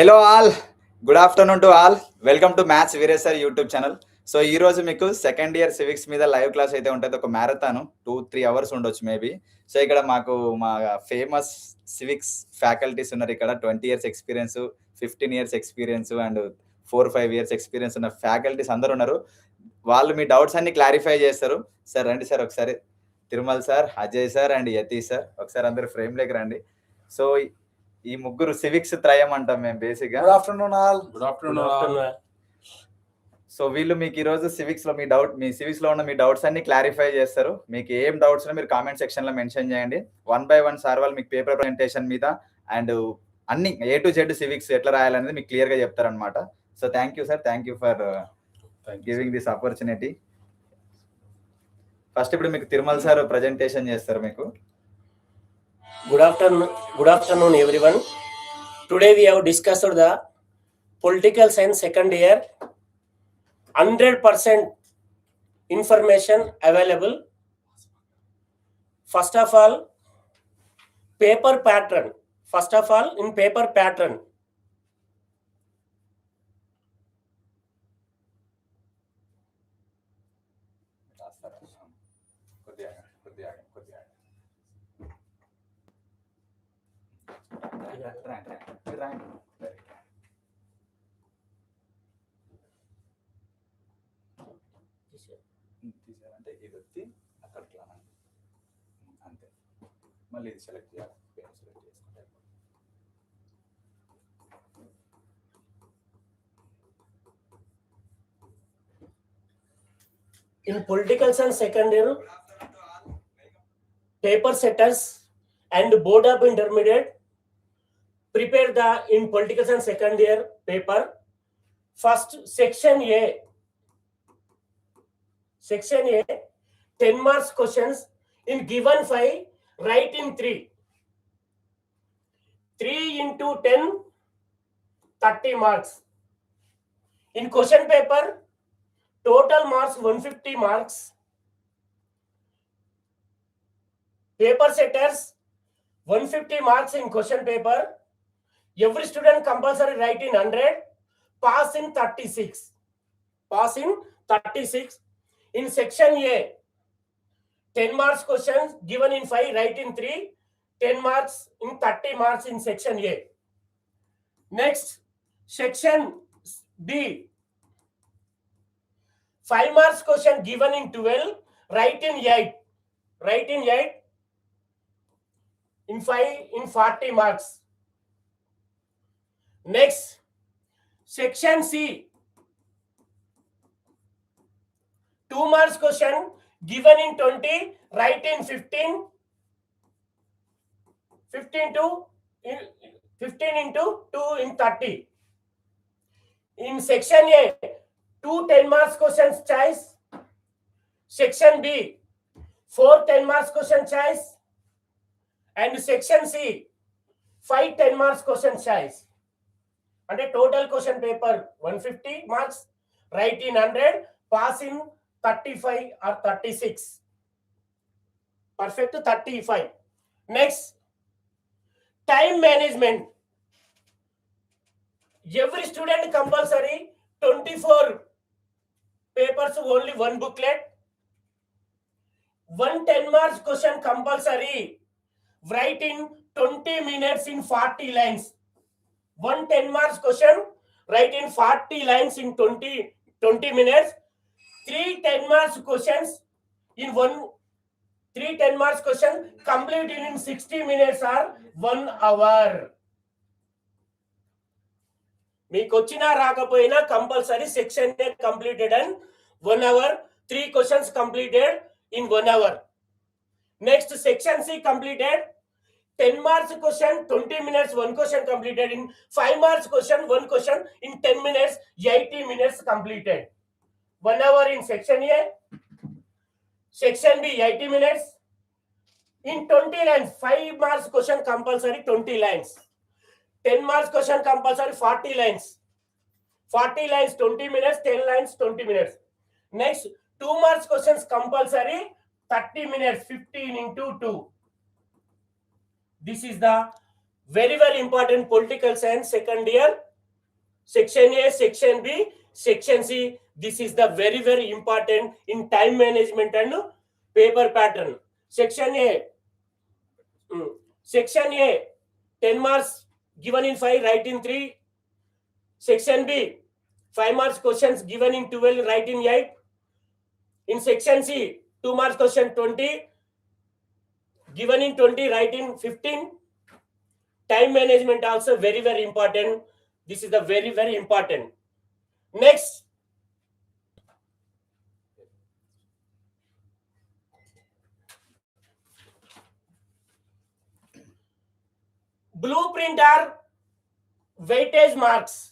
Hello all, good afternoon to all. Welcome to maths Veere sir YouTube channel. So ఈ రోజు మీకు second year civics మీద live class అయితే ఉంటుంది. ఒక మ్యారథాన్ 2-3 అవర్స్ ఉండొచ్చు మేబీ. సో ఇక్కడ మా ఫేమస్ సివిక్స్ ఫ్యాకల్టీస్ ఉన్నారు. ఇక్కడ 20 years experience, 15 years experience and 4-5 years experience ఉన్న ఫ్యాకల్టీస్ అందరూ ఉన్నారు. వాళ్ళు మీ డౌట్స్ అన్ని క్లారిఫై చేస్తారు. సార్ రండి సార్, ఒకసారి Tirumal sir, Ajay sir and Yatish sir, ఒకసారి అందరు ఫ్రేమ్లోకి రండి. సో ఈ ముగ్గురు సివిక్స్ త్రయం అంటాం మేము బేసిక్గా. Good afternoon all. Good afternoon. So వీళ్ళు మీకు ఈ రోజు సివిక్స్ లో మీ సివిక్స్ లో ఉన్న మీ డౌట్స్ అన్ని క్లారిఫై చేస్తారు. మీకు ఏం డౌట్స్ మీరు కామెంట్ సెక్షన్ లో మెన్షన్ చేయండి. 1 by 1 సార్ వాళ్ళు మీకు పేపర్ ప్రెజెంటేషన్ మీద అండ్ అన్ని A to Z సివిక్స్ ఎట్లా రాయాలనేది మీకు క్లియర్ గా చెప్తారనమాట. So thank you sir, thank you for giving this opportunity. First ఇప్పుడు మీకు తిరుమల్ సార్ ప్రెజెంటేషన్ చేస్తారు మీకు. Good afternoon everyone. Today we have discussed the political science second year. 100% information available. First of all, paper pattern. In paper pattern. అంటే ఇది వచ్చి అక్కడికి అంతే, మళ్ళీ ఇది సెలెక్ట్ చేయాలి. In political science second year, paper setters and board of intermediate prepare the in political science second year paper. First section A, 10 marks questions. In given 5, write in 3 into 10, 30 marks. In question paper, total marks 150 marks. Paper setters 150 marks in question paper. Every student compulsory write in 100, pass in 36. In section A, 10 marks questions given in 5, write in 3, 10 marks in 30 marks in section A. Next, section B, 5 marks question given in 12, write in 8. In 5, in 40 marks. Next, section C, 2 marks question given in 20, write in 15 into 2 in 30. In section A, 2 10 marks questions choice. Section B, 4 10 marks question choice. And section C, 5 10 marks question choice. And a total question paper 150 marks, write in 100, pass in 35 or 36. Perfect, 35. Next, time management. Every student compulsory 24 papers, only 1 booklet. 1 10 marks question compulsory, write in 20 minutes in 40 lines. 1 10 marks question, write in 40 lines in 20 minutes. 3 10 marks questions in 3 10 marks question completed in 60 minutes or 1 hour. మీకు వచ్చినా రాకపోయినా compulsory section A completed in 1 hour. 3 questions completed in 1 hour. Next, section C completed 10 marks question 20 minutes, 1 question completed. In 5 marks question 1 question in 10 minutes, 80 minutes completed. 1 hour in section A. Section B 80 minutes. In 20 lines, 5 marks question compulsory 20 lines. 10 marks question compulsory 40 lines. 40 lines 20 minutes, 10 lines 20 minutes. Next, 2 marks questions compulsory 30 minutes, 15 into 2. This is the very, very important political science second year Section A, Section B, Section C. This is the very, very important in time management and paper pattern. Section A. Section A, 10 marks given in 5, write in 3. Section B, 5 marks questions given in 12, write in 8. In Section C, 2 marks question 20, given in 20, write in 15. Time management also very, very important. This is the very, very important. Next, blueprint are weightage marks.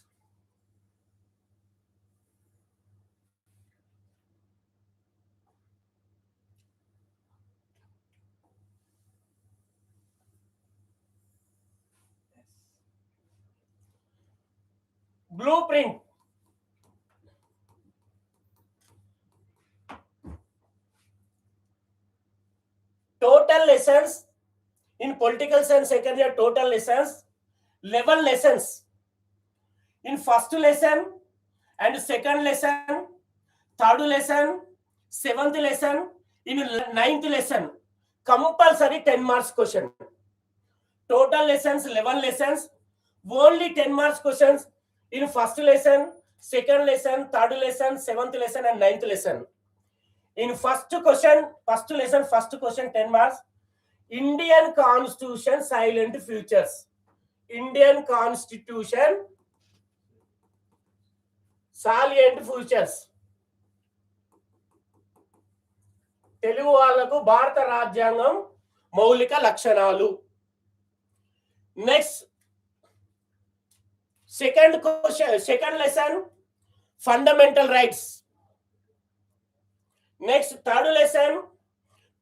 Blueprint. Total lessons in political science second year, total lessons 11 lessons. In first lesson and second lesson, third lesson, seventh lesson, in ninth lesson, compulsory 10 marks question. Total lessons 11 lessons, only 10 marks questions in first lesson, second lesson, third lesson, seventh lesson and ninth lesson. In first question 10 marks. Indian Constitution silent futures. Indian Constitution salient futures. Telugu వాళ్లకు భారత రాజ్యాంగం మౌలిక లక్షణాలు. Next second lesson fundamental rights. Next third lesson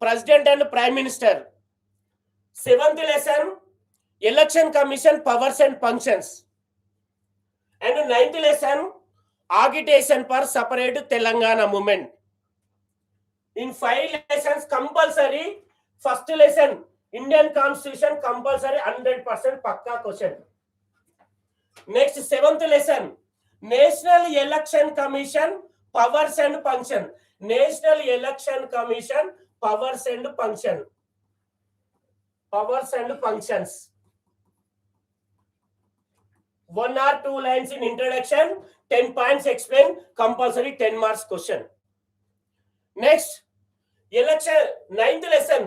president and prime minister. Seventh lesson election commission powers and functions. And ninth lesson agitation for separate Telangana movement. In 5 lessons compulsory, first lesson Indian Constitution compulsory 100% PAKKA question. Next 7th lesson National Election Commission powers and function. National Election Commission powers and function. Powers and functions. 1 or 2 lines in introduction, 10 points explain, compulsory 10 marks question. Next, election 9th lesson,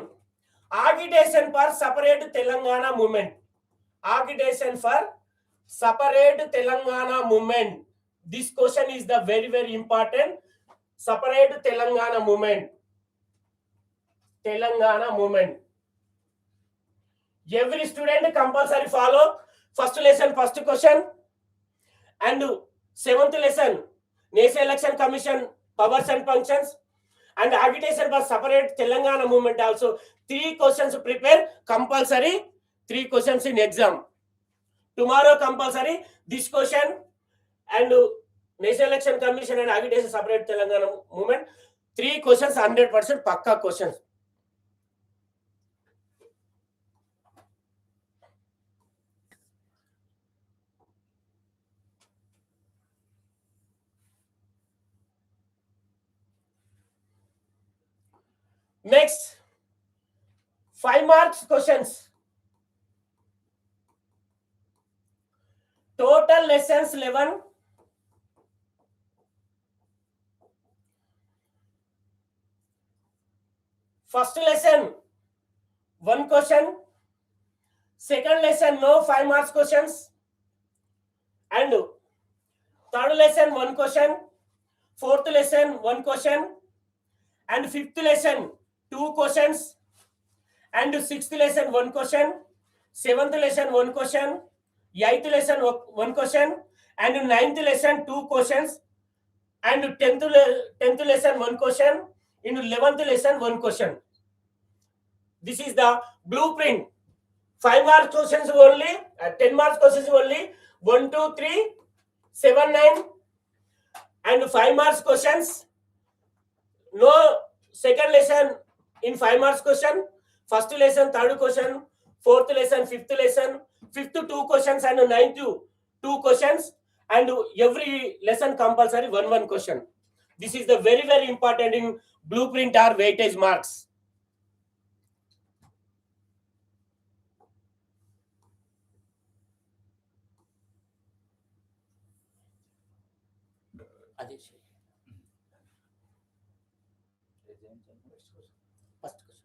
agitation for separate Telangana movement. Agitation for separate Telangana movement. This question is the very, very important. Separate Telangana movement. Telangana movement. Every student compulsory follow first lesson, first question, and 7th lesson, National Election Commission powers and functions, and agitation for separate Telangana movement also. 3 questions prepare, compulsory 3 questions in exam. Tomorrow compulsory this question and National Election Commission and agitation separate Telangana movement. 3 questions 100% PAKKA questions. Next, 5 marks questions. Total lessons 11. First lesson 1 question. Second lesson no 5 marks questions. And third lesson 1 question. Fourth lesson 1 question. And fifth lesson 2 questions. And sixth lesson 1 question. Seventh lesson 1 question. Eighth lesson 1 question. And ninth lesson 2 questions. And 10th lesson 1 question. In 11th lesson 1 question. This is the blueprint. 5 marks questions only, 10 marks questions only, 1, 2, 3, 7, 9, and 5 marks questions. No second lesson in 5 marks question, first lesson, third question, fourth lesson, fifth lesson, fifth 2 questions and ninth 2 questions, and every lesson compulsory one question. This is the very, very important in blueprint or weightage marks. First question.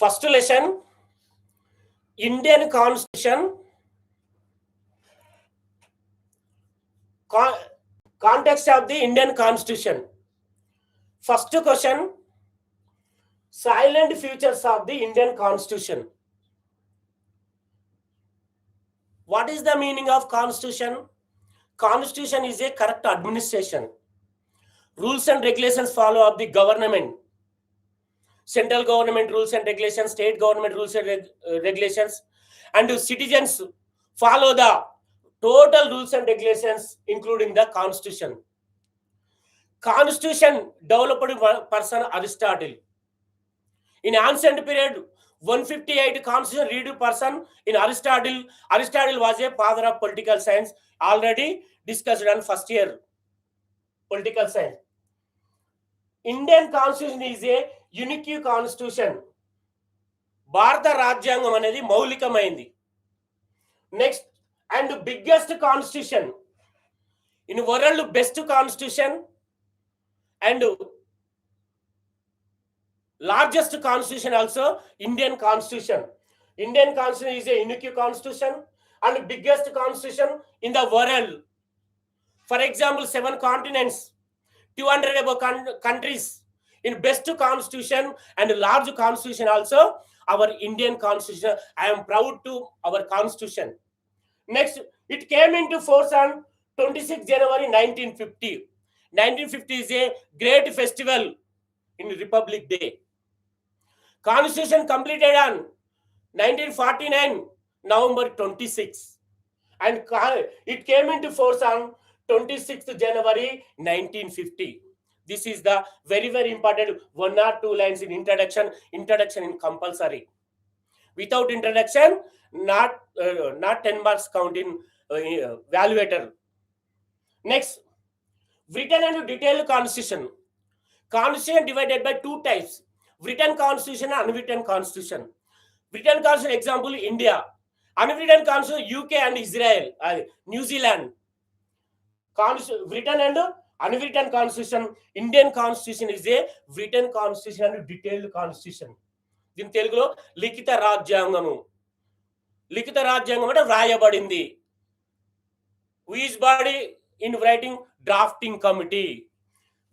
First lesson, Indian Constitution, context of the Indian Constitution. First question, silent features of the Indian Constitution. What is the meaning of Constitution? Constitution is a correct administration. Rules and regulations follow of the government. Central government rules and regulations, state government rules and regulations, and citizens follow the total rules and regulations, including the Constitution. Constitution developed by person Aristotle. In ancient period, 158 Constitution read person in Aristotle. Aristotle was a father of political science, already discussed on first year political science. Indian Constitution is a unique Constitution. భారత రాజ్యాంగం అనేది మౌలికమైంది. Next and biggest constitution in world, best constitution and largest constitution also Indian Constitution. Indian Constitution is a unique constitution and biggest constitution in the world. For example, 7 continents, 200 above countries in best constitution and large constitution also our Indian Constitution. I am proud to our constitution. Next, it came into force on 26 January 1950. 1950 is a great festival in Republic Day. Constitution completed on 1949 November 26, and it came into force on 26th January 1950. This is the very, very important 1 or 2 lines in introduction. Introduction in compulsory. Without introduction, not 10 marks count in evaluator. Next, written and detailed constitution. Constitution divided by 2 types. Written constitution and unwritten constitution. Written constitution example India. Unwritten constitution UK and Israel, New Zealand. Written and unwritten constitution. Indian Constitution is a written constitution and detailed constitution. దీని తెలుగులో లిఖిత రాజ్యాంగము. లిఖిత రాజ్యాంగం అంటే వ్రాయబడింది. Who is body in writing? Drafting committee.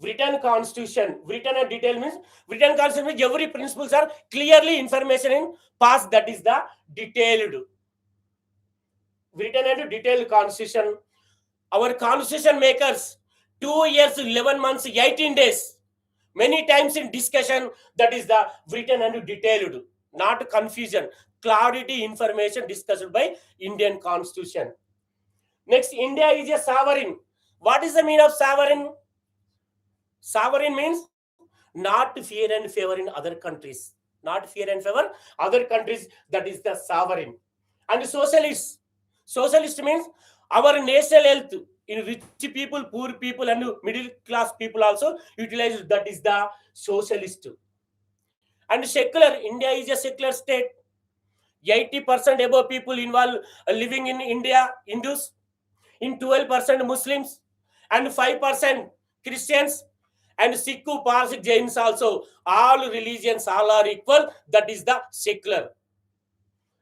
Written constitution, written and detailed means written constitution means every principles are clearly information in past, that is the detailed. Written and detailed constitution. Our constitution makers 2 years 11 months 18 days many times in discussion, that is the written and detailed, not confusion, clarity information discussed by Indian Constitution. Next, India is a sovereign. What is the meaning of sovereign? Sovereign means not fear and favor in other countries. Not fear and favor other countries, that is the sovereign. And socialist. Socialist means our national health in rich people, poor people and middle class people also utilize, that is the socialist. And secular. India is a secular state. 80% above people involved living in India, Hindus, in 12% Muslims and 5% Christians, and Sikh, Parsik, Jains also. All religions, all are equal. That is the secular.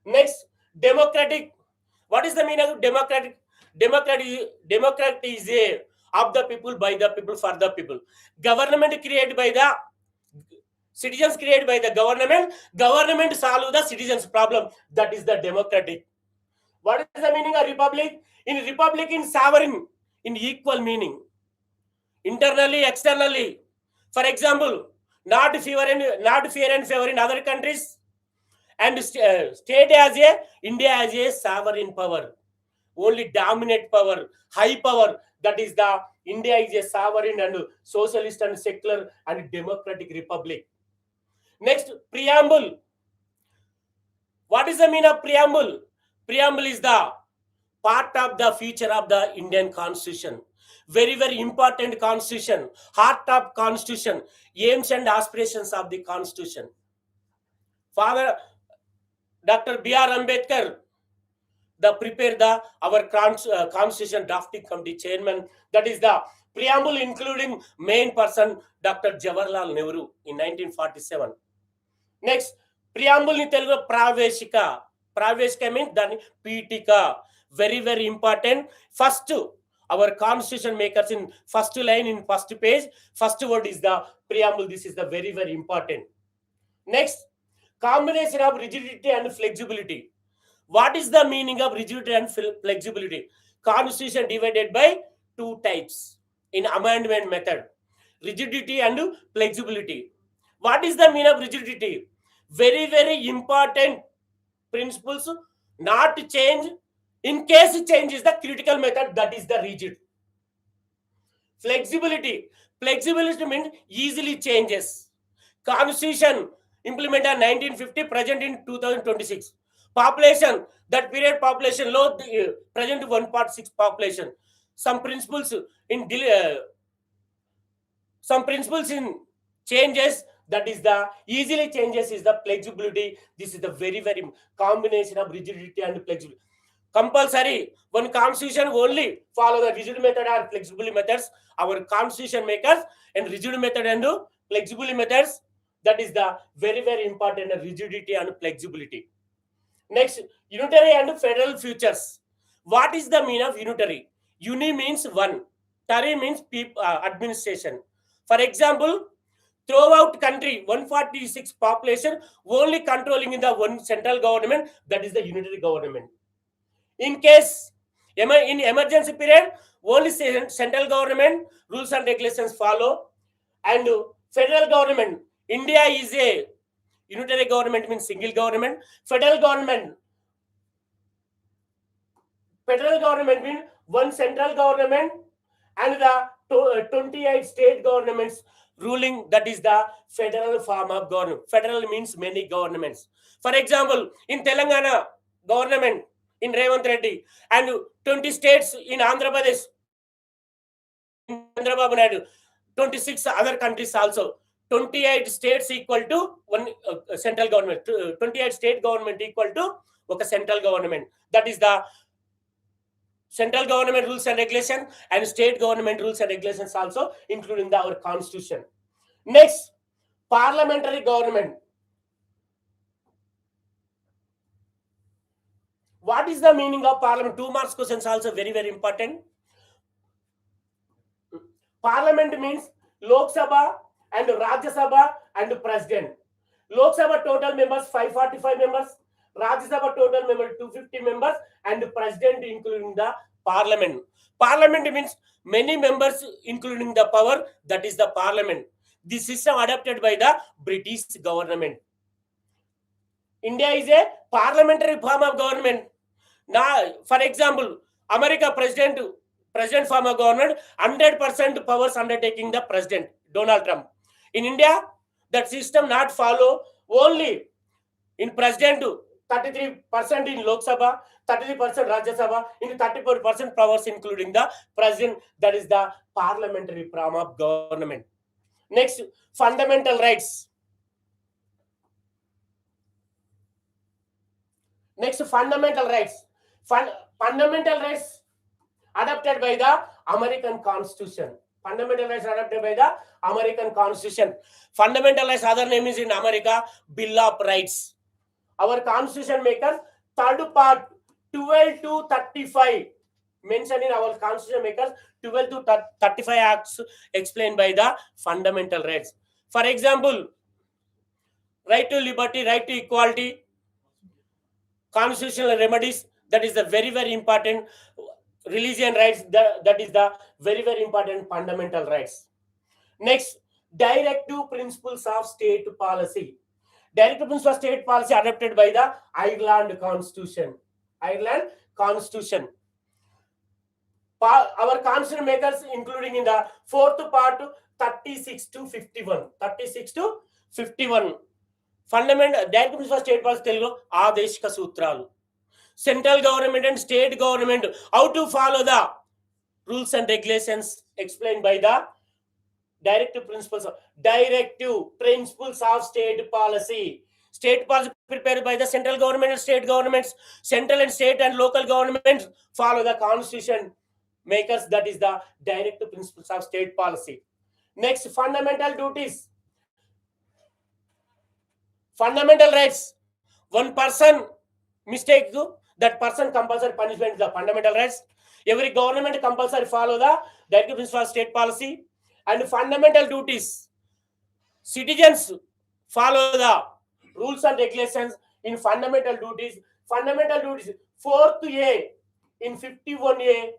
Next, democratic. What is the meaning of democratic? Democrat is a of the people, by the people, for the people. Government created by the citizens, created by the government. Government solve the citizens' problem. That is the democratic. What is the meaning of republic? In republic, in sovereign, in equal meaning. Internally, externally. For example, not fear and favor in other countries, and state as a India as a sovereign power. only dominant power, high power. That is the India is a sovereign and socialist and secular and democratic republic. Next, preamble. What is the meaning of preamble? Preamble is the part of the feature of the Indian Constitution. Very, very important Constitution, heart of Constitution, aims and aspirations of the Constitution. Father Dr. B.R. Ambedkar, the prepare the our Constitution drafting committee chairman. That is the preamble, including main person Dr. Jawaharlal Nehru in 1947. Next, preamble in Telugu praveshika. Praveshika means dani píఠిక. Very, very important. First, our constitution makers in first line in first page, first word is the preamble. This is the very, very important. Next, combination of rigidity and flexibility. What is the meaning of rigidity and flexibility? Constitution divided by two types in amendment method: rigidity and flexibility. What is the meaning of rigidity? Very, very important principles not to change. In case change is the critical method, that is the rigid. Flexibility. Flexibility means easily changes. Constitution implemented in 1950, present in 2026. Population, that period population low, present 1.6 population. Some principles in changes, that is the easily changes is the flexibility. This is the very, very combination of rigidity and flexibility. Compulsory, one constitution only follow the rigid method or flexibility methods. Our constitution makers and rigid method and flexibility methods, that is the very, very important rigidity and flexibility. Next, unitary and federal features. What is the meaning of unitary? Uni means one, tari means administration. For example, throughout country 146 population only controlling in the one central government, that is the unitary government. In case in emergency period, only central government rules and regulations follow, and federal government, India is a unitary government means single government. Federal government means one central government and the 28 state governments ruling, that is the federal form of government. Federal means many governments. For example, in Telangana government in Revanth Reddy, and 20 states in Andhra Pradesh, in Chandrababu Naidu, 26 other countries also. 28 states equal to one central government. 28 state government equal to a central government. That is the central government rules and regulation and state government rules and regulations also, including our constitution. Next, parliamentary government. What is the meaning of parliament? 2 marks questions also very, very important. Parliament means Lok Sabha and Rajya Sabha and President. Lok Sabha total members 545 members, Rajya Sabha total members 250 members, and President including the Parliament. Parliament means many members including the power, that is the Parliament. This system adopted by the British government. India is a parliamentary form of government. Now, for example, America president form of government, 100% powers undertaking the president, Donald Trump. In India, that system not follow, only in president 33% in Lok Sabha, 33% Rajya Sabha, in 34% powers including the president, that is the parliamentary form of government. Next, fundamental rights. Next, fundamental rights. Fundamental rights adopted by the American Constitution. Fundamental rights adopted by the American Constitution. Fundamental rights, other name is in America, Bill of Rights. Our Constitution makers, third part, 12 to 35, mentioned in our Constitution makers, 12 to 35 acts explained by the fundamental rights. For example, right to liberty, right to equality, constitutional remedies, that is the very, very important. Religion rights, that is the very, very important fundamental rights. Next, directive principles of state policy. Directive principles of state policy adopted by the Ireland Constitution. Ireland Constitution. our constitution makers including in the fourth part 36 to 51. 36 to 51. Fundamental direct principles for state policy telugulo ఆదేశిక సూత్రాలు. Central government and state government how to follow the rules and regulations explained by the directive principles of state policy. State policy prepared by the central government and state governments. Central and state and local governments follow the constitution makers, that is the directive principles of state policy. Next, fundamental duties, fundamental rights. One person mistake, that person compulsory punishment is the fundamental rights. Every government compulsory follow the directive principles of state policy. And fundamental duties, citizens follow the rules and regulations in fundamental duties. Fundamental duties 4th A in 51A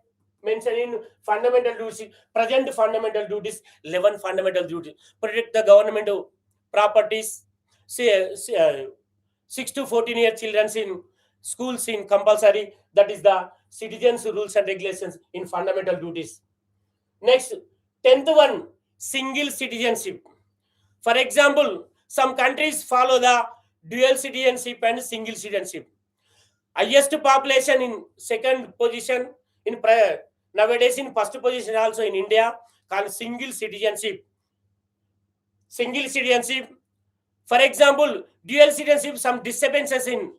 mentioned in fundamental duties. Present fundamental duties 11 fundamental duties. Protect the government properties. 6 to 14-year children in schools in compulsory, that is the citizens rules and regulations in fundamental duties. Next, 10th one, single citizenship. For example, some countries follow the dual citizenship and single citizenship. Highest population in second position, in nowadays in first position also in India, called single citizenship. Single citizenship. For example, dual citizenship, some disturbances in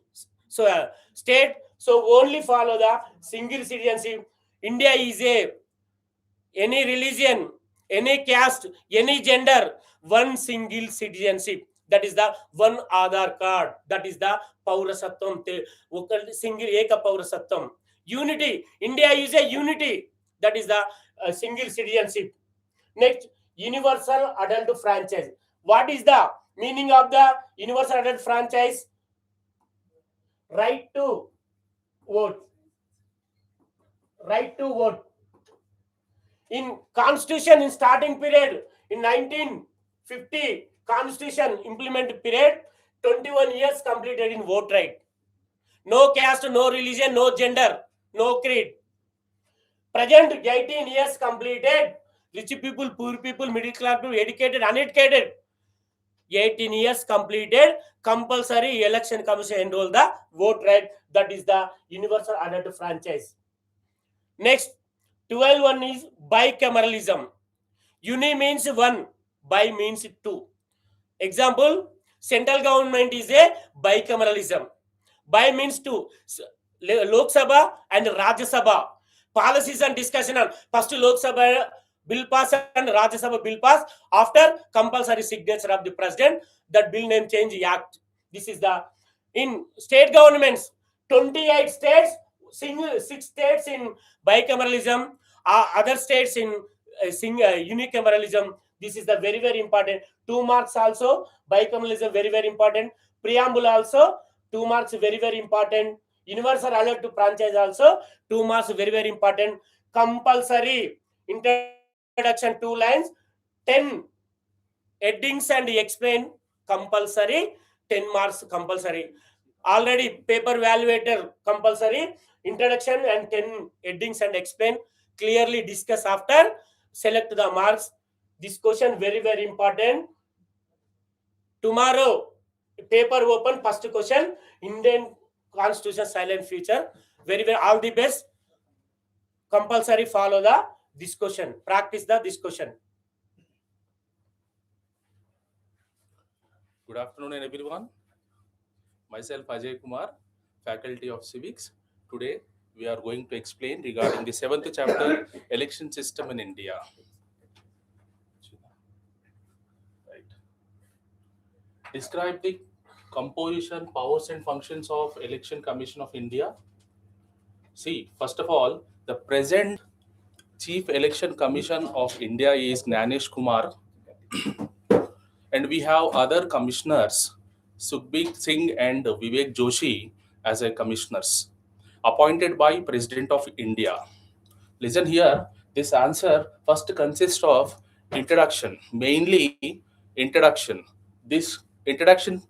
state, so only follow the single citizenship. India is a any religion, any caste, any gender, one single citizenship, that is the one Aadhaar card, that is the paurasatvam, single eka paurasatvam. Unity, India is a unity, that is the single citizenship. Next, universal adult franchise. What is the meaning of the universal adult franchise? Right to vote. Right to vote. In constitution, in starting period, in 1950 constitution implement period, 21 years completed in vote right. No caste, no religion, no gender, no creed. Present 18 years completed. Rich people, poor people, middle class people, educated, uneducated. 18 years completed, compulsory election commission enroll the vote right, that is the universal adult franchise. Next, 12 one is bicameralism. Uni means one, bi means two. Example, central government is a bicameralism. Bi means two. Lok Sabha and Rajya Sabha. Policies and discussion on first Lok Sabha bill pass and Rajya Sabha bill pass, after compulsory signature of the president, that bill name change act. This is the in state governments, 28 states, 6 states in bicameralism, other states in unicameralism. This is the very very important. 2 marks also. Bicameralism very very important. Preamble also 2 marks very very important. Universal adult franchise also 2 marks very very important. Compulsory introduction 2 lines, 10 headings and explain compulsory, 10 marks compulsory. Already paper evaluator compulsory, introduction and 10 headings and explain, clearly discuss after, select the marks. This question very very important. Tomorrow paper open, first question, Indian constitution silent feature. Very very, all the best. Compulsory follow the this question, practice the this question. Good afternoon everyone. Myself Ajay Kumar, faculty of civics. Today we are going to explain regarding the 7th chapter, election system in India. Right. Describe the composition, powers and functions of Election Commission of India. See, first of all, the present Chief Election Commission of India is Gnanesh Kumar, and we have other commissioners, Sukhbir Singh and Vivek Joshi, as a commissioners appointed by President of India. Listen here, this answer first consists of introduction, mainly introduction. This introduction,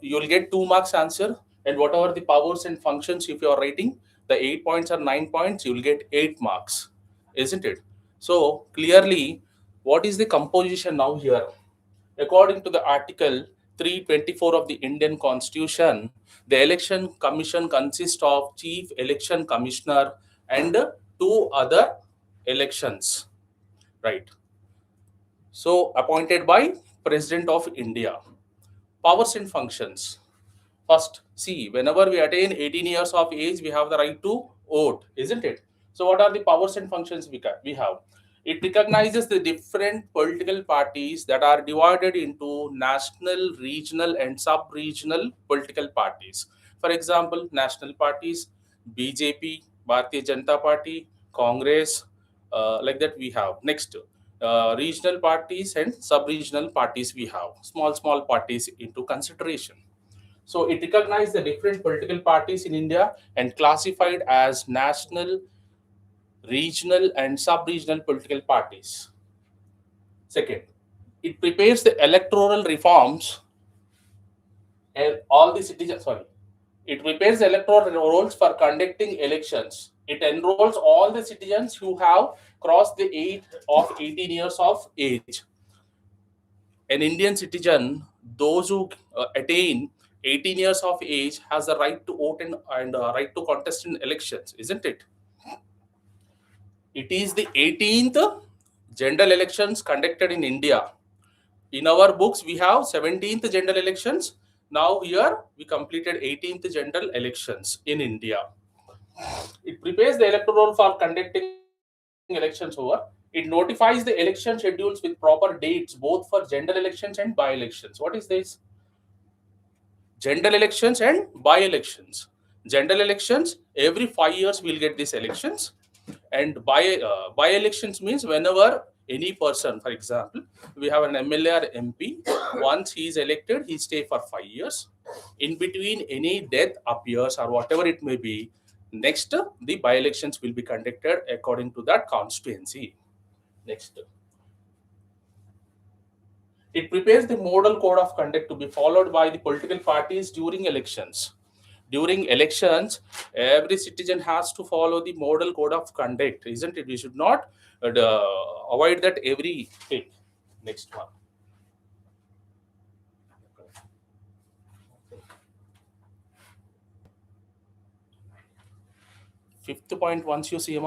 you'll get 2 marks answer, and whatever the powers and functions, if you are writing, the 8 points or 9 points, you will get 8 marks, isn't it? So clearly, what is the composition now here? According to the Article 324 of the Indian Constitution, the Election Commission consists of Chief Election Commissioner and 2 other elections, right? So appointed by President of India. Powers and functions. First, see, whenever we attain 18 years of age, we have the right to vote, isn't it? So what are the powers and functions we have? It recognizes the different political parties that are divided into national, regional, and sub-regional political parties. For example, national parties, BJP, Bharatiya Janata Party, Congress, like that we have. Next, regional parties and sub-regional parties we have. Small parties into consideration. So it recognized the different political parties in India and classified as national, regional, and sub-regional political parties. Second, it prepares the electoral reforms and all the citizens. Sorry, it prepares the electoral rolls for conducting elections. It enrolls all the citizens who have crossed the age of 18 years of age. An Indian citizen, those who attain 18 years of age, has the right to vote and right to contest in elections, isn't it? It is the 18th general elections conducted in India. In our books, we have 17th general elections. Now here we completed 18th general elections in India. It prepares the electoral for conducting elections over. It notifies the election schedules with proper dates both for general elections and by-elections. What is this? General elections and by-elections. General elections, every 5 years we'll get these elections, and by-elections means whenever any person, for example, we have an MLA or MP, once he is elected, he stay for 5 years. In between, any death appears or whatever it may be, next the by-elections will be conducted according to that constituency. Next. It prepares the model code of conduct to be followed by the political parties during elections. During elections, every citizen has to follow the model code of conduct, isn't it? We should not avoid that everything. Next one. Fifth point, once you see,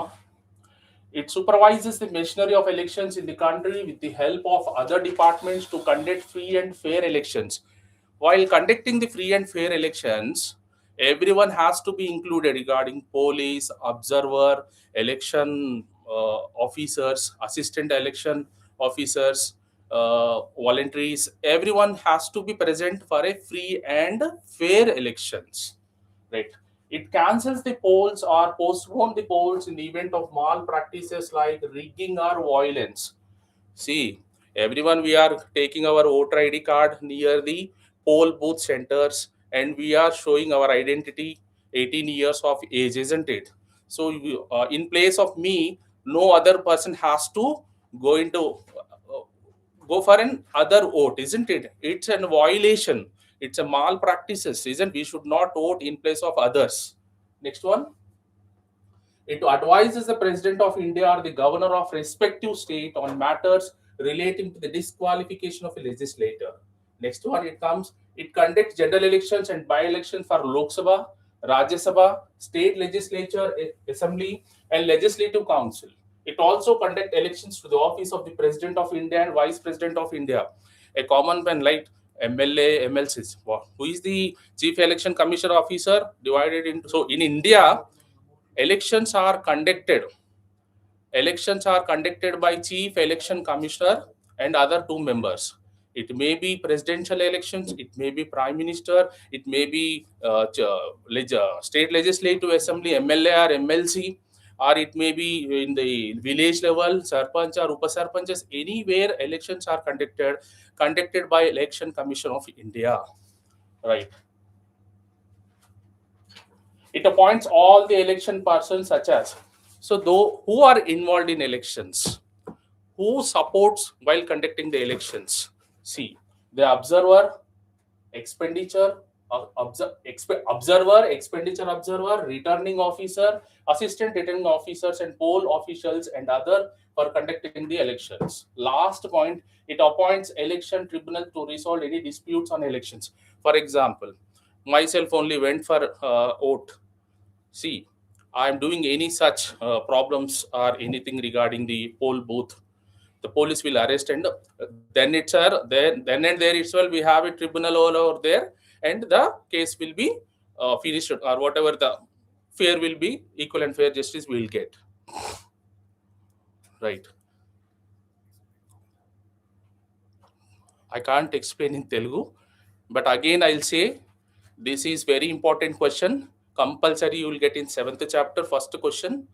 it supervises the machinery of elections in the country with the help of other departments to conduct free and fair elections. While conducting the free and fair elections, everyone has to be included regarding police, observer, election officers, assistant election officers, voluntaries. Everyone has to be present for a free and fair elections. Right. It cancels the polls or postpones the polls in the event of malpractices like rigging or violence. See, everyone, we are taking our voter ID card near the poll booth centers and we are showing our identity, 18 years of age, isn't it? So, in place of me, no other person has to go into go for an other vote, isn't it? It's a violation. It's a malpractices, isn't? We should not vote in place of others. Next one. It advises the President of India or the Governor of respective state on matters relating to the disqualification of a legislator. Next one, it conducts general elections and by-elections for Lok Sabha, Rajya Sabha, state legislature, assembly, and legislative council. It also conducts elections to the office of the President of India and Vice President of India. A common pen like MLA, MLCs. Who is the Chief Election Commissioner Officer? Divided into. So in India, elections are conducted by Chief Election Commissioner and other 2 members. It may be presidential elections, it may be prime minister, it may be state legislative assembly, MLA or MLC, or it may be in the village level, sarpanch or upasarpanchas. Anywhere elections are conducted by Election Commission of India, right? It appoints all the election persons such as, so though who are involved in elections, who supports while conducting the elections. See, the observer, expenditure, observer, expenditure observer, returning officer, assistant returning officers, and poll officials and other for conducting the elections. Last point, it appoints election tribunal to resolve any disputes on elections. For example, myself only went for vote. See, I am doing any such problems or anything regarding the poll booth, the police will arrest, and then it's then and there itself we have a tribunal all over there, and the case will be finished, or whatever the fair will be, equal and fair justice we will get. Right. I can't explain in Telugu, but again I'll say this is very important question. Compulsory you will get in 7th chapter, first question.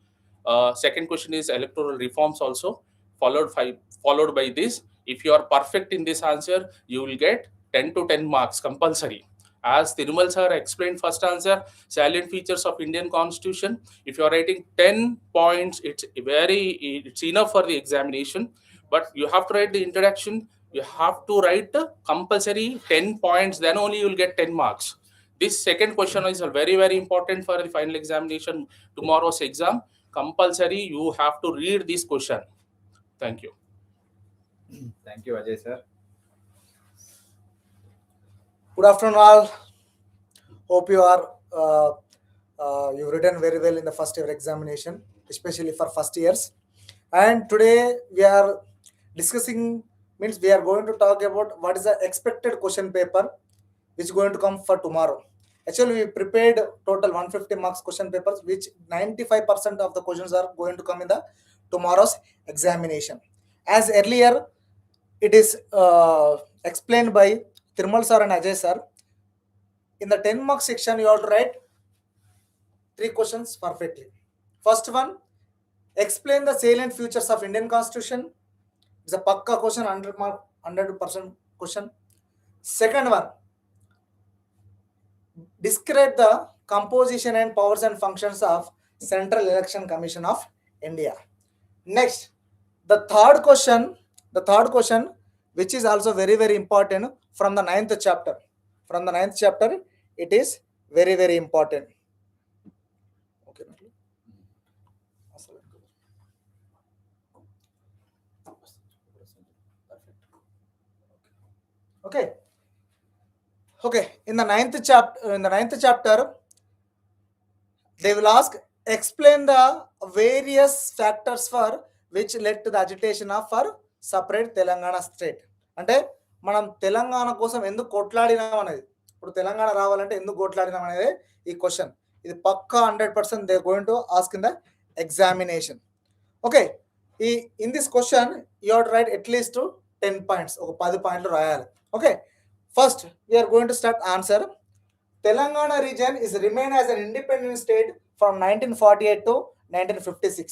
Second question is electoral reforms also, followed by this. If you are perfect in this answer, you will get 10 to 10 marks compulsory. As Thirumal sir explained first answer, salient features of Indian Constitution. If you are writing 10 points, it's enough for the examination. But you have to write the introduction. You have to write the compulsory 10 points. Then only you will get 10 marks. This second question is very, very important for the final examination, tomorrow's exam. Compulsory, you have to read this question. Thank you. Thank you, Ajay sir. Good afternoon, all. Hope you are you've written very well in the first year examination, especially for first years. And today we are discussing, means we are going to talk about what is the expected question paper which is going to come for tomorrow. Actually, we prepared total 150 marks question papers, which 95% of the questions are going to come in the tomorrow's examination. As earlier, it is explained by Thirumal sir and Ajay sir. In the 10 mark section, you have to write 3 questions perfectly. First one, explain the salient features of Indian Constitution. It's a PAKKA question, 100% question. Second one, describe the composition and powers and functions of Central Election Commission of India. Next, the third question, which is also very, very important, from the 9th chapter. From the 9th chapter, it is very, very important. Okay. Okay. In the 9th chapter, they will ask, explain the various factors for which led to the agitation of for separate Telangana state. అంటే మనం తెలంగాణ కోసం ఎందుకు కొట్లాడినాం అనేది, ఇప్పుడు తెలంగాణ రావాలంటే ఎందుకు కొట్లాడినాం అనేది ఈ క్వశ్చన్. ఇది పక్కా 100% they going to ask in the examination. Okay, in this question you have to write at least 10 points, ఒక 10 పాయింట్లు రాయాలి. Okay, first we are going to start answer. Telangana region is remained as an independent state from 1948 to 1956.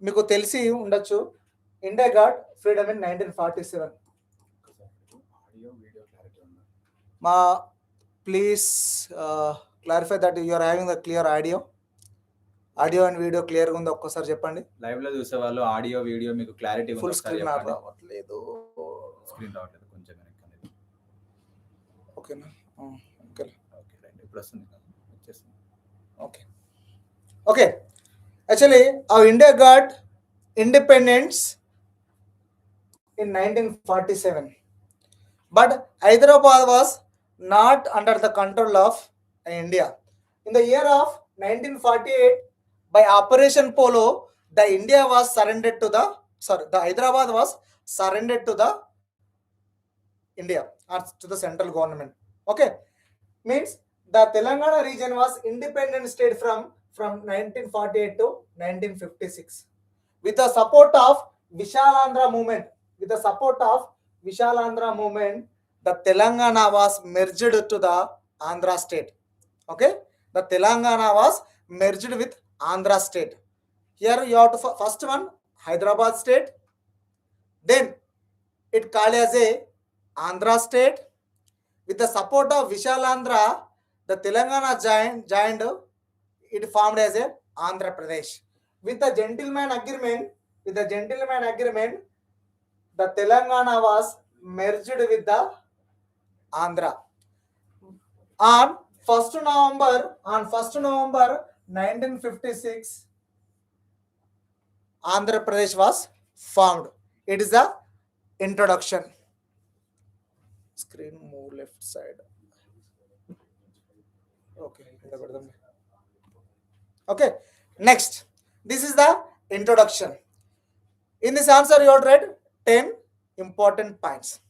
మీకు తెలిసి ఉండొచ్చు, India got freedom in 1947. మా please clarify that you are having the clear audio and video క్లియర్గా ఉందో ఒక్కసారి చెప్పండి. Live లో చూసే వాళ్ళు ఆడియో వీడియో మీకు క్లారిటీ ఫుల్ స్క్రీన్ రావట్లేదు. స్క్రీన్ రావట్లేదు, కొంచెం వెనక్కి. ఓకేనా? ఓకే రైట్, ఇప్పుడు వస్తుంది, వచ్చేస్తుంది. Okay. Actually, our India got independence in 1947, but Hyderabad was not under the control of India. In the year of 1948, by Operation Polo, the Hyderabad was surrendered to the India or to the central government. Okay, means the Telangana region was independent state from 1948 to 1956. With the support of Vishalandra movement, the Telangana was merged to the Andhra state. Okay, the Telangana was merged with Andhra state. Here you have to first one Hyderabad state, then it called as a Andhra state. With the support of Vishalandra, the Telangana joined, it formed as a Andhra Pradesh. With the gentleman agreement, the Telangana was merged with the Andhra. On 1st November 1956, Andhra Pradesh was formed. It is the introduction. Screen move left side. Okay. Next, this is the introduction. In this answer, you have read 10 important points.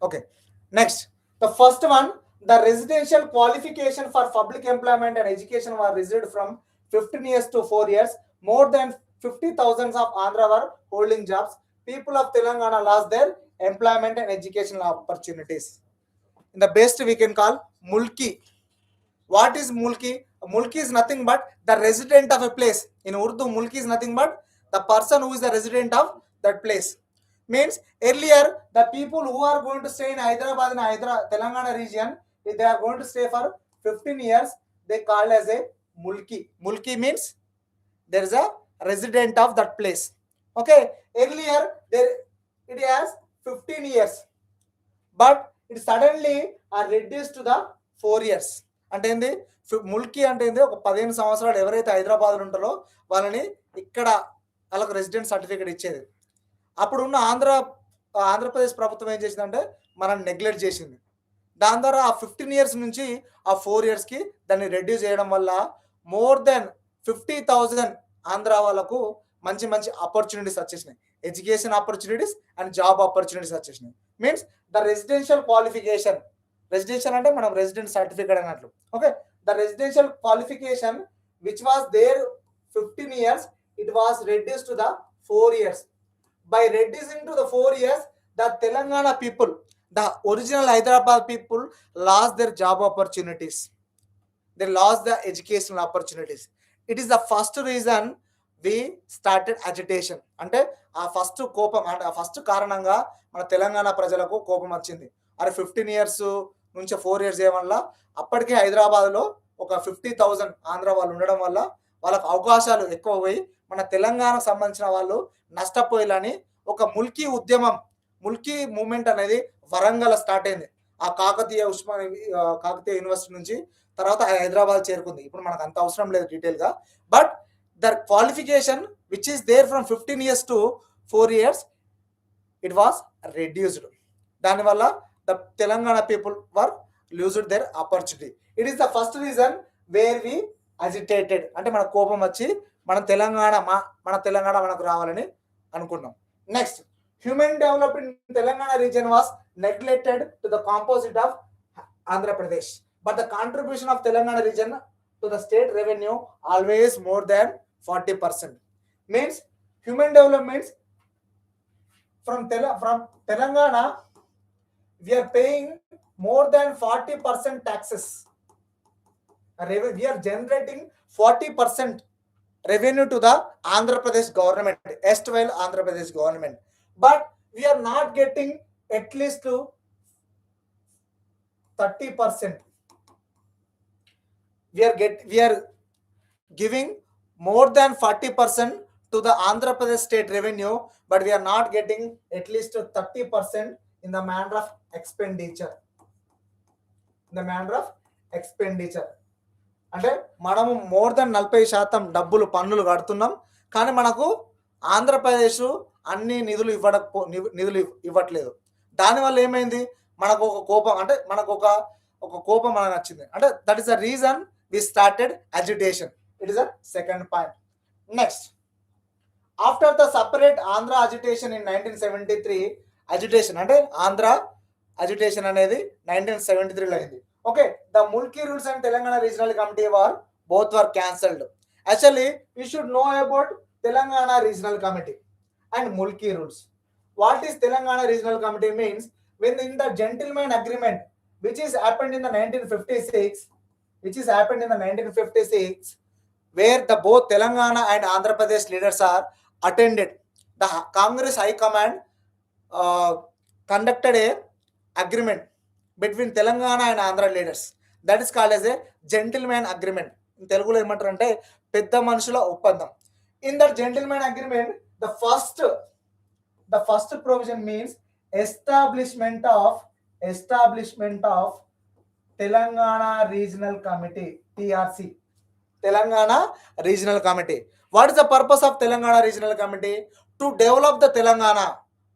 Okay. Next, the first one, the residential qualification for public employment and education were reserved from 15 years to 4 years. More than 50,000 of Andhra were holding jobs. People of Telangana lost their employment and educational opportunities. In the best we can call mulki. What is mulki? Mulki is nothing but the resident of a place. In Urdu, mulki is nothing but the person who is the resident of that place. Means earlier the people who are going to stay in Hyderabad and Telangana region, if they are going to stay for 15 years, they called as a mulki. Mulki means there is a resident of that place. Okay, earlier there it has 15 years, but it suddenly are reduced to the 4 years. అంటే ఏంది, ముల్కి అంటే ఏంది, ఒక 15 సంవత్సరాలు ఎవరైతే హైదరాబాద్లో ఉంటారో వాళ్ళని ఇక్కడ వాళ్ళకు రెసిడెంట్ సర్టిఫికేట్ ఇచ్చేది. అప్పుడున్న ఆంధ్రప్రదేశ్ ప్రభుత్వం ఏం చేసిందంటే మనం నెగ్లెక్ట్ చేసింది. దాని ద్వారా ఆ 15 ఇయర్స్ నుంచి ఆ 4 ఇయర్స్కి దాన్ని రెడ్యూస్ చేయడం వల్ల మోర్ దెన్ 50,000 ఆంధ్ర వాళ్ళకు మంచి మంచి ఆపర్చునిటీస్ వచ్చేసినాయి. Education opportunities and job opportunities వచ్చేసినాయి. Means the residential qualification, residential అంటే మనం రెసిడెంట్ సర్టిఫికేట్ అన్నట్లు. Okay, the residential qualification which was there 15 years, it was reduced to the 4 years. By reducing to the 4 years, the Telangana people, the original Hyderabad people lost their job opportunities. They lost the educational opportunities. It is the first reason we started agitation. అంటే ఆ first కోపం, అంటే ఆ first కారణంగా మన తెలంగాణ ప్రజలకు కోపం వచ్చింది. అరే 15 years నుంచి 4 years వల్ల అప్పటికే హైదరాబాద్లో ఒక 50,000 ఆంధ్ర వాళ్ళు ఉండడం వల్ల వాళ్ళకు అవకాశాలు ఎక్కువ పోయి మన తెలంగాణకు సంబంధించిన వాళ్ళు నష్టపోయాలని ఒక ముల్కీ ఉద్యమం, ముల్కీ మూమెంట్ అనేది వరంగల్ స్టార్ట్ అయింది. ఆ కాకతీయ యూనివర్సిటీ నుంచి తర్వాత హైదరాబాద్ చేరుకుంది. ఇప్పుడు మనకు అంత అవసరం లేదు డీటెయిల్గా. But the qualification which is there from 15 years to 4 years, it was reduced. దానివల్ల the Telangana people were loosed their opportunity. It is the first reason where we agitated. అంటే మన కోపం వచ్చి మన తెలంగాణ మనకు రావాలని అనుకున్నాం. Next, human development in Telangana region was neglected to the composite of Andhra Pradesh, but the contribution of Telangana region to the state revenue always more than 40%. Means human developments from Telangana, we are paying more than 40% taxes. We are generating 40% revenue to the Andhra Pradesh government, erstwhile Andhra Pradesh government. But we are not getting at least to 30%. We are giving more than 40% to the Andhra Pradesh state revenue, but we are not getting at least 30% in the manner of expenditure. అంటే మనము more than 40% డబ్బులు పన్నులు కడుతున్నాం, కానీ మనకు ఆంధ్రప్రదేశ్ అన్ని నిధులు ఇవ్వట్లేదు. దానివల్ల ఏమైంది, మనకు ఒక కోపం, అంటే మనకు ఒక కోపం మనకు వచ్చింది. అంటే that is the reason we started agitation. It is the second point. Next, after the separate Andhra agitation in 1973, agitation అంటే ఆంధ్ర అజిటేషన్ అనేది 1973లో అయింది. Okay, the Mulki rules and Telangana regional committee both were cancelled. Actually, we should know about Telangana Regional Committee and Mulki rules. What is Telangana Regional Committee means, when in the gentleman agreement which is happened in the 1956, where the both Telangana and Andhra Pradesh leaders are attended, the Congress High Command conducted a agreement between Telangana and Andhra leaders. That is called as a gentleman agreement. In Telugulo emantarante pedda manusula oppandam. In that gentleman agreement, the first provision means establishment of establishment of Telangana Regional Committee, TRC. Telangana Regional Committee. What is the purpose of Telangana Regional Committee? To develop the Telangana.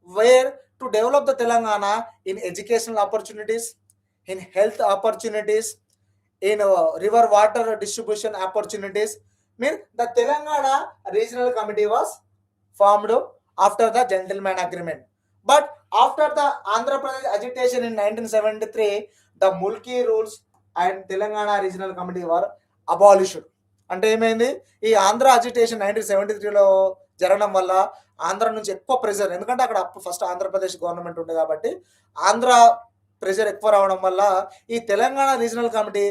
Where? To develop the Telangana in educational opportunities, in health opportunities, in river water distribution opportunities. Mean the Telangana Regional Committee was formed after the gentleman agreement. But after the Andhra Pradesh agitation in 1973, the Mulki rules and Telangana Regional Committee were abolished. అంటే ఏమైంది, ఈ Andhra agitation 1973లో జరగడం వల్ల ఆంధ్ర నుంచి ఎక్కువ pressure, ఎందుకంటే అక్కడ first Andhra Pradesh government ఉండే కాబట్టి ఆంధ్ర ప్రెషర్ ఎక్కువ రావడం వల్ల ఈ తెలంగాణ రీజనల్ కమిటీ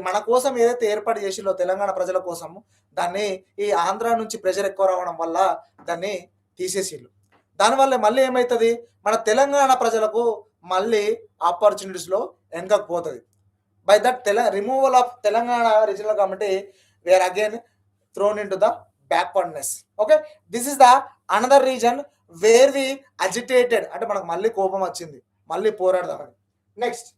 మన కోసం ఏదైతే ఏర్పాటు చేసిందో తెలంగాణ ప్రజల కోసం, దాన్ని ఈ ఆంధ్ర నుంచి ప్రెషర్ ఎక్కువ రావడం వల్ల దాన్ని తీసేసిళ్ళు. దానివల్ల మళ్ళీ ఏమవుతుంది, మన తెలంగాణ ప్రజలకు మళ్ళీ ఆపర్చునిటీస్లో వెనకపోతుంది. By that removal of Telangana Regional Committee, we are again thrown into the backwardness. Okay, this is the another region where we agitated, అంటే మనకు మళ్ళీ కోపం వచ్చింది, మళ్ళీ పోరాడదామని. Next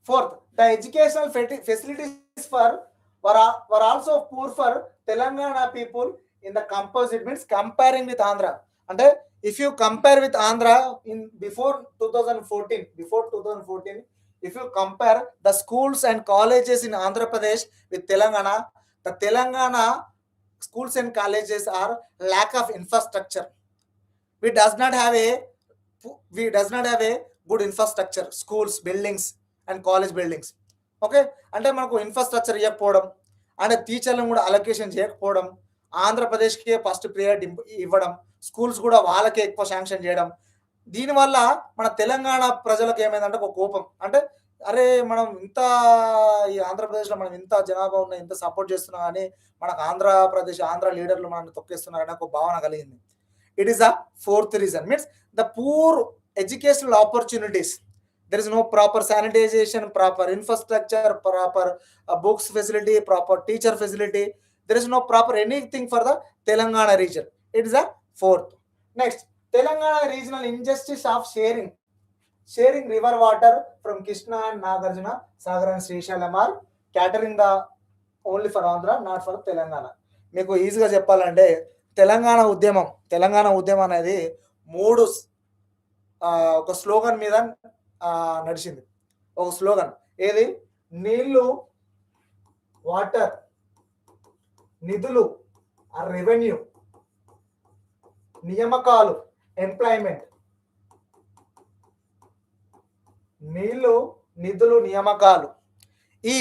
fourth, the educational facilities were also poor for Telangana people in the composite, means comparing with Andhra. అంటే if you compare with Andhra in before 2014, if you compare the schools and colleges in Andhra Pradesh with Telangana, the Telangana schools and colleges are lack of infrastructure. We does not have a good infrastructure, schools, buildings and college buildings. Okay, అంటే మనకు infrastructure ఇవ్వకపోవడం, అంటే టీచర్లను కూడా allocation చేయకపోవడం, ఆంధ్రప్రదేశ్కి first priority ఇవ్వడం, schools కూడా వాళ్ళకే ఎక్కువ శాంక్షన్ చేయడం, దీనివల్ల మన తెలంగాణ ప్రజలకు ఏమైందంటే ఒక కోపం, అంటే అరే మనం ఇంత ఈ ఆంధ్రప్రదేశ్లో మనం ఇంత జనాభా ఉన్న ఇంత సపోర్ట్ చేస్తున్నాం కానీ మనకు ఆంధ్ర లీడర్లు మనల్ని తొక్కేస్తున్నారని ఒక భావన కలిగింది. It is the fourth reason, means the poor educational opportunities. There is no proper sanitization, proper infrastructure, proper books facility, proper teacher facility. There is no proper anything for the Telangana region. It is the fourth. Next, Telangana regional injustice of sharing river water from Krishna and Nagarjuna, Sagar and Srisha L.M.R, catering the only for Andhra, not for Telangana. మీకు ఈజీగా చెప్పాలంటే తెలంగాణ ఉద్యమం అనేది మూడు ఒక slogan మీద నడిచింది. ఒక స్లోగన్ ఏది, నీళ్లు, వాటర్, నిధులు, రెవెన్యూ, నియామకాలు, ఎంప్లాయ్మెంట్. నీళ్లు, నిధులు, నియామకాలు. ఈ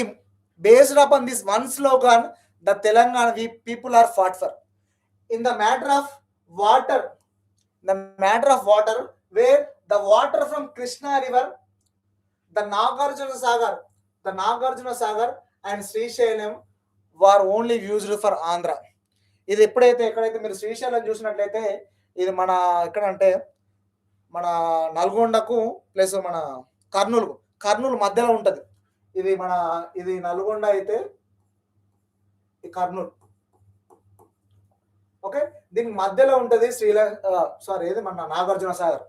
based upon this one slogan, the Telangana people are fought for. In the matter of water, where the water from Krishna river, the Nagarjuna Sagar and Srisailam were only used for Andhra. ఇది ఎక్కడైతే మీరు శ్రీశైలం చూసినట్లయితే ఇది మన ఎక్కడంటే మన నల్గొండకు plus మన కర్నూలు మధ్యలో ఉంటుంది. ఇది నల్గొండ అయితే ఈ కర్నూలు, ఓకే, దీని మధ్యలో ఉంటుంది ఇది మన నాగార్జున సాగర్.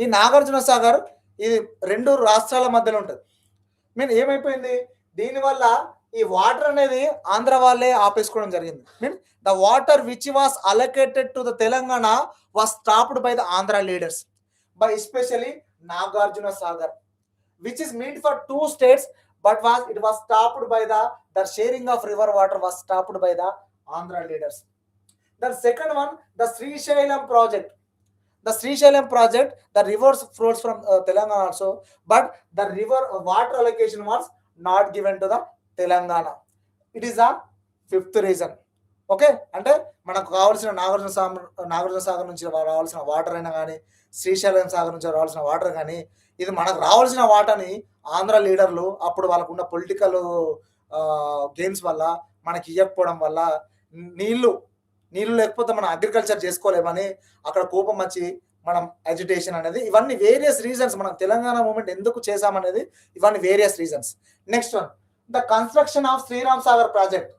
ఈ నాగార్జున సాగర్ ఇది రెండు రాష్ట్రాల మధ్యలో ఉంటుంది. మీన్ ఏమైపోయింది, దీనివల్ల ఈ వాటర్ అనేది ఆంధ్ర వాళ్ళే ఆపేసుకోవడం జరిగింది. Mean the water which was allocated to the Telangana was stopped by the Andhra leaders, by especially Nagarjuna Sagar, which is meant for two states, but it was stopped by the sharing of river water was stopped by the Andhra leaders. The second one, the Srisailam project. The rivers flows from Telangana also, but the river water allocation was not given to the Telangana. It is a fifth reason. Okay, అంటే మనకు కావాల్సిన నాగార్జున సాగర్ నుంచి రావాల్సిన water అయినా కానీ, శ్రీశైలం సాగర్ నుంచి రావాల్సిన water కానీ, ఇది మనకు రావాల్సిన వాటర్ని ఆంధ్ర లీడర్లు అప్పుడు వాళ్ళకున్న పొలిటికల్ గేమ్స్ వల్ల మనకి ఇవ్వకపోవడం వల్ల నీళ్లు లేకపోతే మనం అగ్రికల్చర్ చేసుకోలేమని అక్కడ కోపం వచ్చి మనం అజిటేషన్ అనేది, ఇవన్నీ వేరియస్ రీజన్స్. మనం తెలంగాణ మూవ్మెంట్ ఎందుకు చేశామనేది ఇవన్నీ various reasons. Next one, the construction of Sriram Sagar project,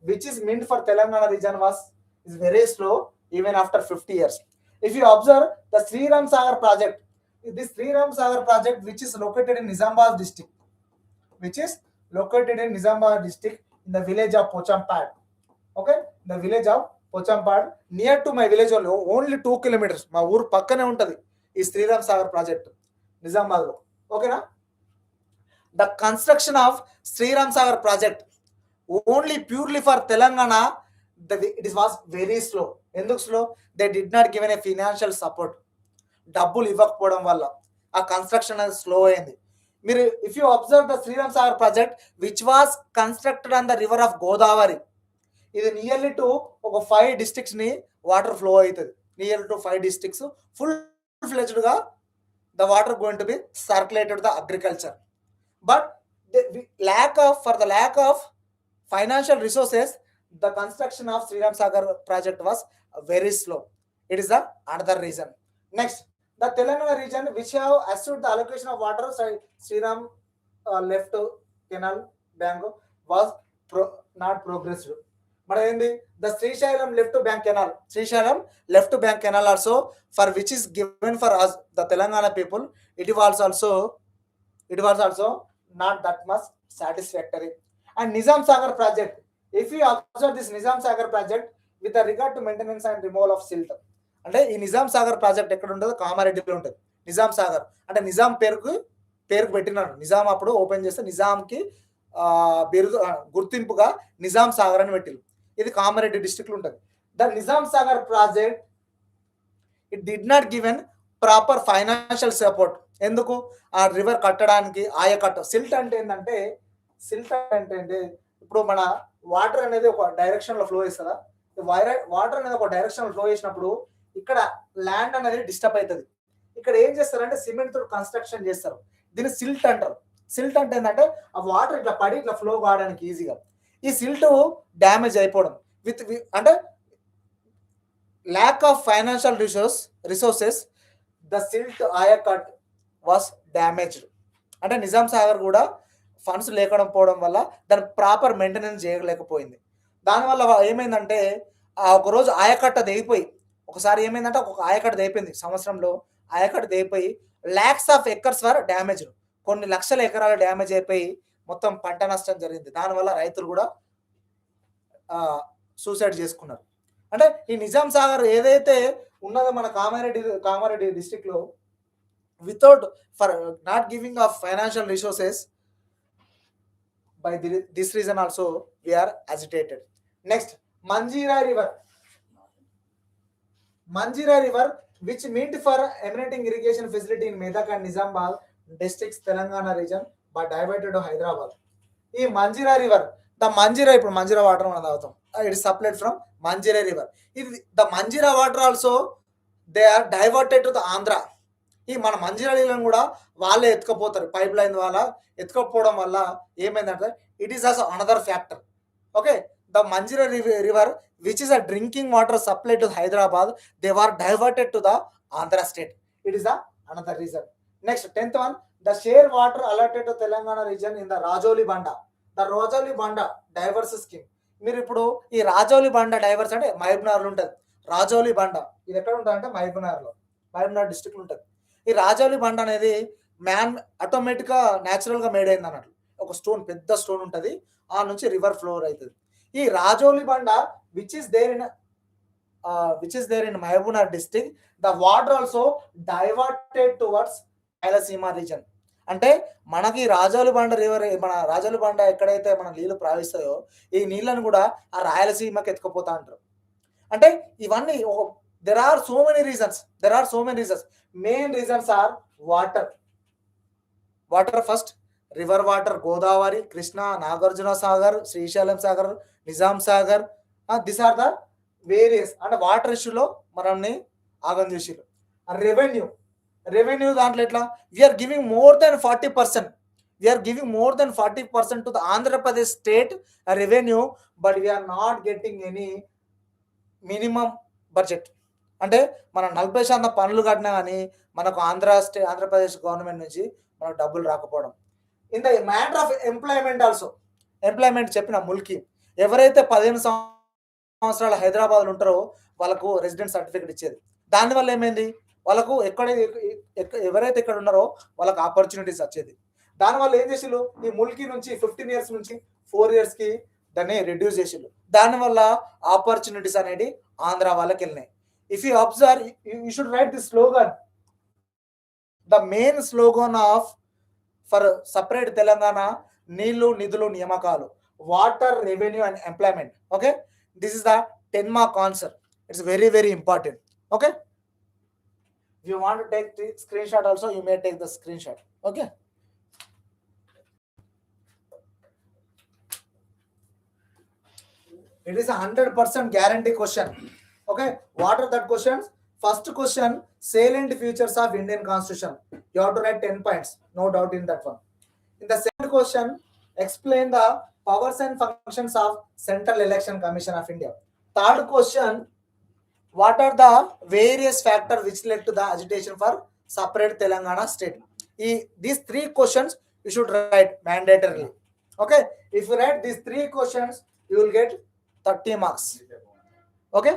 which is meant for Telangana region was is very slow even after 50 years. If you observe the Sriram Sagar project, this Sriram Sagar project which is located in Nizamabad district, in the village of Pochampad. Okay, the village of Pochampad, near to my village only 2 kilometers. మా ఊరు పక్కనే ఉంటది ఈ Sriram Sagar project Nizamabad లో. ఓకేనా? The construction of Sriram Sagar project only purely for Telangana, it was very slow. ఎందుకు slow? They did not give any financial support. డబ్బులు ఇవ్వకపోవడం వల్ల ఆ కన్స్ట్రక్షన్ అనేది స్లో అయింది. మీరు if you observe the Sriram Sagar project which was constructed on the river of Godavari, ఇది nearly to ఒక 5 డిస్ట్రిక్ట్స్ ని వాటర్ ఫ్లో అవుతుంది. Near to 5 districts full fledged గా the water going to be circulated the agriculture. But for the lack of financial resources, the construction of Sriram Sagar project was very slow. It is the another reason. Next, the Telangana region which have assured the allocation of water, Sriram left canal bank was not progressed. But the Srisailam left bank canal also, for which is given for us the Telangana people, it was also not that much satisfactory. And Nizam Sagar project, if you observe this Nizam Sagar project with regard to maintenance and removal of silt, అంటే ఈ Nizam Sagar project ఎక్కడ ఉంటుందో కామారెడ్డిలో ఉంటుంది. నిజాం సాగర్ అంటే నిజాం పేరుకు పెట్టినాడు. నిజాం అప్పుడు ఓపెన్ చేస్తే నిజాంకి బిరుదు గుర్తింపుగా నిజాం సాగర్ అని పెట్టిరు. ఇది కామారెడ్డి డిస్ట్రిక్ట్ లో ఉంటుంది. The Nizam Sagar project it did not given proper financial support. ఎందుకు? ఆ రివర్ కట్టడానికి ఆయకట్ట. సిల్ట్ అంటే ఏంటంటే ఇప్పుడు మన వాటర్ అనేది ఒక డైరెక్షన్ లో ఫ్లో చేస్తుందా, వాటర్ అనేది ఒక డైరెక్షన్ లో ఫ్లో చేసినప్పుడు ఇక్కడ ల్యాండ్ అనేది డిస్టర్బ్ అవుతుంది. ఇక్కడ ఏం చేస్తారంటే సిమెంట్ తో కన్స్ట్రక్షన్ చేస్తారు. దీన్ని సిల్ట్ అంటారు. సిల్ట్ అంటే ఏంటంటే ఆ వాటర్ ఇట్లా పడి ఇట్లా ఫ్లో కావడానికి ఈజీగా. ఈ సిల్ట్ డ్యామేజ్ అయిపోవడం అంటే lack of financial resources, the silt ayacut was damaged. అంటే నిజాం సాగర్ కూడా ఫండ్స్ లేకపోవడం వల్ల దాని ప్రాపర్ మెయింటెనెన్స్ చేయలేకపోయింది. దానివల్ల ఏమైందంటే ఒకరోజు ఆయకట్ట తెగిపోయి, ఒకసారి ఏమైందంటే ఒక ఆయకట్ట తెగిపోయింది, సంవత్సరంలో ఆయకట్ట తెగిపోయి lakhs of acres were damage, కొన్ని లక్షల ఎకరాలు డ్యామేజ్ అయిపోయి మొత్తం పంట నష్టం జరిగింది. దానివల్ల రైతులు కూడా సూసైడ్ చేసుకున్నారు. అంటే ఈ నిజాం సాగర్ ఏదైతే ఉన్నదో మన కామారెడ్డి డిస్ట్రిక్ట్ లో, without for not giving of financial resources, by this reason also we are agitated. Next, Manjira river which meet for emanating irrigation facility in Medak and Nizamabad districts Telangana region but diverted to Hyderabad. ఈ మంజీరా రివర్, ఇప్పుడు Manjira water మనం తాగుతాం, it is supplied from Manjira river. ఇది the Manjira water also they are diverted to the Andhra. ఈ మన మంజీరా నీళ్ళని కూడా వాళ్ళే ఎత్తుకపోతారు, పైప్ లైన్ వల్ల ఎత్తుకపోవడం వల్ల ఏమైందంటే it is also another factor. Okay, the Manjira river which is a drinking water supply to Hyderabad, they are diverted to the Andhra state. It is the another reason. Next, 10th one, the share water allotted to Telangana region in the Rajouli Banda divorce scheme. మీరు ఇప్పుడు ఈ రాజౌలి బండ divorce అంటే మహబూబ్నగర్లో ఉంటుంది. రాజౌలి బండ ఇది ఎక్కడ ఉంటుంది అంటే మహబూబ్నగర్ డిస్ట్రిక్ట్ ఉంటుంది. ఈ రాజౌలి బండ అనేది ఆటోమేటిక్ గా న్యాచురల్ గా మేడ్ అయింది అన్నట్లు. ఒక స్టోన్, పెద్ద స్టోన్ ఉంటుంది, ఆ నుంచి రివర్ ఫ్లోర్ అవుతుంది. ఈ Rajoli Banda which is there in Mahabubnagar district, the water also diverted towards Rayalaseema region. అంటే మనకి రాజౌలి బండ రివర్, మన రాజౌలి బండ ఎక్కడైతే మన నీళ్లు ప్రవహిస్తాయో ఈ నీళ్ళను కూడా ఆ రాయలసీమకి ఎత్తుకుపోతా అంటారు. అంటే ఇవన్నీ there are so many reasons. Main reasons are water first, river water, Godavari, Krishna, Nagarjuna Sagar, Srisailam Sagar, Nizam Sagar, these are the various. And water issue లో మనల్ని ఆగం చేసిరు. రెవెన్యూ దాంట్లో ఎట్లా, we're giving more than 40% to the Andhra Pradesh state revenue, but we're not getting any minimum budget. అంటే మనం 40% పనులు కట్టినా కానీ మనకు ఆంధ్రప్రదేశ్ గవర్నమెంట్ నుంచి మనకు డబ్బులు రాకపోవడం. In the matter of employment also, employment చెప్పిన ముల్కి ఎవరైతే 15 సంవత్సరాలు హైదరాబాద్లో ఉంటారో వాళ్ళకు రెసిడెంట్ సర్టిఫికేట్ ఇచ్చేది. దానివల్ల ఏమైంది, వాళ్ళకు ఎవరైతే ఇక్కడ ఉన్నారో వాళ్ళకు ఆపర్చునిటీస్ వచ్చేది. దానివల్ల ఏం చేసిళ్ళు, ఈ ముల్కీ నుంచి 15 years నుంచి 4 yearsకి దాన్ని రిడ్యూస్ చేసిళ్ళు. దానివల్ల ఆపర్చునిటీస్ అనేది ఆంధ్ర వాళ్ళకి వెళ్ళినాయి. If you observe, you should write the slogan. The main slogan of for separate Telangana, నీళ్లు నిధులు నియామకాలు, water revenue and employment. Okay, this is the 10 mark answer. It's very very important. Okay, if you want to take the screenshot also, you may take the screenshot. Okay, it is a 100% guarantee question. Okay, what are that questions? First question, salient features of Indian Constitution. You have to write 10 points, no doubt in that one. In the second question, explain the powers and functions of Central Election Commission of India. Third question, what are the various factors which led to the agitation for separate Telangana state? These 3 questions you should write mandatorily. Okay, if you write these 3 questions, you will get 30 marks. Okay,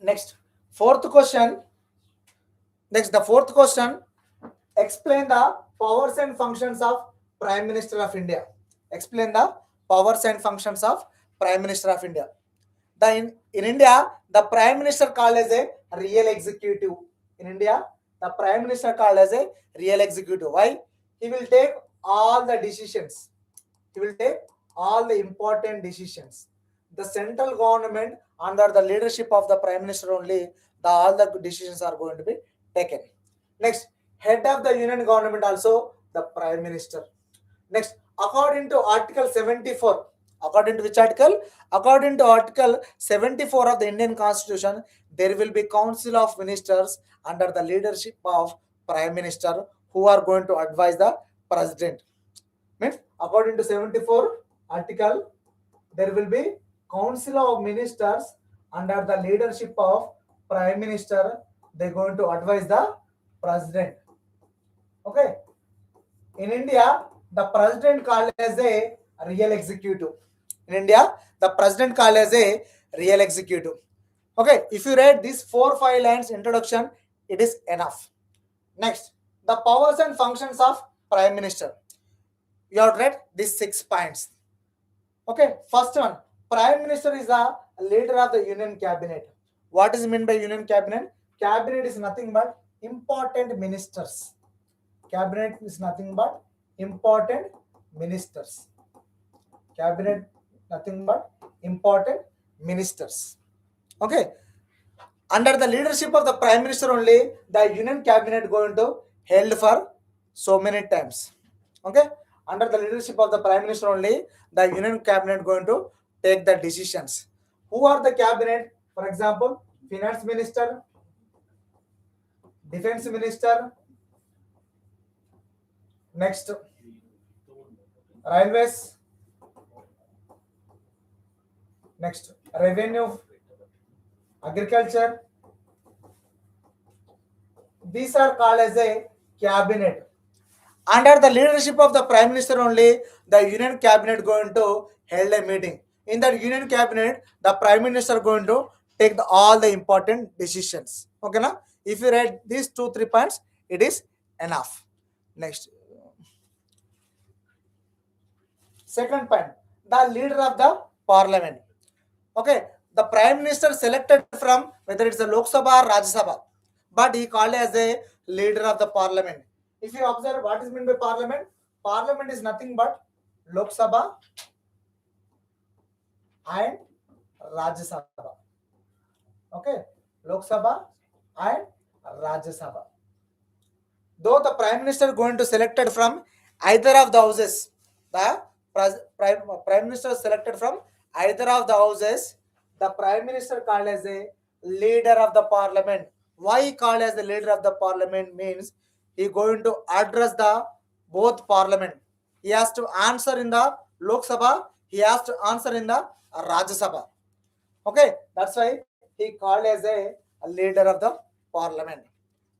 next, fourth question. The fourth question, explain the powers and functions of Prime Minister of India. Explain the powers and functions of Prime Minister of India. In India, the Prime Minister called as a real executive. In India, the Prime Minister called as a real executive. Why? He will take all the decisions. He will take all the important decisions. The central government, under the leadership of the Prime Minister only, all the decisions are going to be taken. Next, head of the union government also the Prime Minister. Next, according to Article 74, according to which article? According to Article 74 of the Indian Constitution, there will be Council of Ministers under the leadership of Prime Minister, who are going to advise the President. Means, according to 74 article, there will be Council of Ministers under the leadership of Prime Minister. They're going to advise the President. Okay, in India, the President called as a real executive. In India, the President called as a real executive. Okay, if you read these 4-5 lines introduction, it is enough. Next, the powers and functions of Prime Minister. You have read these 6 points. Okay, first one, Prime Minister is the leader of the Union Cabinet. What is meant by Union Cabinet? Cabinet is nothing but important ministers. Cabinet is nothing but important ministers. Cabinet nothing but important ministers. Okay, under the leadership of the Prime Minister only, the Union Cabinet going to held for so many times. Okay, under the leadership of the Prime Minister only, the Union Cabinet going to take the decisions. Who are the cabinet? For example, Finance Minister, Defense Minister, next Railways, next Revenue, Agriculture. These are called as a cabinet. Under the leadership of the Prime Minister only, the Union Cabinet going to held a meeting. In that Union Cabinet, the Prime Minister going to take all the important decisions. Okay, now if you read these 2-3 points, it is enough. Next, second point, the leader of the Parliament. Okay, the Prime Minister selected from whether it's a Lok Sabha or Rajya Sabha, but he called as a leader of the Parliament. If you observe what is meant by Parliament, Parliament is nothing but Lok Sabha and Rajya Sabha. Okay, Lok Sabha and Rajya Sabha. Though the Prime Minister going to selected from either of the houses, the Prime Minister selected from either of the houses, the Prime Minister called as a leader of the Parliament. Why he called as the leader of the Parliament means he going to address the both Parliament. He has to answer in the Lok Sabha, he has to answer in the Rajya Sabha. Okay, that's why he called as a leader of the Parliament.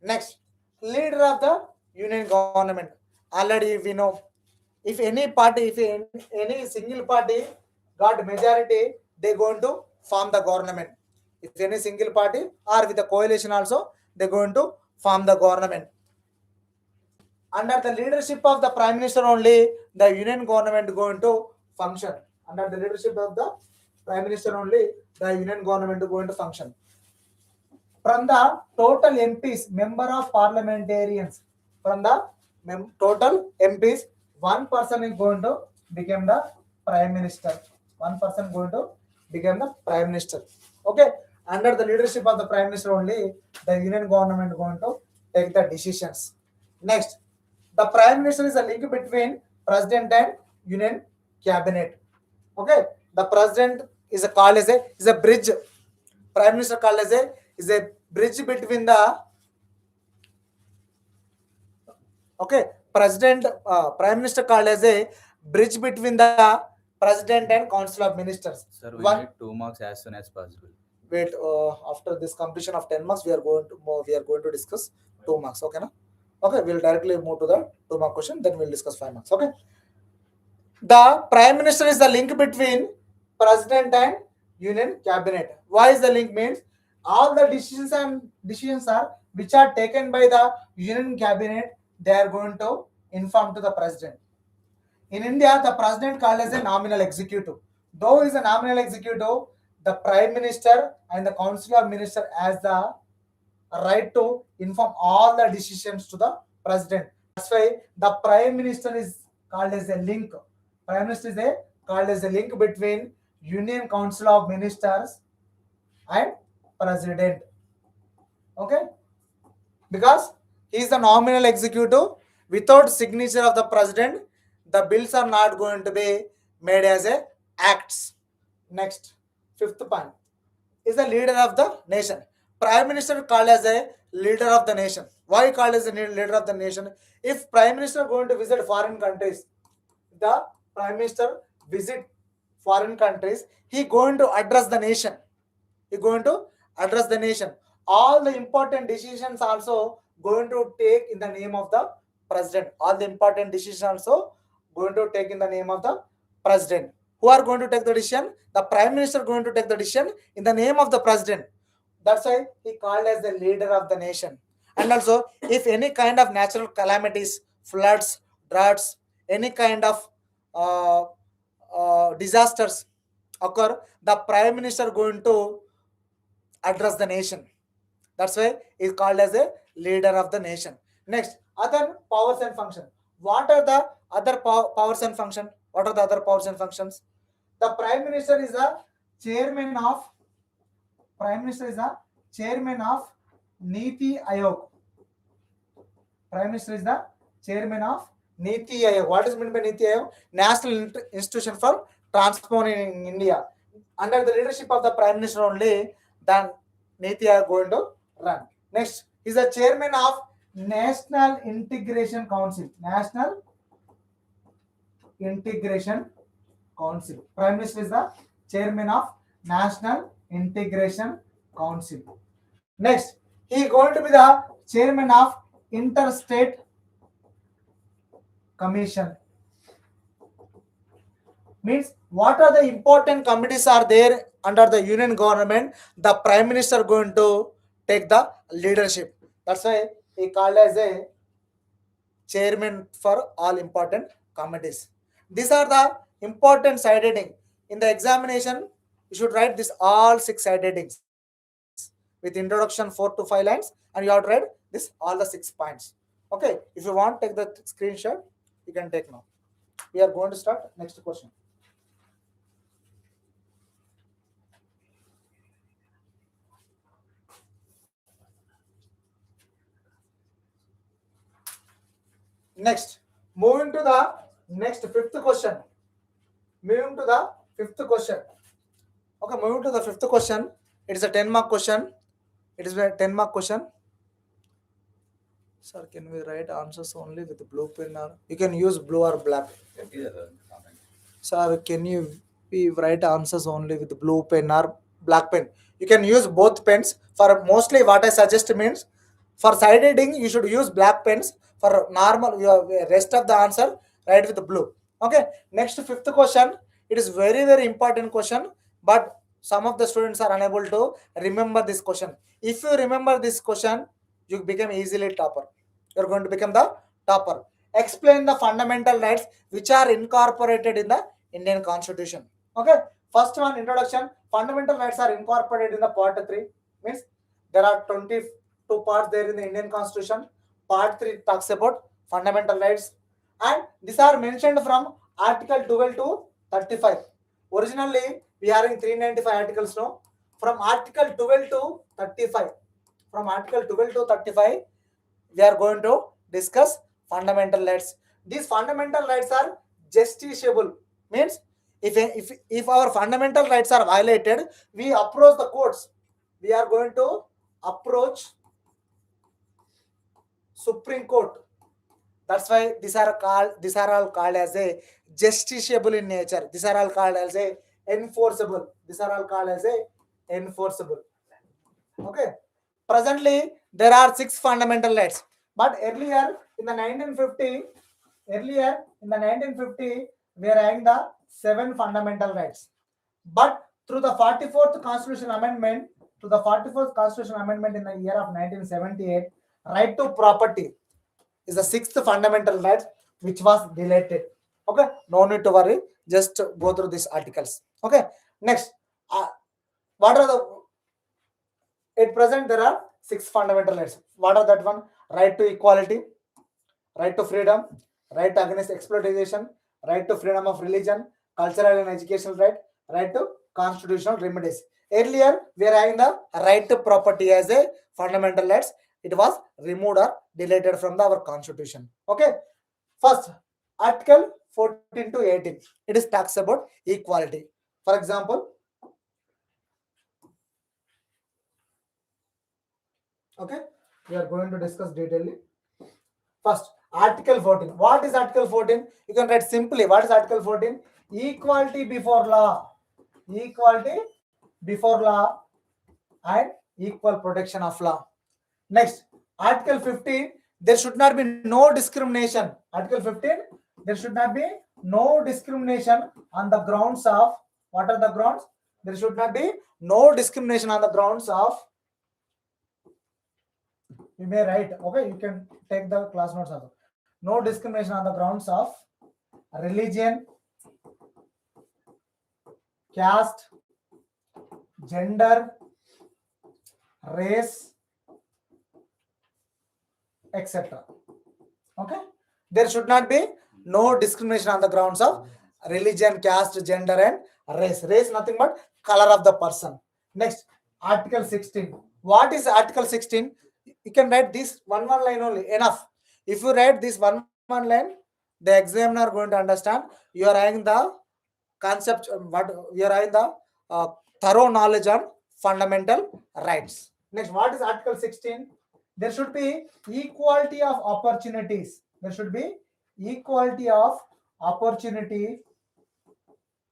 Next, leader of the union government. Already we know, if any party, if any single party got majority, they going to form the government. If any single party or with the coalition also, they going to form the government. Under the leadership of the prime minister only, the union government going to function. Under the leadership of the prime minister only, the union government going to function. From the total MPs, member of parliamentarians, from the total MPs, one person is going to become the prime minister. One person going to become the prime minister. Okay. Under the leadership of the prime minister only, the union government going to take the decisions. Next, the prime minister is a link between president and union cabinet. Okay. The president is a called as a bridge. Prime minister called as is a bridge between the prime minister called as a bridge between the president and council of ministers. Sir, we need 2 marks as soon as possible. Wait, after this completion of 10 marks, we are going to discuss 2 marks. Okay, na? Okay, we'll directly move to the 2 mark question, then we'll discuss 5 marks. Okay. The prime minister is the link between president and union cabinet. Why is the link? Means all the decisions are which are taken by the union cabinet, they are going to inform to the president. In India, the president called as a nominal executive. Though he is a nominal executive, the prime minister and the council of minister has the right to inform all the decisions to the president. That's why the prime minister is called as a link. Prime minister is called as a link between Union Council of Ministers and President. Okay? Because he is the nominal executive. Without signature of the president, the bills are not going to be made as a acts. Next, 5th point is the leader of the nation. Prime minister called as a leader of the nation. Why called as a leader of the nation? If prime minister going to visit foreign countries, the prime minister visit foreign countries, he going to address the nation. He going to address the nation. All the important decisions also going to take in the name of the president. All the important decisions also going to take in the name of the president. Who are going to take the decision? The prime minister going to take the decision in the name of the president. That's why he called as the leader of the nation. And also, if any kind of natural calamities, floods, droughts, any kind of disasters occur, the prime minister going to address the nation. That's why he is called as a leader of the nation. Next, other powers and functions. What are the other powers and functions? What are the other powers and functions? The prime minister is the chairman of Niti Ayog. Prime minister is the chairman of Niti Ayog. What is meant by Niti Ayog? National Institution for Transforming in India. Under the leadership of the prime minister only, then Niti Ayog going to run. Next, he is the chairman of National Integration Council. National Integration Council. Prime Minister is the chairman of National Integration Council. Next, he is going to be the chairman of Interstate Commission. Means what are the important committees are there under the union government? The prime minister going to take the leadership. That's why he called as a chairman for all important committees. These are the important side heading. In the examination, you should write this all 6 side headings with introduction 4 to 5 lines, and you have to write this all the 6 points. Okay, if you want, take the screenshot. You can take now. We are going to start next question. Next, moving to the next 5th question. Moving to the 5th question. Okay, moving to the 5th question. It is a 10 mark question. It is a 10 mark question. Sir, can we write answers only with blue pen, or you can use blue or black? Sir, can you write answers only with blue pen or black pen? You can use both pens. For mostly what I suggest means For side heading, you should use black pens. For normal, your rest of the answer, write with blue. Okay. Next, fifth question. It is very important question, but some of the students are unable to remember this question. If you remember this question, you become easily topper. You're going to become the topper. Explain the fundamental rights which are incorporated in the Indian Constitution. Okay. First one, introduction. Fundamental rights are incorporated in the part 3. Means there are 22 parts there in the Indian Constitution. Part 3 talks about fundamental rights, and these are mentioned from Article 12 to 35. Originally, we are in 395 articles now. From Article 12 to 35. From Article 12 to 35, we are going to discuss fundamental rights. These fundamental rights are justiciable. Means if our fundamental rights are violated, we approach the courts. We are going to approach Supreme Court. That's why these are all called as a justiciable in nature. These are all called as a enforceable. These are all called as a enforceable. Okay. Presently, there are 6 fundamental rights. But earlier in the 1950, we are having the 7 fundamental rights. But through the 44th Constitution Amendment, in the year of 1978, right to property is the 6th fundamental right which was deleted. Okay, no need to worry. Just go through these articles. Okay, next, what are the? At present, there are 6 fundamental rights. What are that one? Right to equality, right to freedom, right against exploitation, right to freedom of religion, cultural and educational right to constitutional remedies. Earlier, we are having the right to property as a fundamental rights. It was removed or deleted from our constitution. Okay. First, Article 14 to 18. It is talks about equality. For example, okay, we are going to discuss detailedly. First, Article 14. What is Article 14? You can write simply. What is Article 14? Equality before law. Equality before law and equal protection of law. Next, Article 15. There should not be no discrimination. Article 15. There should not be no discrimination on the grounds of, what are the grounds? There should not be no discrimination on the grounds of, you may write, okay, you can take the class notes also. No discrimination on the grounds of religion, caste, gender, race, etc. Okay, there should not be no discrimination on the grounds of religion, caste, gender, and race. Race nothing but color of the person. Next, Article 16. What is Article 16? You can write this one line only, enough. If you write this one line, the examiner going to understand you are having the concept, what you are having the thorough knowledge on fundamental rights. Next, what is Article 16? There should be equality of opportunities. There should be equality of opportunity.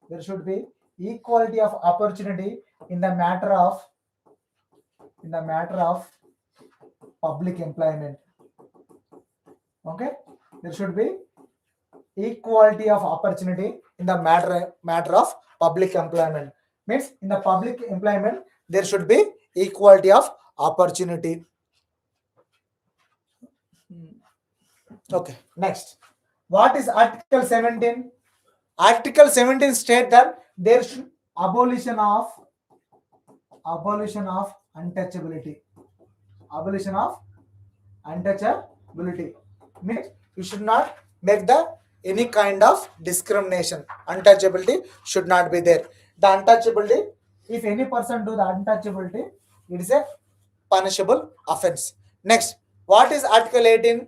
There should be equality of opportunity in the matter of public employment. Okay, there should be equality of opportunity in the matter of public employment. Means in the public employment there should be equality of opportunity. Okay, next, what is Article 17? Article 17 state that there should abolition of untouchability. Abolition of untouchability means you should not make the any kind of discrimination. Untouchability should not be there. The untouchability, if any person do the untouchability, it is a punishable offense. Next, what is Article 18?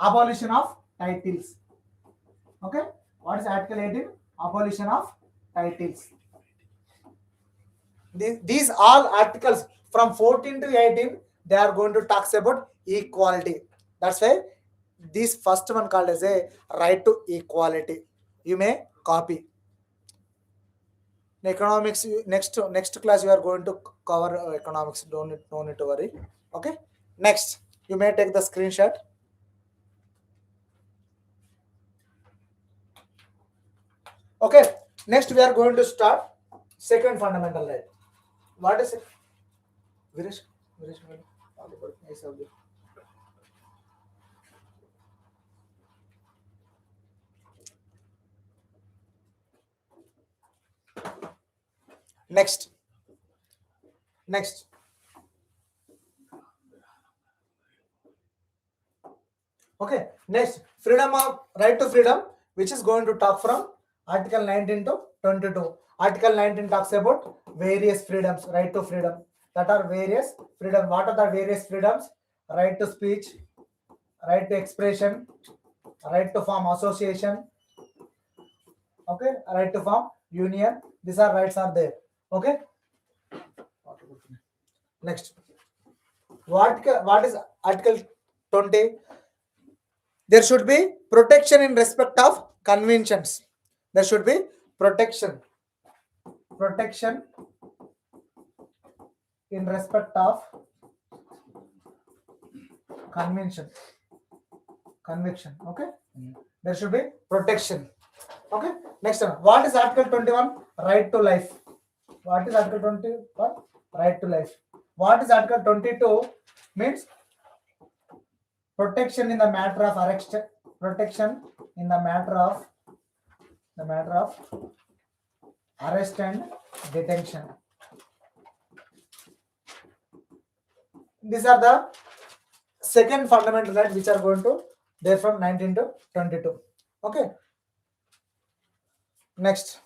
Abolition of titles. Okay, what is Article 18? Abolition of titles. These all articles from 14 to 18, they are going to talk about equality. That's why this first one called as a right to equality. You may copy. Economics, next class you are going to cover economics. No need to worry. Okay. Next, You may take the screenshot. Okay, next we are going to start second fundamental right. What is it? Viresh, nice of you. Next. Okay, next, freedom of right to freedom, which is going to talk from Article 19 to 22. Article 19 talks about various freedoms, right to freedom. That are various freedom. What are the various freedoms? Right to speech, right to expression, right to form association, okay, right to form union. These are rights are there. Okay. Next, what is Article 20? There should be protection in respect of conventions. There should be protection in respect of conviction. Okay, there should be protection. Okay, next one. What is Article 21? Right to life. What is Article 21? Right to life. What is Article 22? Means protection in the matter of arrest. Protection in the matter of arrest and detention. These are the second fundamental rights which are going to there from 19 to 22. Okay. Next.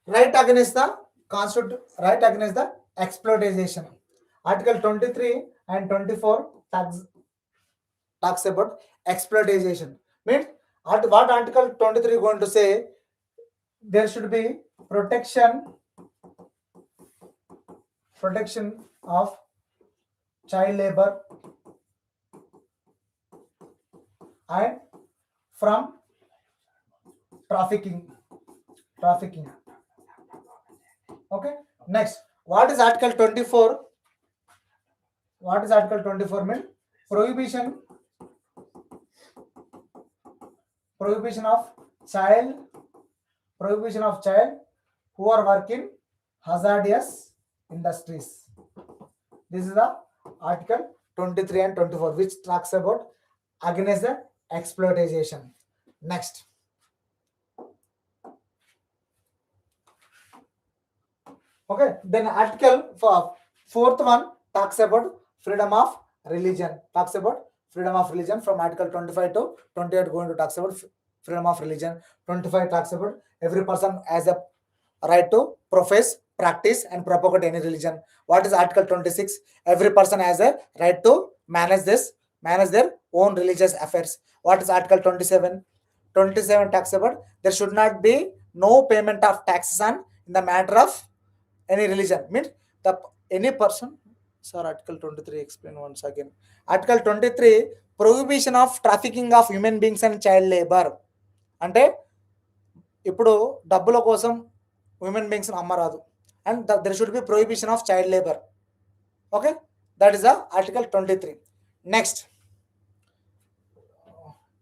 Right against the right against the exploitation. Article 23 and 24 talks about exploitation. Means what Article 23 going to say? There should be protection of child labor and from trafficking. Okay. Next, what is Article 24? What is Article 24 mean? Prohibition of child who are working hazardous industries. This is the Article 23 and 24, which talks about against the exploitation. Next. Okay, then Article fourth one talks about freedom of religion. From Article 25 to 28 going to talks about freedom of religion. 25 talks about every person has a right to profess, practice and propagate any religion. What is Article 26? Every person has a right to manage their own religious affairs. What is Article 27? 27 talks about there should not be no payment of taxes on in the matter of any religion. Means any person. Sir, Article 23 explain once again. Article 23 prohibition of trafficking of human beings and child labor. అంటే ఇప్పుడు డబ్బుల కోసం human beings అమ్మరాదు and there should be prohibition of child labor. Okay, that is the Article 23. Next,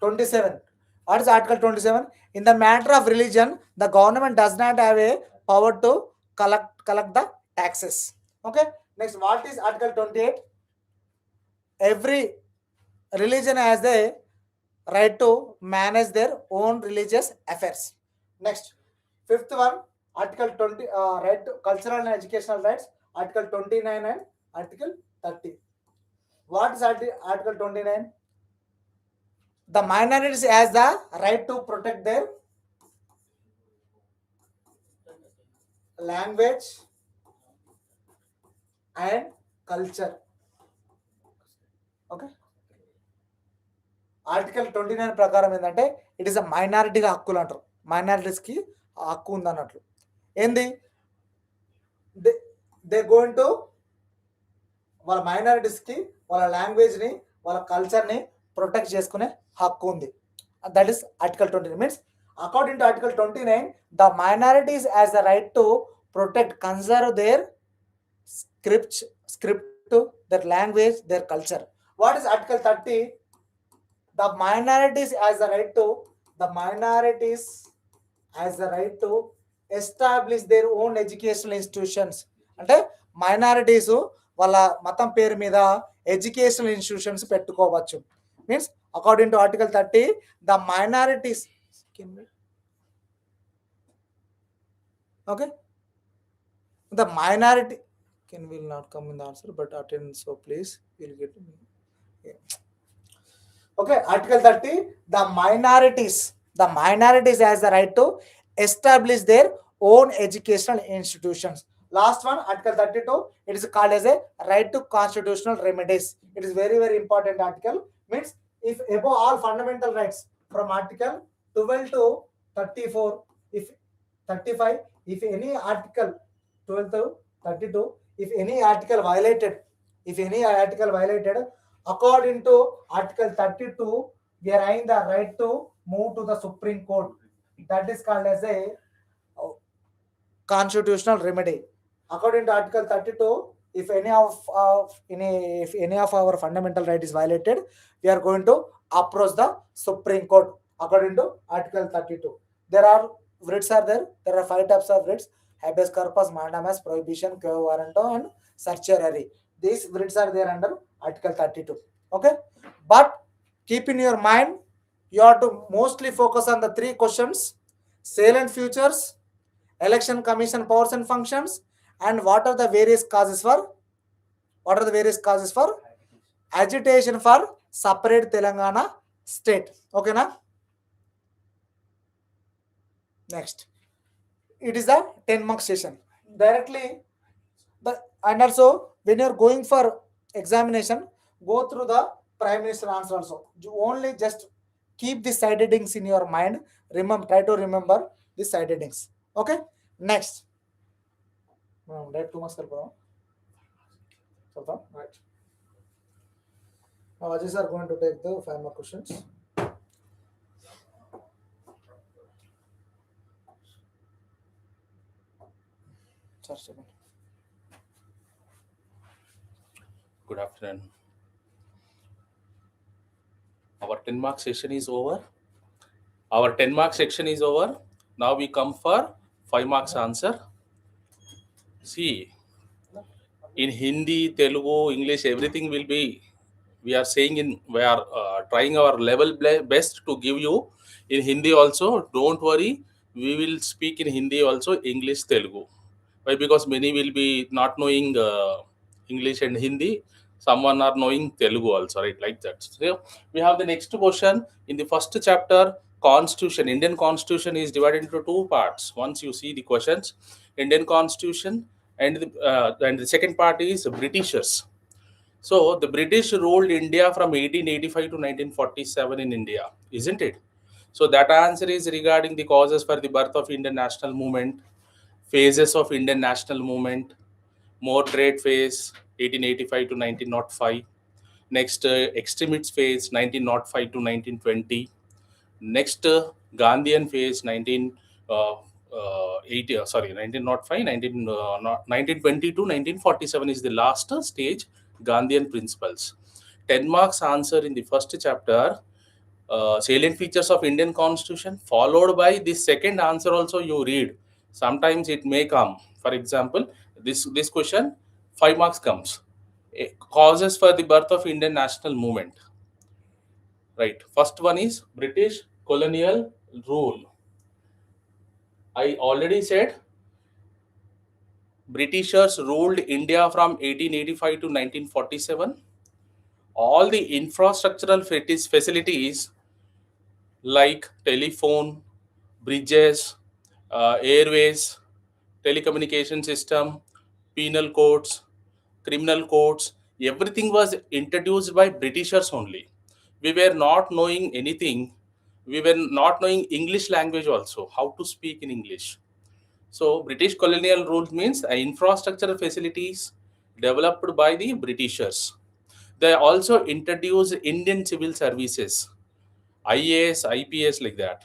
27. What is Article 27? In the matter of religion, the government does not have a power to collect the taxes. Okay. Next, what is Article 28? Every religion has the right to manage their own religious affairs. Next, fifth one, Article 20, right to cultural and educational rights. Article 29 and Article 30. What is Article 29? The minorities has the right to protect their language and culture. Okay. Article 29 ప్రకారం ఏంటంటే it is a మైనారిటీగా హక్కులు అంటారు. మైనారిటీస్కి హక్కు ఉందన్నట్లు. ఏంది they going to వాళ్ళ మైనారిటీస్కి వాళ్ళ లాంగ్వేజ్ని వాళ్ళ కల్చర్ని ప్రొటెక్ట్ చేసుకునే హక్కు ఉంది. That is article 29. Means according to article 29 the minorities has the right to protect, conserve their script, their language, their culture. What is Article 30? The minorities has the right to establish their own educational institutions. అంటే minorities వాళ్ళ మతం పేరు మీద educational institutions పెట్టుకోవచ్చు. Means according to article 30, the minorities okay, the minority will not come in the answer, but attend, so please you'll get okay. Article 30, the minorities has the right to establish their own educational institutions. Last one, Article 32, it is called as a right to constitutional remedies. It is very, very important article. Means if above all fundamental rights from Article 12 to 34, if 35, if any article 12 to 32, if any article violated, according to Article 32, we are having the right to move to the Supreme Court. That is called as a constitutional remedy. According to Article 32, if any of our fundamental right is violated, we are going to approach the Supreme Court. According to Article 32, there are writs are there. There are 5 types of writs: habeas corpus, mandamus, prohibition, quo warranto, and certiorari. These writs are there under Article 32. Okay, but keep in your mind, you have to mostly focus on the 3 questions: salient features, election commission powers and functions, and what are the various causes for agitation for separate Telangana state. Okay na? Next, it is a 10 mark session directly. And also when you're going for examination, go through the prime minister answer also. You only just keep the side headings in your mind. Try to remember the side headings. Okay, next. Right, 2 marks right. Now Ajay sir going to take the 5 more questions. Good afternoon. Our 10 mark session is over. Now we come for 5 marks answer. See, in Hindi, Telugu, English, everything will be, we are trying our level best to give you in Hindi also. Don't worry, we will speak in Hindi also, English, Telugu. Why? Because many will be not knowing English and Hindi. Someone are knowing Telugu also, right? Like that. So we have the next question in the first chapter. Constitution, Indian Constitution is divided into 2 parts. Once you see the questions, Indian Constitution, and the second part is Britishers. So the British ruled India from 1885 to 1947 in India, isn't it? So that answer is regarding the causes for the birth of Indian national movement, phases of Indian national movement, moderate phase 1885 to 1905, next extremist phase 1905 to 1920, next Gandhian phase 1920 to 1947 is the last stage, Gandhian principles. 10 marks answer in the first chapter, salient features of Indian Constitution, followed by the second answer also you read. Sometimes it may come. For example, this question 5 marks comes. Causes for the birth of Indian national movement. Right. First one is British colonial rule. I already said Britishers ruled India from 1885 to 1947. All the infrastructural facilities like telephone, bridges, airways, telecommunication system, penal codes, criminal codes, everything was introduced by Britishers only. We were not knowing anything. We were not knowing English language also, how to speak in English. So British colonial rule means infrastructural facilities developed by the Britishers. They also introduced Indian civil services, IAS, IPS, like that.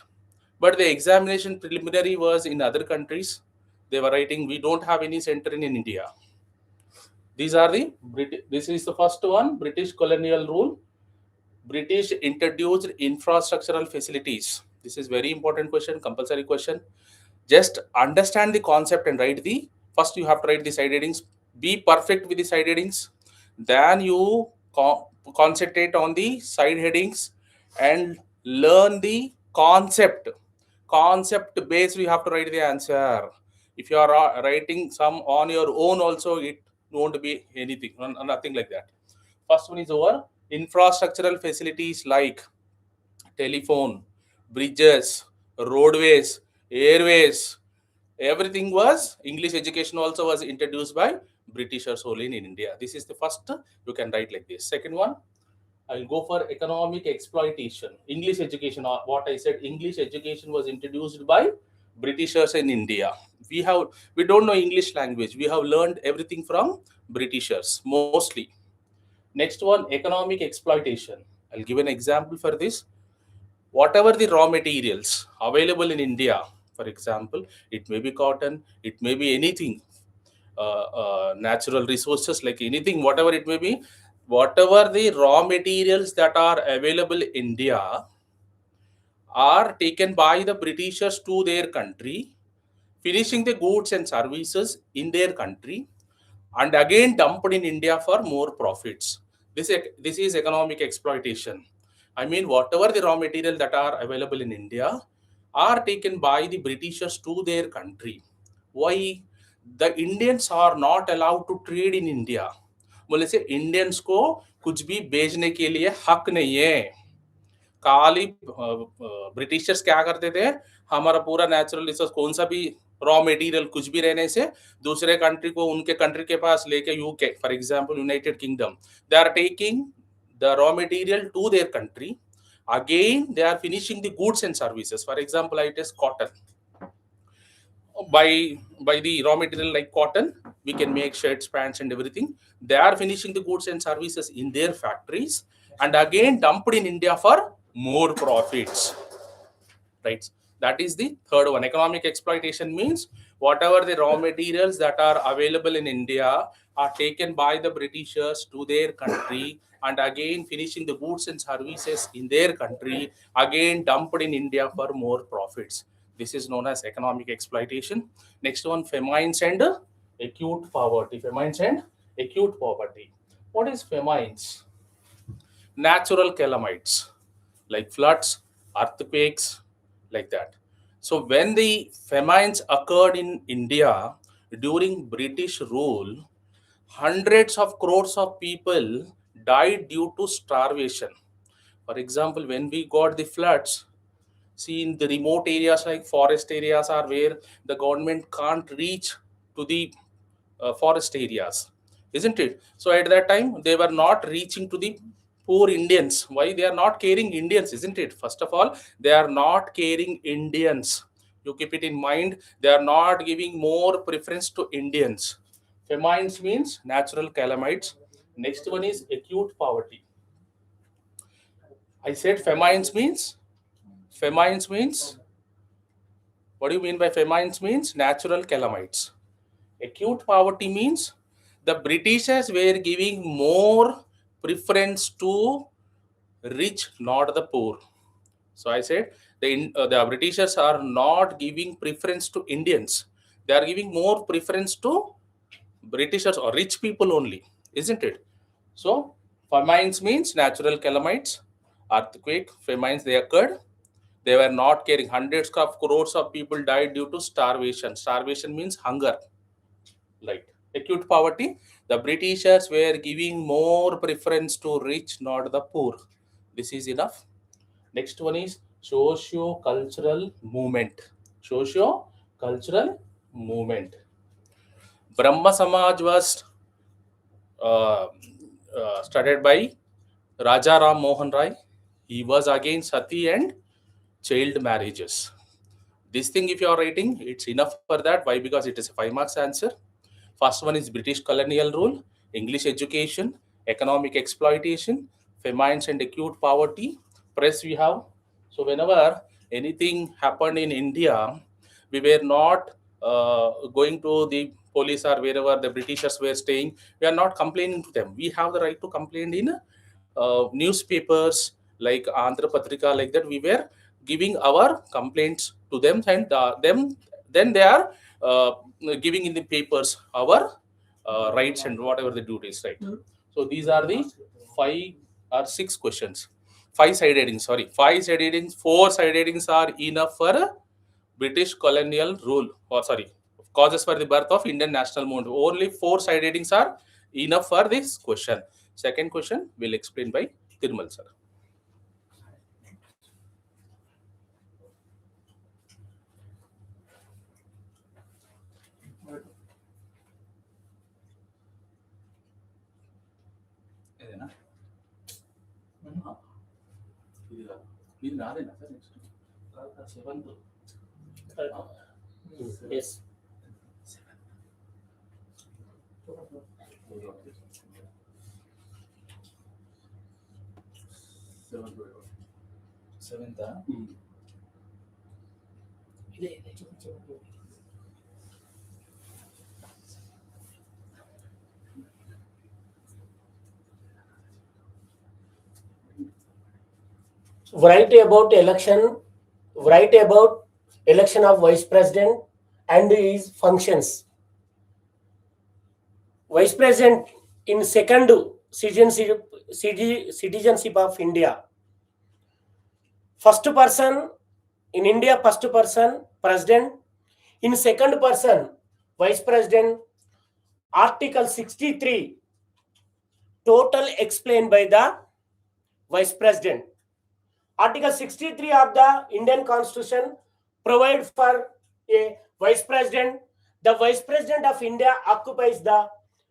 But the examination preliminary was in other countries. They were writing, we don't have any center in India. These are the this is the first one, British colonial rule. British introduced infrastructural facilities. This is very important question, compulsory question. Just understand the concept and write the, first you have to write the side headings. Be perfect with the side headings. Then you concentrate on the side headings and learn the concept. Concept based, you have to write the answer. If you are writing some on your own also, it won't be anything, nothing like that. First one is over. Infrastructural facilities like telephone, bridges, roadways, airways, everything was, English education also was introduced by Britishers only in India. This is the first, you can write like this. Second one, I'll go for economic exploitation. English education, or what I said, English education was introduced by Britishers in India. We don't know English language. We have learned everything from Britishers mostly. Next one, economic exploitation. I'll give an example for this. Whatever the raw materials available in India, for example, it may be cotton, it may be anything, natural resources, like anything, whatever it may be, whatever the raw materials that are available in India are taken by the Britishers to their country, finishing the goods and services in their country, and again dumped in India for more profits. This is economic exploitation. I mean, whatever the raw material that are available in India are taken by the Britishers to their country. Why? The Indians are not allowed to trade in India. बोले से Indians को कुछ भी बेचने के लिए हक नहीं है. खाली ब्रिटिशर्स क्या करते थे, हमारा पूरा नेचुरल रिसोर्स कौन सा भी रॉ मटेरियल कुछ भी रहने से दूसरे कंट्री को, उनके कंट्री के पास लेके, UK for example United Kingdom, they are taking the raw material to their country, again they are finishing the goods and services. For example, it is cotton. By the raw material like cotton, we can make shirts, pants and everything. They are finishing the goods and services in their factories and again dumped in India for more profits, right? That is the third one. Economic exploitation means whatever the raw materials that are available in India are taken by the Britishers to their country and again finishing the goods and services in their country, again dumped in India for more profits. This is known as economic exploitation. Next one, famines and acute poverty. Famines and acute poverty. What is famines? Natural calamities like floods, earthquakes, like that. So when the famines occurred in India during British rule, hundreds of crores of people died due to starvation. For example, when we got the floods, see in the remote areas like forest areas are where the government can't reach to the forest areas, isn't it? So at that time, they were not reaching to the poor Indians. Why? They are not caring Indians, isn't it? First of all, they are not caring Indians. You keep it in mind. They are not giving more preference to Indians. Famines means natural calamities. Next one is acute poverty. I said famines means what do you mean by famines means natural calamities. Acute poverty means the Britishers were giving more preference to rich, not the poor. So I said the Britishers are not giving preference to Indians. They are giving more preference to Britishers or rich people only, isn't it? So famines means natural calamities, earthquake, famines they occurred. They were not caring. Hundreds of crores of people died due to starvation. Starvation means hunger. Right. Acute poverty, the Britishers were giving more preference to rich, not the poor. This is enough. Next one is socio-cultural movement. Socio-cultural movement. Brahma Samaj was started by Raja Ram Mohan Rai. He was against sati and child marriages. This thing, if you are writing, it's enough for that. Why? Because it is a 5 marks answer. First one is British colonial rule, English education, economic exploitation, famines and acute poverty. Press we have. So whenever anything happened in India, we were not going to the police or wherever the Britishers were staying, we are not complaining to them. We have the right to complain in newspapers like Andhra Patrika, like that. We were giving our complaints to them, and then they are giving in the papers our rights and whatever the duties, right? So these are the 5 or 6 questions. 5 side headings, sorry, 5 side headings. 4 side headings are enough for British colonial rule, or sorry, causes for the birth of Indian national movement. Only 4 side headings are enough for this question. Second question will explain by Tirmal sir. Yes. Seventh. Write about election of vice president and his functions. Vice president in second citizenship of India. First person in India, first person president. In second person vice president. Article 63 total explained by the vice president. Article 63 of the Indian Constitution provide for a vice president. The vice president of India occupies the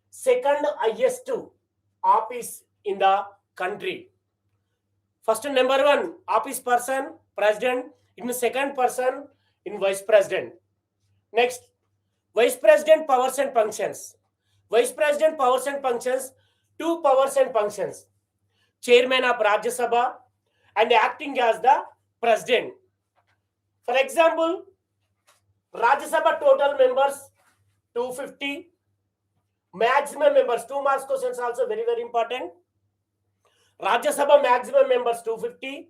second highest office in the country. First number 1 office person president, in second person in vice president. Next, vice president powers and functions. Vice president powers and functions, 2 powers and functions. Chairman of Rajya Sabha and acting as the president. For example, Rajya Sabha total members 250. Maximum members, 2 marks questions also very, very important. Rajya Sabha maximum members 250.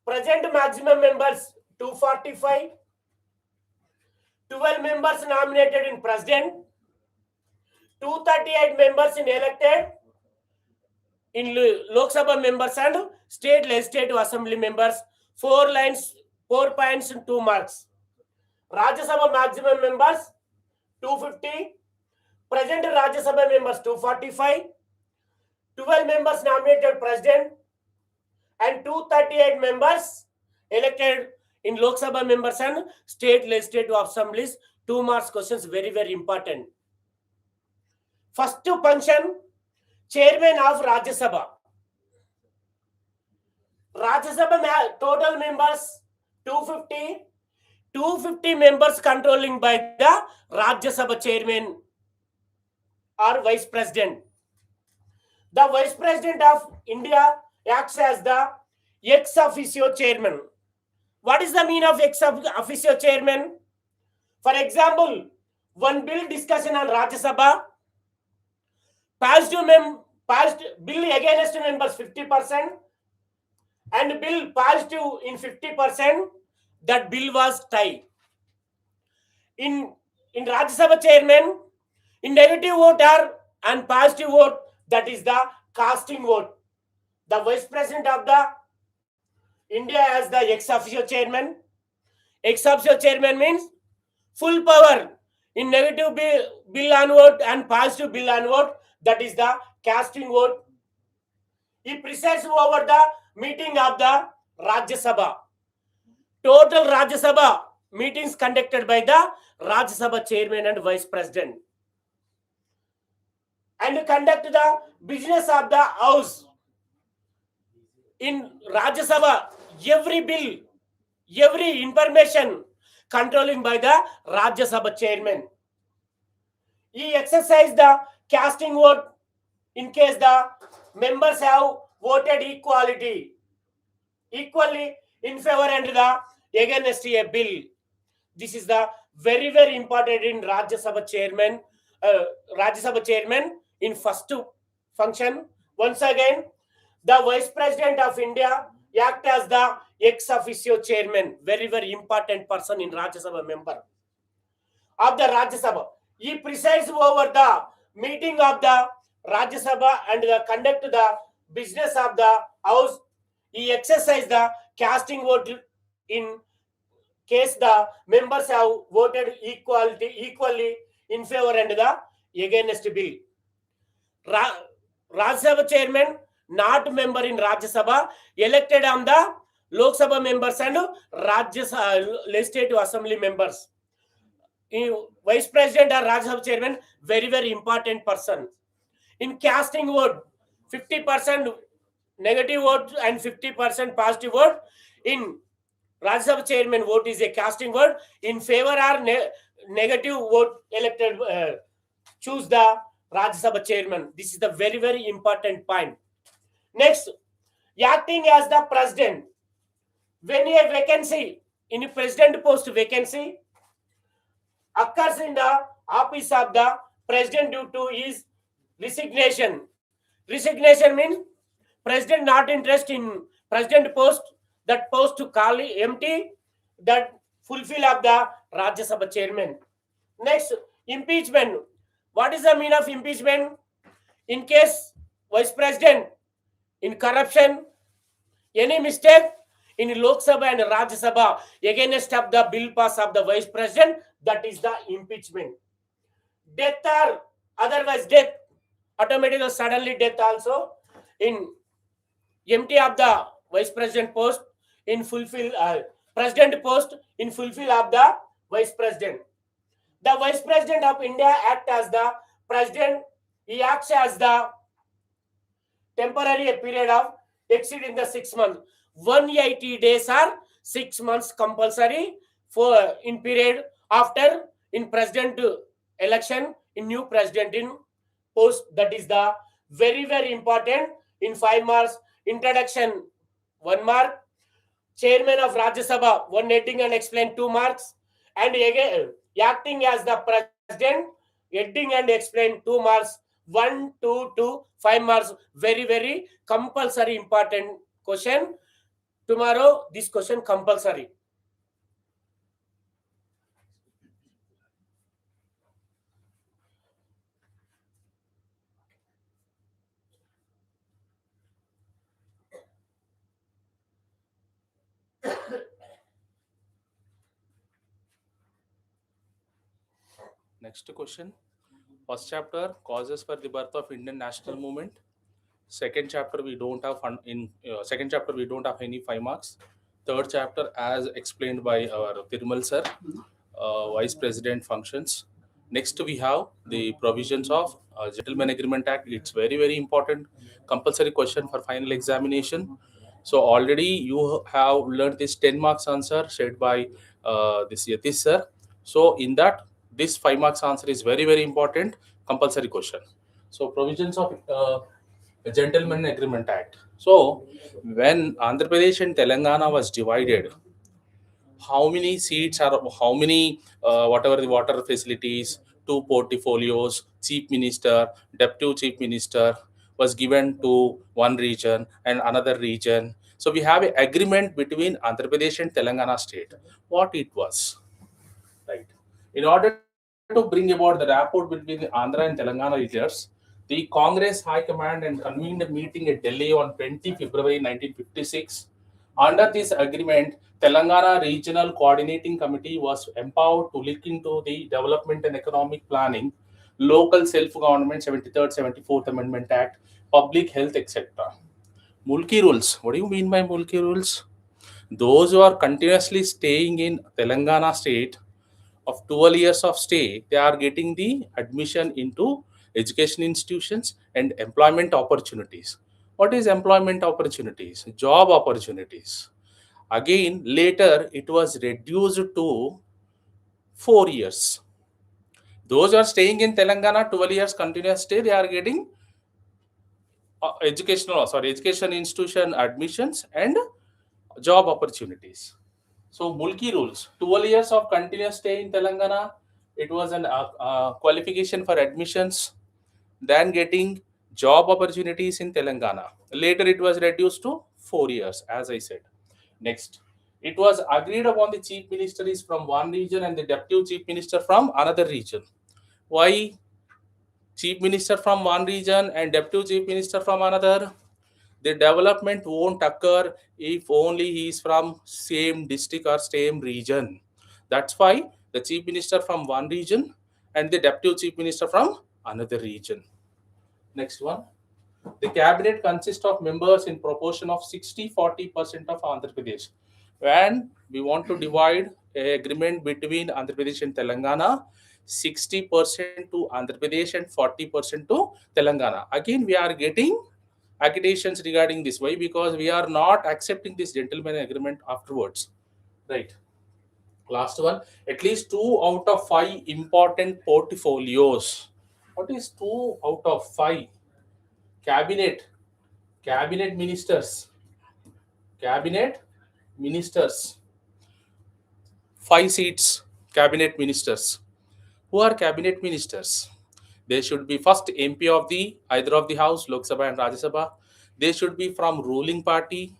Present maximum members 245. 12 members nominated in president. 238 members in elected in Lok Sabha members and state legislative assembly members. 4 lines, 4 points and 2 marks. Rajya Sabha maximum members 250. Present Rajya Sabha members 245. 12 members nominated president and 238 members elected in Lok Sabha members and state legislative assemblies. 2 marks questions very, very important. First function, chairman of Rajya Sabha. Rajya Sabha total members 250. 250 members controlling by the Rajya Sabha chairman or vice president. The vice president of India acts as the ex officio chairman. What is the meaning of ex officio chairman? For example, one bill discussion on Rajya Sabha, passed bill against members 50% and bill passed in 50%, that bill was tie. In Rajya Sabha chairman, in negative vote or and positive vote, that is the casting vote. The vice president of the India as the ex officio chairman. Ex officio chairman means full power in negative bill on vote and positive bill on vote, that is the casting vote. He presides over the meeting of the Rajya Sabha. Total Rajya Sabha meetings conducted by the Rajya Sabha chairman and vice president. And conduct the business of the house. In Rajya Sabha, every bill, every information controlling by the Rajya Sabha chairman. He exercised the casting vote in case the members have voted equally in favor and the against a bill. This is the very, very important in Rajya Sabha chairman in first function. Once again, the Vice President of India act as the ex officio chairman, very, very important person in Rajya Sabha member of the Rajya Sabha. He presides over the meeting of the Rajya Sabha and conduct the business of the house. He exercise the casting vote in case the members have voted equally in favor and the against bill. Rajya Sabha chairman not member in Rajya Sabha, elected on the Lok Sabha members and Legislative Assembly members. Vice President or Rajya Sabha chairman, very, very important person. In casting vote, 50% negative vote and 50% positive vote. In Rajya Sabha chairman vote is a casting vote. In favor or negative vote elected, choose the Rajya Sabha chairman. This is the very, very important point. Next, acting as the president. When a vacancy in a president post vacancy occurs in the office of the president due to his resignation. Resignation means president not interested in president post, that post to call empty, that fulfill of the Rajya Sabha chairman. Next, impeachment. What is the meaning of impeachment? In case vice president in corruption, any mistake in Lok Sabha and Rajya Sabha against of the bill pass of the vice president, that is the impeachment. Death or otherwise death, automatically suddenly death also in empty of the vice president post in fulfill president post in fulfill of the vice president. The vice president of India act as the president. He acts as the temporary period of exceeding the 6 months. 180 days or 6 months compulsory for in period after in president election in new president in post. That is the very, very important. In 5 marks introduction 1 mark, chairman of Rajya Sabha 1 heading and explain 2 marks, and again acting as the president heading and explain 2 marks. 1, 2 to 5 marks. Very, very compulsory important question. Tomorrow this question compulsory. Next question. First chapter, causes for the birth of Indian national movement. Second chapter, we don't have second chapter we don't have any 5 marks. Third chapter, as explained by our Tirmal sir, vice president functions. Next, we have the provisions of Gentleman Agreement Act. It's very, very important compulsory question for final examination. So already you have learned this 10 marks answer shared by this Yatish sir. So in that, this 5 marks answer is very, very important compulsory question. So provisions of Gentleman Agreement Act. So when Andhra Pradesh and Telangana was divided, how many seats are, how many whatever the water facilities, 2 portfolios, chief minister, deputy chief minister was given to one region and another region. So we have an agreement between Andhra Pradesh and Telangana state. What it was, right? In order to bring about the rapport between Andhra and Telangana leaders, the Congress High Command and convened a meeting at Delhi on 20 February 1956. Under this agreement, Telangana Regional Coordinating Committee was empowered to look into the development and economic planning, local self-government, 73rd, 74th Amendment Act, public health, etc. Mulki rules. What do you mean by Mulki rules? Those who are continuously staying in Telangana state of 12 years of stay, they are getting the admission into education institutions and employment opportunities. What is employment opportunities? Job opportunities. Again, later it was reduced to 4 years. Those who are staying in Telangana 12 years continuous stay, they are getting education institution admissions and job opportunities. So Mulki rules, 12 years of continuous stay in Telangana. It was an qualification for admissions, then getting job opportunities in Telangana. Later it was reduced to 4 years, as I said. Next, it was agreed upon the chief minister is from one region and the deputy chief minister from another region. Why chief minister from one region and deputy chief minister from another? The development won't occur if only he is from same district or same region. That's why the chief minister from one region and the deputy chief minister from another region. Next one. The cabinet consists of members in proportion of 60-40% of Andhra Pradesh. When we want to divide an agreement between Andhra Pradesh and Telangana, 60% to Andhra Pradesh and 40% to Telangana. Again, we are getting accusations regarding this. Why? Because we are not accepting this gentleman agreement afterwards. Right. Last one, at least 2 out of 5 important portfolios. What is 2 out of 5? Cabinet ministers, 5 seats, cabinet ministers. Who are cabinet ministers? They should be first MP of the either of the house, Lok Sabha and Rajya Sabha. They should be from ruling party.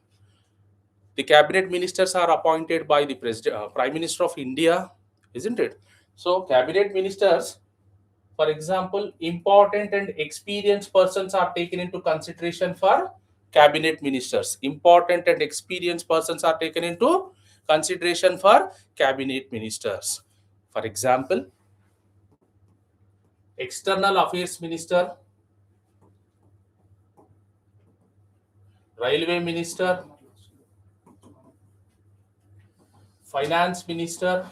The cabinet ministers are appointed by the president, Prime Minister of India, isn't it? So cabinet ministers, for example, important and experienced persons are taken into consideration for cabinet ministers. Important and experienced persons are taken into consideration for cabinet ministers. For example, external affairs minister, railway minister, finance minister,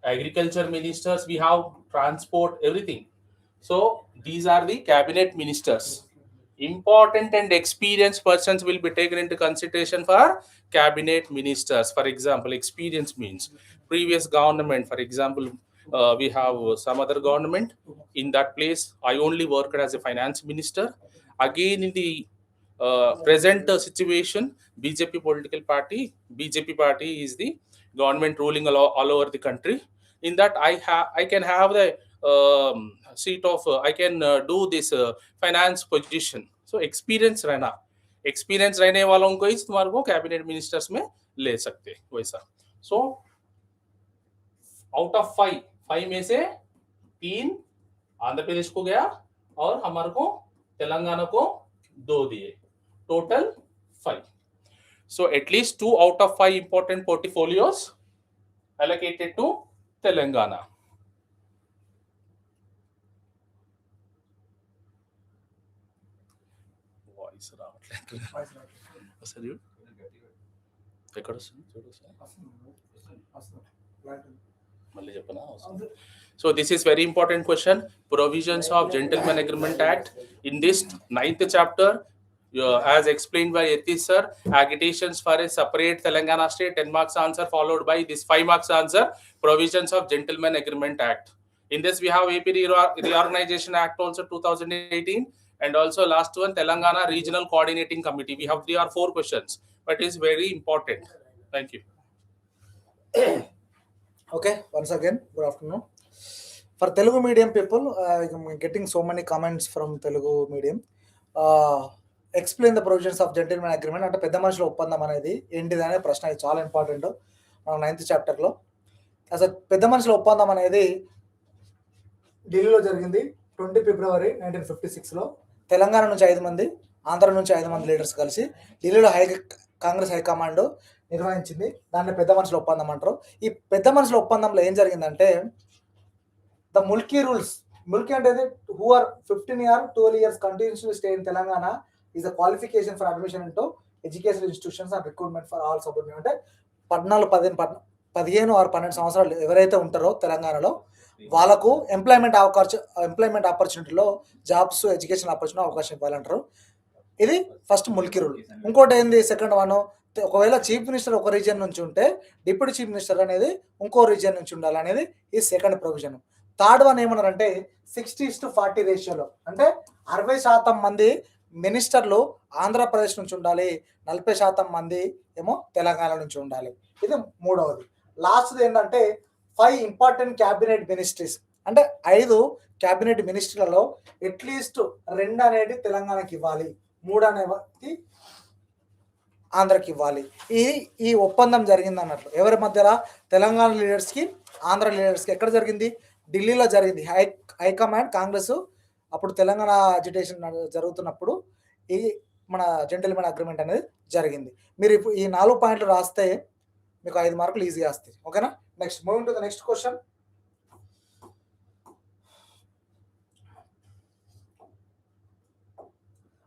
agriculture ministers, we have transport, everything. So these are the cabinet ministers. Important and experienced persons will be taken into consideration for cabinet ministers. For example, experience means previous government. For example, we have some other government. In that place, I only worked as a finance minister. Again, in the present situation, BJP party is the government ruling all over the country. In that, I can have the seat of I can do this finance position. So experience रहने वालों को इस तुम्हारे को cabinet ministers में ले सकते वैसा. So out of 5 में से 3 आंध्र प्रदेश को गया और हमारे को तेलंगाना को 2 दिए. Total 5. So at least 2 out of 5 important portfolios allocated to Telangana. Voice So this is very important question. Provisions of Gentleman Agreement Act. In this 9th chapter, as explained by Yatish sir, agitations for a separate Telangana state, 10 marks answer followed by this 5 marks answer, provisions of Gentleman Agreement Act. In this we have AP Reorganization Act also 2018 and also last one Telangana Regional Coordinating Committee. We have 3 or 4 questions, but it is very important. Thank you. Okay, once again, good afternoon. For Telugu medium people, I'm getting so many comments from Telugu medium. Explain the provisions of gentleman agreement అంటే పెద్ద మనుషుల ఒప్పందం అనేది ఏంటిది అనే ప్రశ్న ఇది చాలా ఇంపార్టెంట్ మన 9th చాప్టర్లో. అసలు పెద్ద మనుషుల ఒప్పందం అనేది ఢిల్లీలో జరిగింది 20 ఫిబ్రవరి 1956లో. తెలంగాణ నుంచి 5 మంది, ఆంధ్ర నుంచి 5 మంది లీడర్స్ కలిసి ఢిల్లీలో కాంగ్రెస్ హైకమాండ్ నిర్వహించింది. దాన్ని పెద్ద మనుషుల ఒప్పందం అంటారు. ఈ పెద్ద మనుషుల ఒప్పందంలో ఏం జరిగిందంటే ద ముల్కీ రూల్స్, ముల్కీ అంటే who are 15 or 12 years continuously stay in Telangana is a qualification for admission into educational institutions and recruitment for all subordinate. అంటే 15 or 12 సంవత్సరాలు ఎవరైతే ఉంటారో తెలంగాణలో వాళ్ళకు ఎంప్లాయ్మెంట్ ఆపర్చునిటీలో జాబ్స్, ఎడ్యుకేషన్ ఆపర్చునిటీ అవకాశం ఇవ్వాలంటారు. ఇది ఫస్ట్ ముల్కీ రూల్. ఇంకోటి ఏంది సెకండ్ వన్, ఒకవేళ చీఫ్ మినిస్టర్ ఒక రీజియన్ నుంచి ఉంటే డిప్యూటీ చీఫ్ మినిస్టర్ అనేది ఇంకో రీజియన్ నుంచి ఉండాలనేది ఈ సెకండ్ ప్రొవిజన్. థర్డ్ వన్ ఏమన్నారంటే 60:40 రేషియోలో, అంటే 60% మంది మినిస్టర్లు ఆంధ్రప్రదేశ్ నుంచి ఉండాలి, 40% మంది ఏమో తెలంగాణ నుంచి ఉండాలి. ఇది మూడవది. లాస్ట్ది ఏంటంటే 5 ఇంపార్టెంట్ క్యాబినెట్ మినిస్ట్రీస్, అంటే 5 క్యాబినెట్ మినిస్ట్రీలలో అట్లీస్ట్ 2 అనేది తెలంగాణకి ఇవ్వాలి, 3 అనేది ఆంధ్రకి ఇవ్వాలి. ఈ ఒప్పందం జరిగింది అన్నట్లు ఎవరి మధ్యలో? తెలంగాణ లీడర్స్కి, ఆంధ్ర లీడర్స్కి. ఎక్కడ జరిగింది? ఢిల్లీలో జరిగింది. హైకమాండ్ కాంగ్రెస్ అప్పుడు తెలంగాణ అజిటేషన్ జరుగుతున్నప్పుడు ఈ మన జెంటిల్మెన్ అగ్రిమెంట్ అనేది జరిగింది. మీరు ఇప్పుడు ఈ 4 పాయింట్లు రాస్తే మీకు 5 మార్కులు ఈజీగా వస్తాయి. ఓకేనా? Next moving to the next question.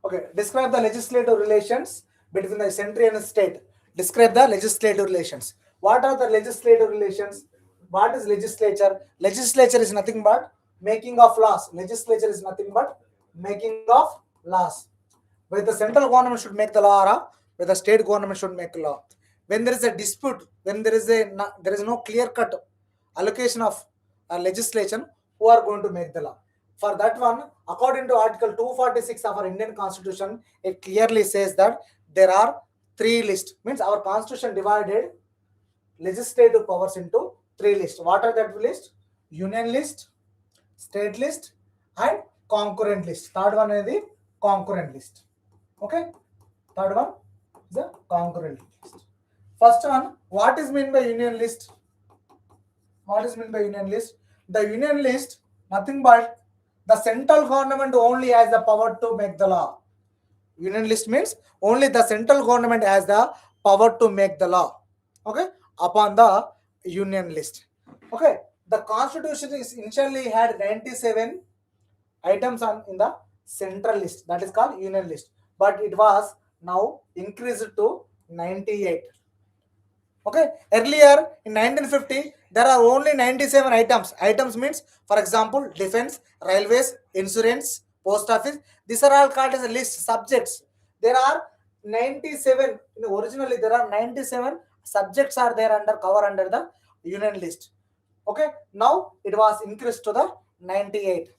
Okay, describe the legislative relations between the central and state. Describe the legislative relations. What are the legislative relations? What is legislature? Legislature is nothing but making of laws. Legislature is nothing but making of laws. Whether the central government should make the law or whether the state government should make the law. When there is a dispute, when there is no clear-cut allocation of legislation, who are going to make the law? For that one, according to Article 246 of our Indian Constitution, it clearly says that there are 3 lists. Means our Constitution divided legislative powers into 3 lists. What are that list? Union list, state list, and concurrent list. Third one is the concurrent list. Okay? Third one is the concurrent list. First one, what is meant by union list? What is meant by union list? The union list, nothing but the central government only has the power to make the law. Union list means only the central government has the power to make the law. Okay, upon the union list. Okay, the constitution is initially had 97 items in the central list, that is called union list, but it was now increased to 98. Okay, earlier in 1950 there are only 97 items. Items means, for example, defense, railways, insurance, post office. These are all called as a list subjects. There are 97. Originally there are 97 subjects are there cover under the union list. Okay, now it was increased to the 98.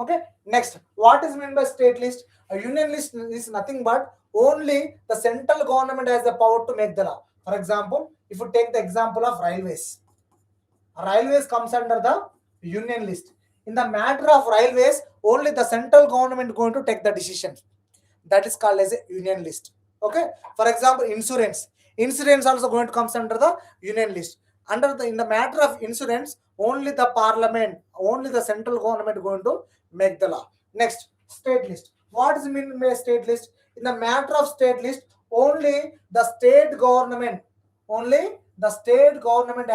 Okay, next, what is meant by state list? A union list is nothing but only the central government has the power to make the law. For example, if you take the example of railways, railways comes under the union list. In the matter of railways, only the central government going to take the decision. That is called as a union list. Okay, for example, insurance also going to comes under the union list. In the matter of insurance, only the parliament, only the central government going to make the law. Next, state list. What is mean by state list? In the matter of state list, only the state government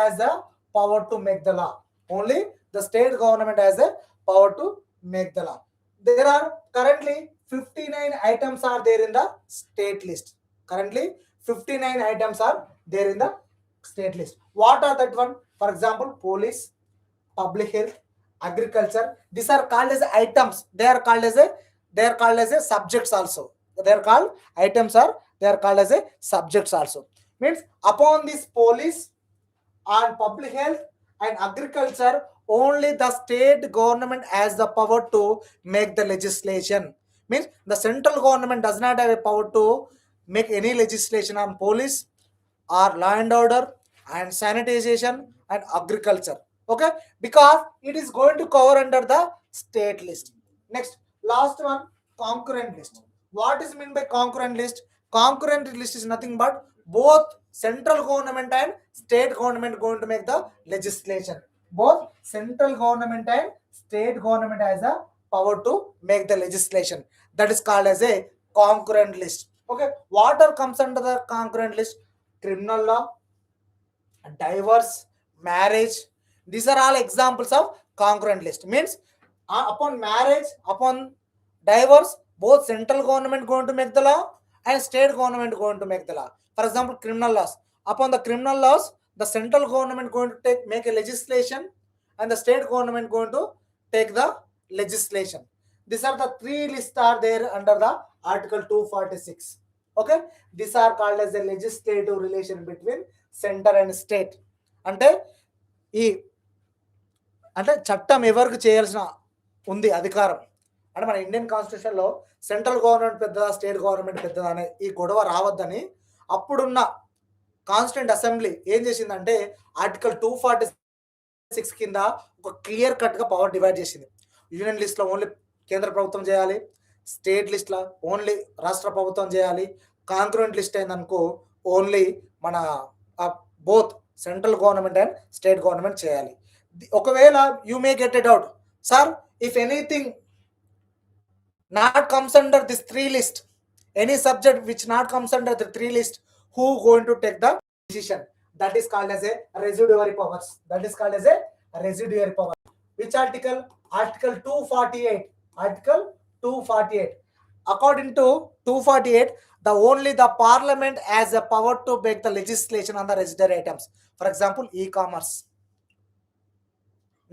has the power to make the law. Only the state government has the power to make the law. There are currently 59 items are there in the state list. Currently 59 items are there in the state list. What are that one? For example, police, public health, agriculture. These are called as items. They are called as a subjects also. They are called items, or they are called as a subjects also. Means upon this police and public health and agriculture, only the state government has the power to make the legislation. Means the central government does not have a power to make any legislation on police or law and order and sanitization and agriculture. Okay, because it is going to cover under the state list. Next, last one, concurrent list. What is meant by concurrent list? Concurrent list is nothing but both central government and state government going to make the legislation. Both central government and state government has the power to make the legislation. That is called as a concurrent list. Okay, what are comes under the concurrent list? Criminal law, divorce, marriage. These are all examples of concurrent list. Means upon marriage, upon divorce, both central government going to make the law and state government going to make the law. For example, criminal laws. Upon the criminal laws, the central government going to make a legislation and the state government going to take the legislation. These are the 3 lists are there under the Article 246. Okay, these are called as a legislative relation between center and state. అంటే చట్టం ఎవరికి చేయాల్సిన ఉంది అధికారం, అంటే మన Indian కాన్స్టిట్యూషన్లో central government పెద్దదా స్టేట్ గవర్నమెంట్ పెద్దదా అనే ఈ గొడవ రావద్దని అప్పుడున్న కాన్స్టిట్యూంట్ అసెంబ్లీ ఏం చేసిందంటే ఆర్టికల్ 246 కింద ఒక క్లియర్ కట్గా పవర్ డివైడ్ చేసింది. యూనియన్ లిస్ట్లో ఓన్లీ కేంద్ర ప్రభుత్వం చేయాలి, స్టేట్ లిస్ట్లో ఓన్లీ రాష్ట్ర ప్రభుత్వం చేయాలి, కాంక్రూయెంట్ లిస్ట్ అయిందనుకో ఓన్లీ మన both central government and state government చేయాలి. ఒకవేళ you may get a doubt, sir if anything not comes under this 3 list, any subject which not comes under the 3 list, who going to take the decision? That is called as a residuary powers. That is called as a residuary power. Which article? Article 248. Article 248. According to 248, the only the parliament has a power to make the legislation on the residuary items. For example, e-commerce.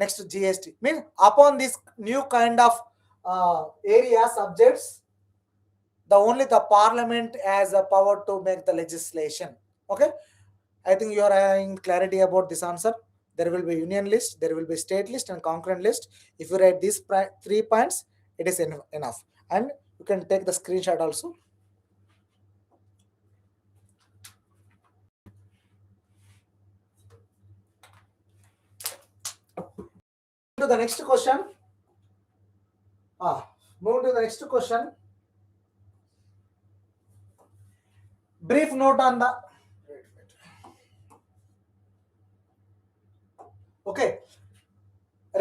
Next, GST. Means upon this new kind of area subjects, the only the parliament has a power to make the legislation. Okay, I think you are having clarity about this answer. There will be union list, there will be state list and concurrent list. If you write these 3 points, it is enough, and you can take the screenshot also. To the next question. Move to the next question. Brief note on the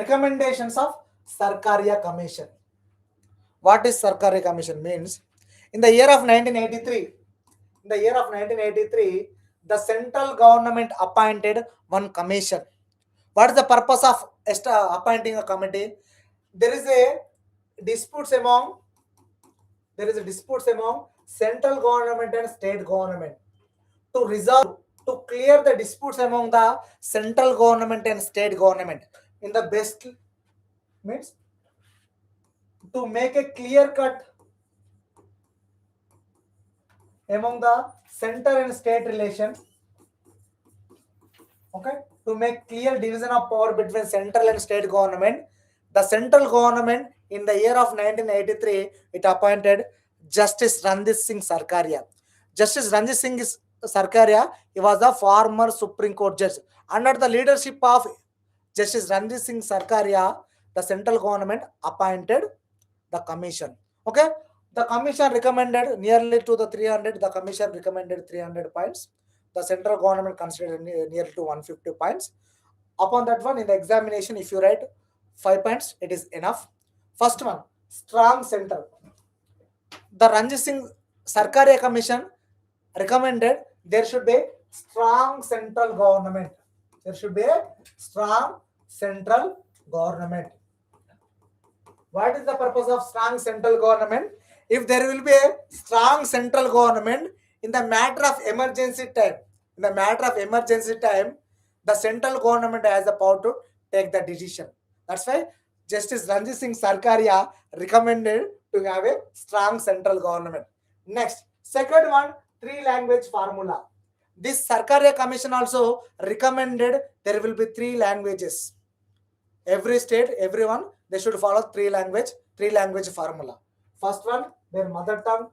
recommendations of Sarkaria Commission. What is Sarkaria Commission means? In the year of 1983, the central government appointed one commission. What is the purpose of appointing a committee? There is a disputes among central government and state government. To resolve, to clear the disputes among the central government and state government in the best means to make a clear cut among the center and state relations. Okay, to make clear division of power between central and state government, the central government in the year of 1983 it appointed Justice Ranjit Singh Sarkaria. Justice Ranjit Singh Sarkaria, he was a former Supreme Court judge. Under the leadership of Justice Ranjit Singh Sarkaria, the central government appointed the commission. Okay, the commission recommended nearly to the 300. The commission recommended 300 points. The central government considered nearly to 150 points. Upon that one, in the examination, if you write 5 points, it is enough. First one, strong center. The Ranjit Singh Sarkaria Commission recommended there should be strong central government. There should be a strong central government. What is the purpose of strong central government? If there will be a strong central government, in the matter of emergency time, the central government has the power to take the decision. That's why Justice Ranjit Singh Sarkaria recommended to have a strong central government. Next, second one, 3 language formula. This Sarkaria Commission also recommended there will be 3 languages. Every state, everyone, they should follow 3 language formula. First one, their mother tongue.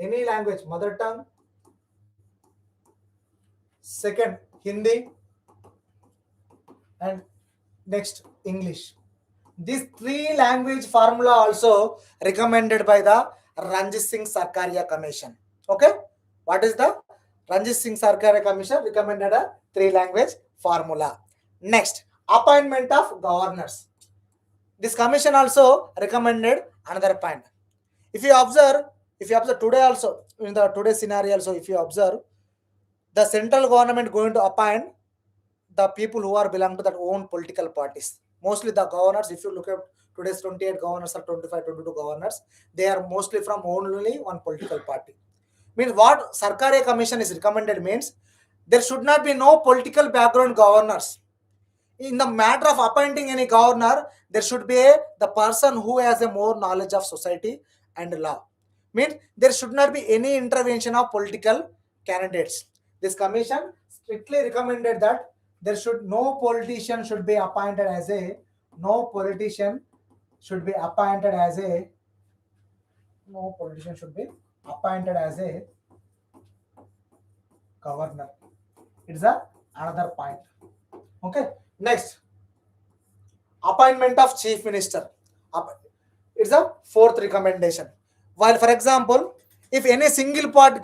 Any language, mother tongue. Second, Hindi. And next, English. These 3 language formula also recommended by the Ranjit Singh Sarkaria Commission. Okay, what is the Ranjit Singh Sarkaria Commission recommended a 3 language formula. Next, appointment of governors. This commission also recommended another point. If you observe today also, in the today scenario also, if you observe, the central government going to appoint the people who are belong to their own political parties. Mostly the governors, if you look at today's 28 governors or 25, 22 governors, they are mostly from only one political party. Means what Sarkaria Commission is recommended means there should not be no political background governors. In the matter of appointing any governor, there should be the person who has a more knowledge of society and law. Means there should not be any intervention of political candidates. This commission strictly recommended that there should no politician should be appointed as a should be appointed as a no politician should be appointed as a governor. It's a another point. Okay. Next, appointment of chief minister. It's a fourth recommendation. While, for example, if any single party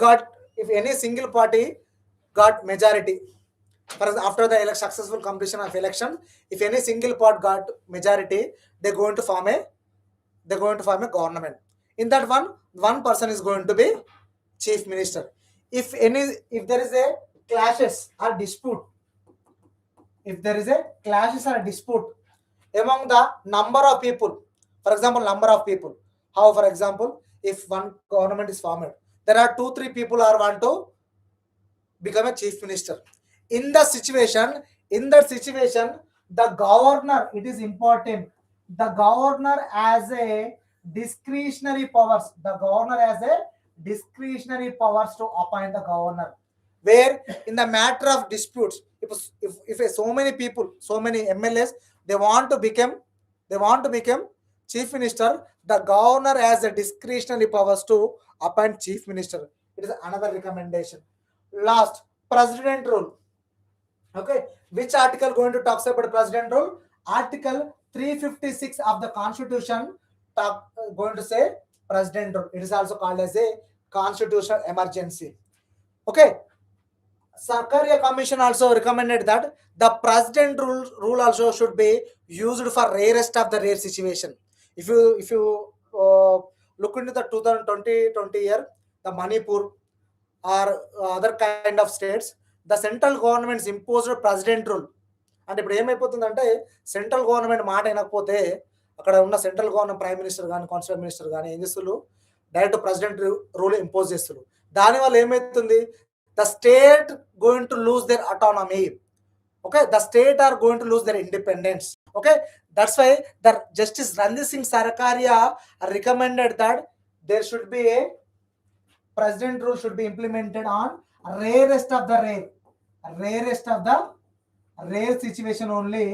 got majority, after the successful completion of election, if any single part got majority, they're going to form a government. In that one person is going to be chief minister. If there is a clashes or dispute, among the number of people, for example, how, for example, if one government is formed, there are 2-3 people are want to become a chief minister. In that situation, the governor, it is important, the governor has a discretionary powers. To appoint the governor, where in the matter of disputes, if so many people, so many MLAs, they want to become chief minister, the governor has a discretionary powers to appoint chief minister. It is another recommendation. Last, president rule. Okay, which article going to talk about president rule? Article 356 of the constitution going to say president rule. It is also called as a constitutional emergency. Okay, Sarkaria commission also recommended that the president rule also should be used for rarest of the rare situation. If you look into the 2020 year, the Manipur or other kind of states, the central governments imposed president rule. అంటే ఇప్పుడు ఏమైపోతుందంటే central government మాట వినకపోతే అక్కడ ఉన్న central government prime minister కానీ constitute minister కానీ ఏం చేస్తున్నారు, డైరెక్ట్ ప్రెసిడెంట్ రూల్ ఇంపోజ్ చేస్తున్నారు. దానివల్ల ఏమవుతుంది, the state going to lose their autonomy. Okay, the state are going to lose their independence. Okay, that's why the Justice Ranjit Singh Sarkaria recommended that there should be a president rule should be implemented on rarest of the rare situation only.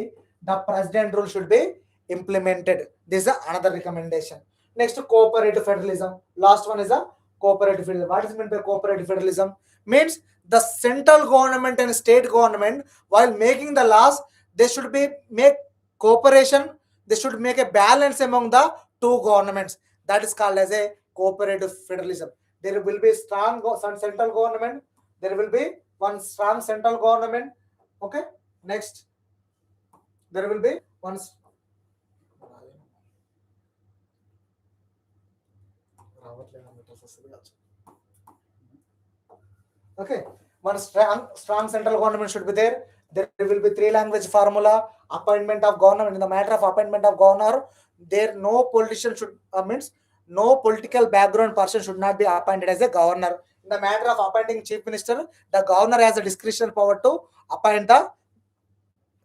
The president rule should be implemented. This is another recommendation. Next, cooperative federalism. Last one is a cooperative federalism. What is meant by cooperative federalism? Means the central government and state government, while making the laws, they should make cooperation. They should make a balance among the two governments. That is called as a cooperative federalism. There will be strong central government. There will be one strong central government. Okay. Next, there will be one. Okay, one strong central government should be there. There will be 3 language formula, appointment of governor. In the matter of appointment of governor, there no politician should means no political background person should not be appointed as a governor. In the matter of appointing chief minister, the governor has a discretionary power to appoint the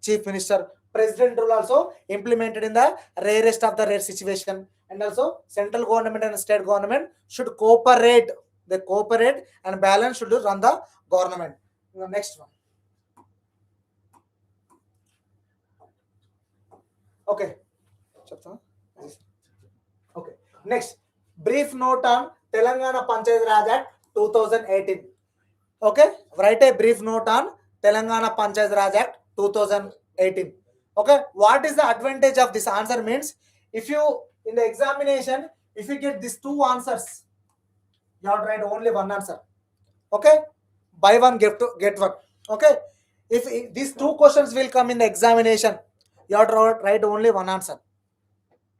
chief minister. President rule also implemented in the rarest of the rare situation. And also central government and state government should cooperate. They cooperate and balance should run the government. The next one. Okay. Okay. Next, brief note on Telangana Panchayati Raj Act 2018. Okay, write a brief note on Telangana Panchayati Raj Act 2018. Okay, what is the advantage of this answer? Means if you in the examination, if you get these 2 answers, you have to write only one answer. Okay, buy one get one. Okay, if these 2 questions will come in the examination, you have to write only one answer.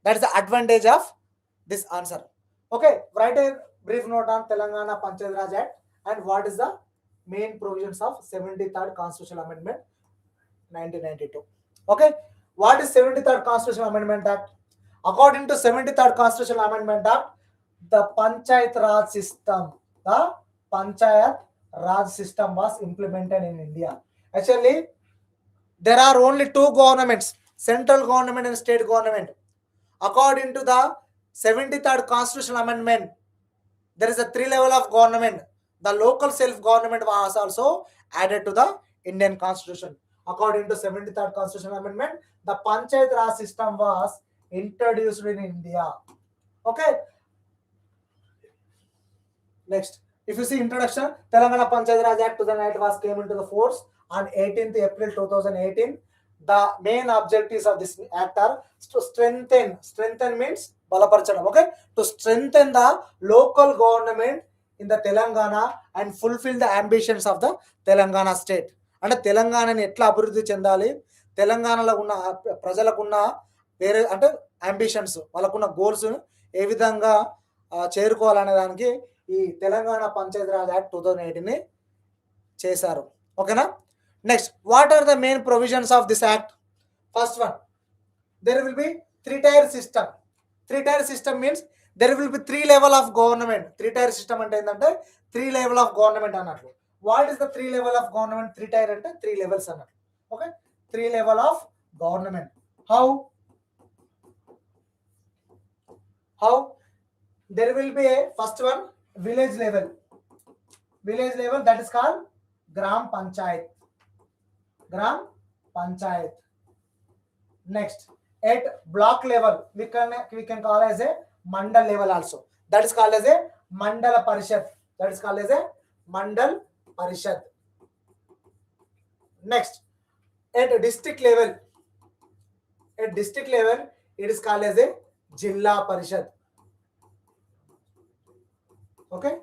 That is the advantage of this answer. Okay, write a brief note on Telangana Panchayati Raj Act and what is the main provisions of 73rd Constitutional Amendment 1992. Okay, what is 73rd Constitutional Amendment Act? According to 73rd Constitutional Amendment Act, the Panchayat Raj system was implemented in India. Actually, there are only 2 governments, central government and state government. According to the 73rd Constitutional Amendment, there is a 3 level of government. The local self-government was also added to the Indian Constitution. According to 73rd Constitutional Amendment, the Panchayat Raj system was introduced in India. Okay. Next, if you see introduction, Telangana Panchayati Raj Act 2008 was came into the force on 18th April 2018. The main objectives of this act are to strengthen means balaparchadam, okay, to strengthen the local government in the Telangana and fulfill the ambitions of the Telangana state. అంటే తెలంగాణని ఎట్లా అభివృద్ధి చెందాలి, తెలంగాణలో ఉన్న ప్రజలకున్న వేరే అంటే ambitions, వాళ్ళకున్న గోల్స్ ఏ విధంగా చేరుకోవాలనే దానికి ఈ తెలంగాణ పంచాయతీ రాజ్ యాక్ట్ 2018ని చేశారు. ఓకేనా. Next, what are the main provisions of this act? First one, there will be 3-tier system. 3-tier system means there will be 3 level of government. 3-tier system అంటే ఏంటంటే 3 level ఆఫ్ గవర్నమెంట్ అన్నట్లు. What is the 3 level of government? 3-tier అంటే 3 levels అన్నట్లు. Okay, 3 level of government. How there will be a first one, village level that is called gram panchayat. Next, at block level we can call as a mandal level also, that is called as a mandala parishad. Next, at district level it is called as a jilla parishad. Okay,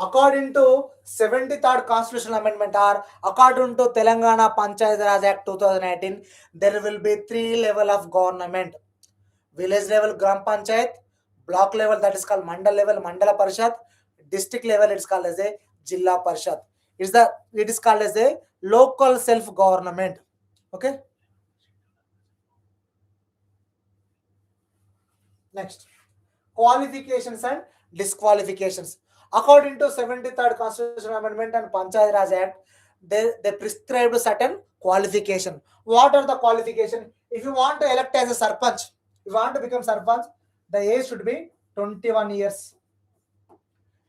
according to 73rd constitutional amendment or according to Telangana Panchayati Raj Act 2018, there will be 3 level of government: village level gram panchayat, block level that is called mandala parishad, district level it is called as a jilla parishad. It is called as a local self government. Okay. Next, qualifications and disqualifications. According to 73rd constitutional amendment and Panchayati Raj Act, they prescribed certain qualification. What are the qualification? If you want to elect as a sarpanch, if you want to become sarpanch, the age should be 21 years.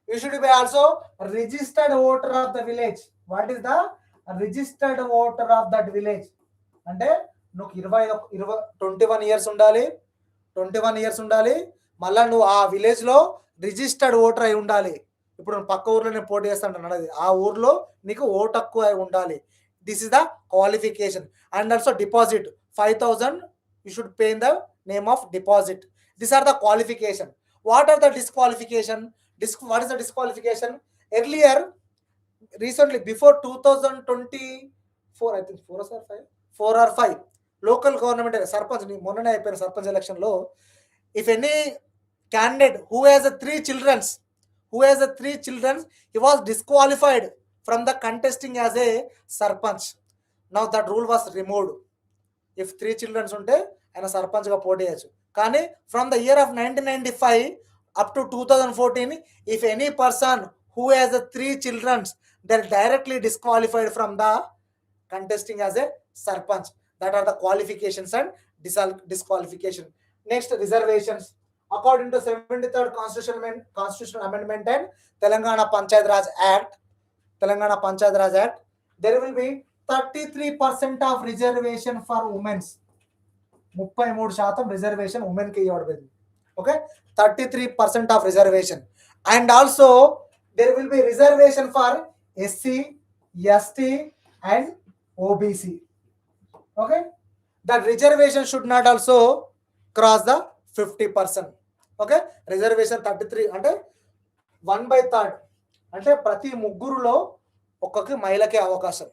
You should be also a registered voter of the village. What is the registered voter of that village? అంటే నువ్వు 21 years ఉండాలి. మళ్ళీ నువ్వు ఆ విలేజ్లో registered voter అయి ఉండాలి. ఇప్పుడు పక్క ఊర్లో నేను పోటీ చేస్తాను, ఆ ఊర్లో నీకు ఓటు హక్కు అయి ఉండాలి. This is the qualification. And also deposit 5,000 you should pay in the name of deposit. This are the qualification. What are the disqualification? What is the disqualification? Earlier, recently, before 2024, I think 4 or 5, local government sarpanch మొన్ననే అయిపోయిన sarpanch election లో, if any candidate who has 3 children, he was disqualified from the contesting as a sarpanch. Now that rule was removed. If 3 children ఉంటే ఆయన సర్పంచ్ గా పోటీ చేయొచ్చు. కానీ from the year of 1995 up to 2014, if any person who has 3 children, they're directly disqualified from the contesting as a sarpanch. That are the qualifications and disqualification. Next, reservations. According to 73rd constitutional amendment and Telangana Panchayati Raj Act, there will be 33% of reservation for women. 33% reservation women ki iవ్వబడింది. Okay, 33% of reservation. And also there will be reservation for SC, ST and OBC. Okay, that reservation should not also cross the 50%. Okay, reservation 33 అంటే 1/3 అంటే ప్రతి ముగ్గురులో ఒక్కొక్క మహిళకే అవకాశం.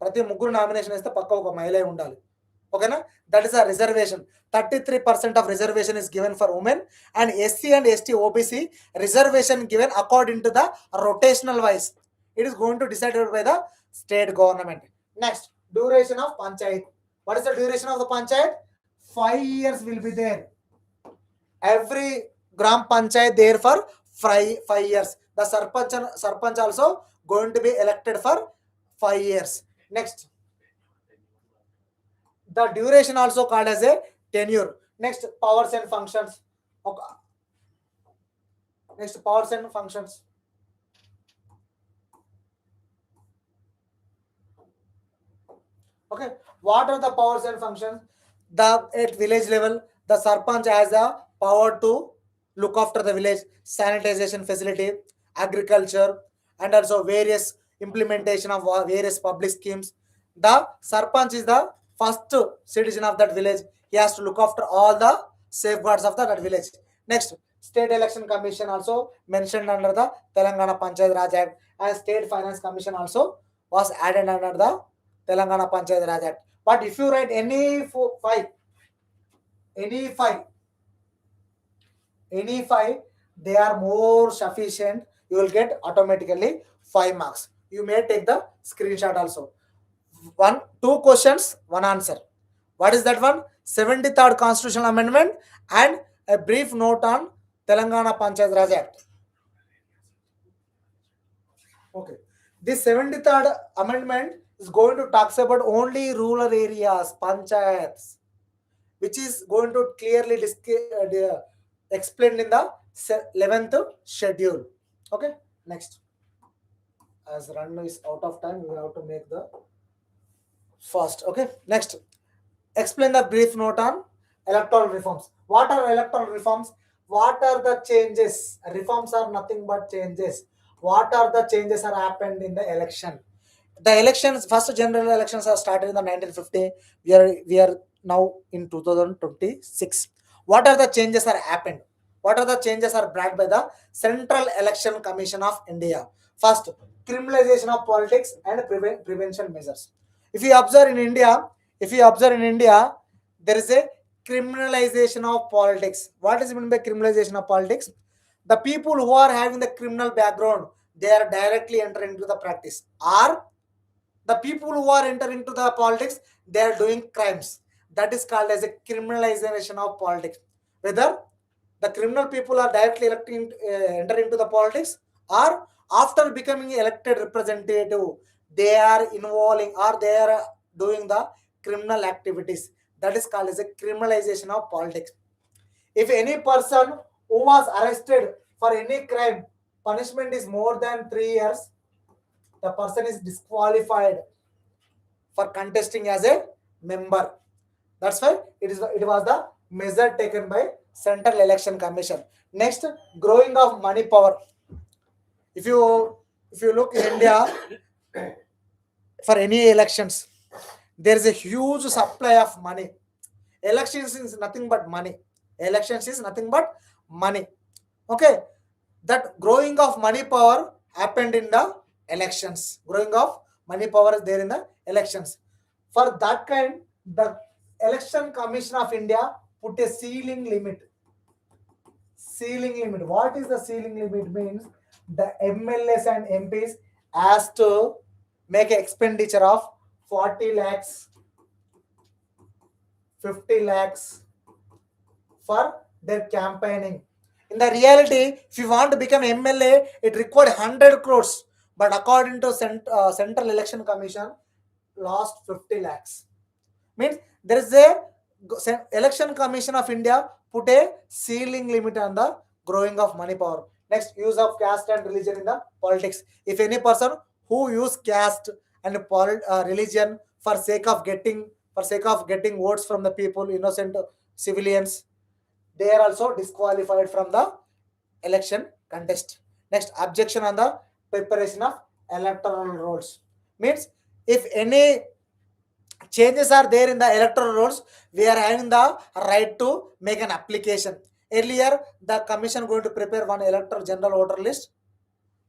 ప్రతి ముగ్గురు nomination వేస్తే పక్క ఒక మహిళే ఉండాలి. ఓకేనా, that is a reservation. 33% of reservation is given for women, and SC and ST OBC reservation given according to the rotational wise. It is going to decided by the state government. Next, duration of panchayat. What is the duration of the panchayat? 5 years will be there. Every gram panchayat there for 5 years. The sarpanch also going to be elected for 5 years. Next, the duration also called as a tenure. Next, powers and functions. Okay. Next, powers and functions. Okay, what are the powers and functions? At village level, The Sarpanch has the power to look after the village, sanitization facility, agriculture, and also various implementation of various public schemes. The Sarpanch is the first citizen of that village. He has to look after all the safeguards of that village. Next, State Election Commission also mentioned under the Telangana Panchayati Raj Act, and State Finance Commission also was added under the Telangana Panchayati Raj Act. But if you write any five, they are more sufficient. You will get automatically 5 marks. You may take the screenshot also. 2 questions, 1 answer. What is that one? 73rd Constitutional Amendment and a brief note on Telangana Panchayati Raj Act. Okay. This 73rd Amendment is going to talk about only rural areas, panchayats, which is going to clearly explained in the 11th schedule. Okay. Next. As run is out of time, we have to make the fast. Okay. Next. Explain the brief note on electoral reforms. What are electoral reforms? What are the changes? Reforms are nothing but changes. What are the changes are happened in the election? The elections, first general elections are started in the 1950. We are now in 2026. What are the changes are happened? What are the changes are brought by the Central Election Commission of India? First, criminalization of politics and prevention measures. If you observe in India, there is a criminalization of politics. What is meant by criminalization of politics? The people who are having the criminal background, they are directly entering into the practice. Or the people who are entering into the politics, they are doing crimes. That is called as a criminalization of politics. Whether the criminal people are directly enter into the politics, or after becoming elected representative, they are involving or they are doing the criminal activities. That is called as a criminalization of politics. If any person who was arrested for any crime, punishment is more than 3 years, the person is disqualified for contesting as a member. That's why it was the measure taken by Central Election Commission. Next, growing of money power. If you look in India, for any elections, there is a huge supply of money. Elections is nothing but money. Okay, that growing of money power happened in the elections. Growing of money power is there in the elections. For that kind, the Election Commission of India put a ceiling limit. What is the ceiling limit? Means the MLAs and MPs has to make an expenditure of 40 lakhs, 50 lakhs for their campaigning. In the reality, if you want to become MLA, it required 100 crores. But according to Central Election Commission, lost 50 lakhs. Means there is a Election Commission of India put a ceiling limit on the growing of money power. Next, use of caste and religion in the politics. If any person who use caste and religion for sake of getting votes from the people, innocent civilians, they are also disqualified from the election contest. Next, objection on the preparation of electoral rolls. Means if any changes are there in the electoral rolls, we are having the right to make an application. Earlier, the commission going to prepare one electoral general voter list,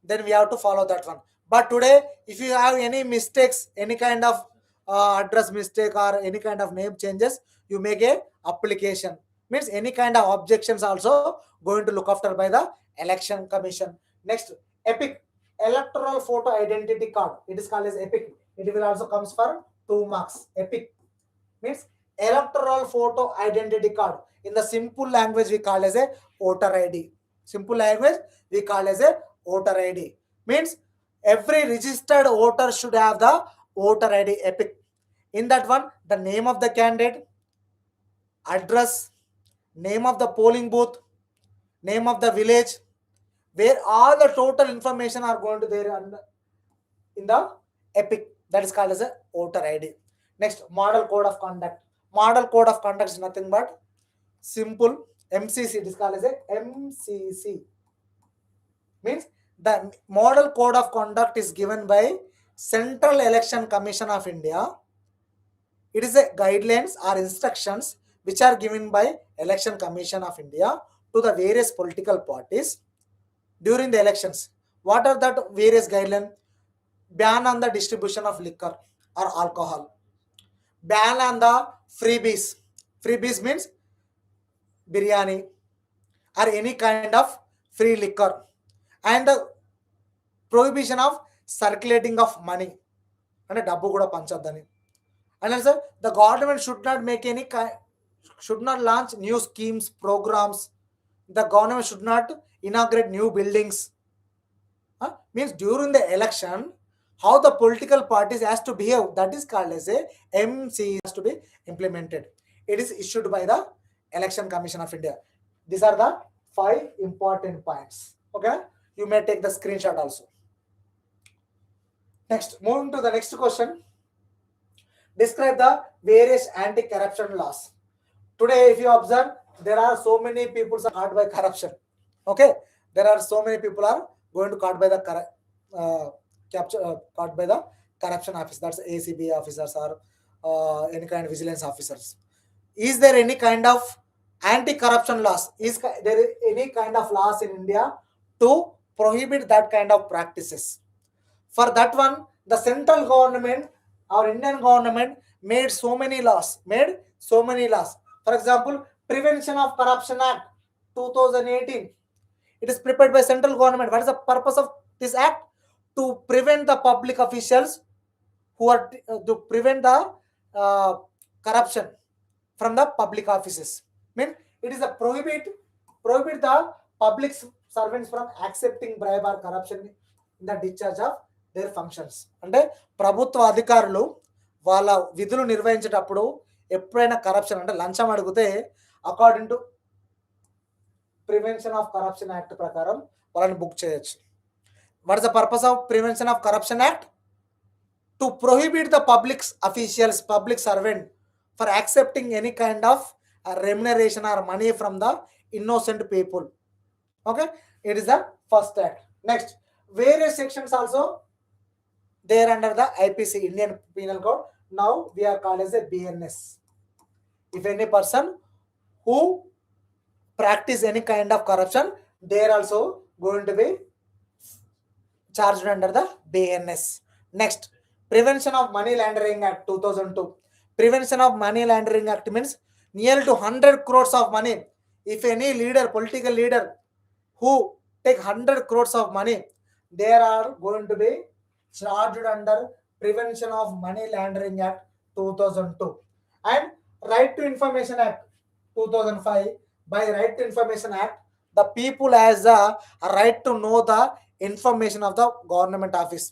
then we have to follow that one. But today, if you have any mistakes, any kind of address mistake or any kind of name changes, you make a application. Means any kind of objections also going to look after by the election commission. Next, EPIC, electoral photo identity card. It is called as EPIC. It will also comes for 2 marks. EPIC means electoral photo identity card. In the simple language, we call as a voter ID. Simple language, we call as a voter ID. Means every registered voter should have the voter ID EPIC. In that one, the name of the candidate, address, name of the polling booth, name of the village, where all the total information are going to there in the EPIC. That is called as a voter ID. Next, model code of conduct. Model code of conduct is nothing but simple MCC. It is called as a MCC. Means the model code of conduct is given by Central Election Commission of India. It is a guidelines or instructions which are given by Election Commission of India to the various political parties during the elections. What are that various guidelines? Ban on the distribution of liquor or alcohol. Ban on the freebies. Freebies means biryani or any kind of free liquor. And the prohibition of circulating of money. And డబ్బు కూడా పంచొద్దని. And also the government should not make any should not launch new schemes, programs. The government should not inaugurate new buildings. Means during the election, how the political parties has to behave, that is called as a MC, has to be implemented. It is issued by the Election Commission of India. These are the 5 important points. Okay, you may take the screenshot also. Next, moving to the next question. Describe the various anti-corruption laws. Today, if you observe, there are so many people are caught by corruption. Okay, there are so many people are going to caught by the caught by the corruption office. That's ACB officers or any kind of vigilance officers. Is there any kind of anti-corruption laws? Is there any kind of laws in India to prohibit that kind of practices? For that one, the central government, our Indian government made so many laws. For example, Prevention of Corruption Act 2018. It is prepared by central government. What is the purpose of this act? To prevent the public officials who are to prevent the corruption from the public offices. Mean it is a prohibit the public servants from accepting bribe or corruption in the discharge of their functions. అంటే ప్రభుత్వ అధికారులు వాళ్ళ విధులు నిర్వహించేటప్పుడు ఎప్పుడైనా corruption అంటే లంచం అడిగితే according to prevention of corruption act ప్రకారం వాళ్ళని బుక్ చేయొచ్చు. What is the purpose of prevention of corruption act? To prohibit the public officials, public servant for accepting any kind of remuneration or money from the innocent people. Okay, it is the first act. Next, various sections also there under the IPC, Indian Penal Code. Now we are called as a BNS. If any person who practice any kind of corruption, they are also going to be charged under the BNS. Next, Prevention of Money Laundering Act 2002. Prevention of Money Laundering Act means near to 100 crores of money. If any leader, political leader who take 100 crores of money, they are going to be charged under Prevention of Money Laundering Act 2002. And Right to Information Act 2005. By Right to Information Act, the people has a right to know the information of the government office.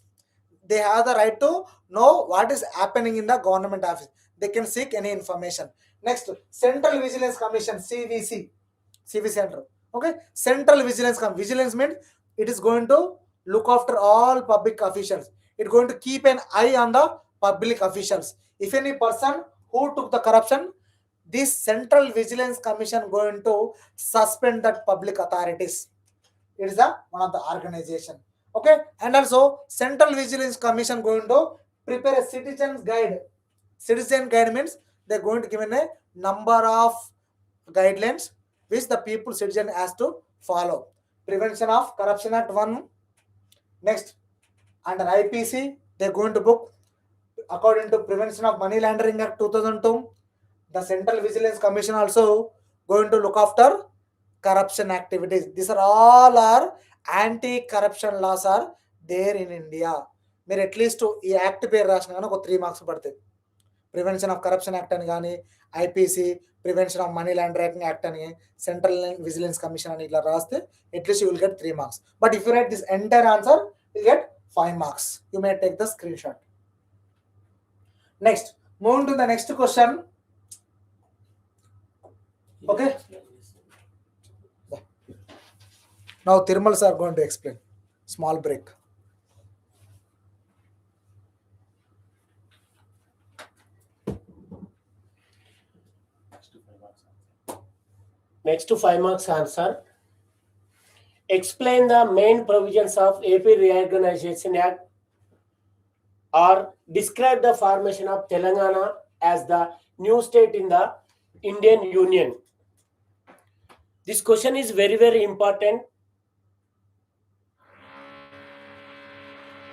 They have the right to know what is happening in the government office. They can seek any information. Next, Central Vigilance Commission, CVC Center. Okay, Central Vigilance Commission. Vigilance means it is going to look after all public officials. It is going to keep an eye on the public officials. If any person who took the corruption, this Central Vigilance Commission going to suspend that public authorities. It is one of the organization. Okay, and also Central Vigilance Commission going to prepare a citizen's guide. Citizen guide means they're going to give a number of guidelines which the people citizen has to follow. Prevention of Corruption Act 1. Next, under IPC, they're going to book according to Prevention of Money Laundering Act 2002. The Central Vigilance Commission also going to look after corruption activities. These are all our anti-corruption laws are there in India. మీరు at least ఈ act పేరు రాసిన కానీ ఒక 3 marks పడతాయి. Prevention of corruption act అని కానీ, IPC, prevention of money laundering act అని, సెంట్రల్ విజిలెన్స్ కమిషన్ అని ఇట్లా రాస్తే at least you will get 3 marks. But if you right this entire answer you get 5 marks. You may take the screen shot. Next, moving to the next question. Okay. Now Thirmal sir are going to explain. Small break. Next to 5 marks answer. Explain the main provisions of AP Reorganization Act or describe the formation of Telangana as the new state in the Indian Union. This question is very, very important.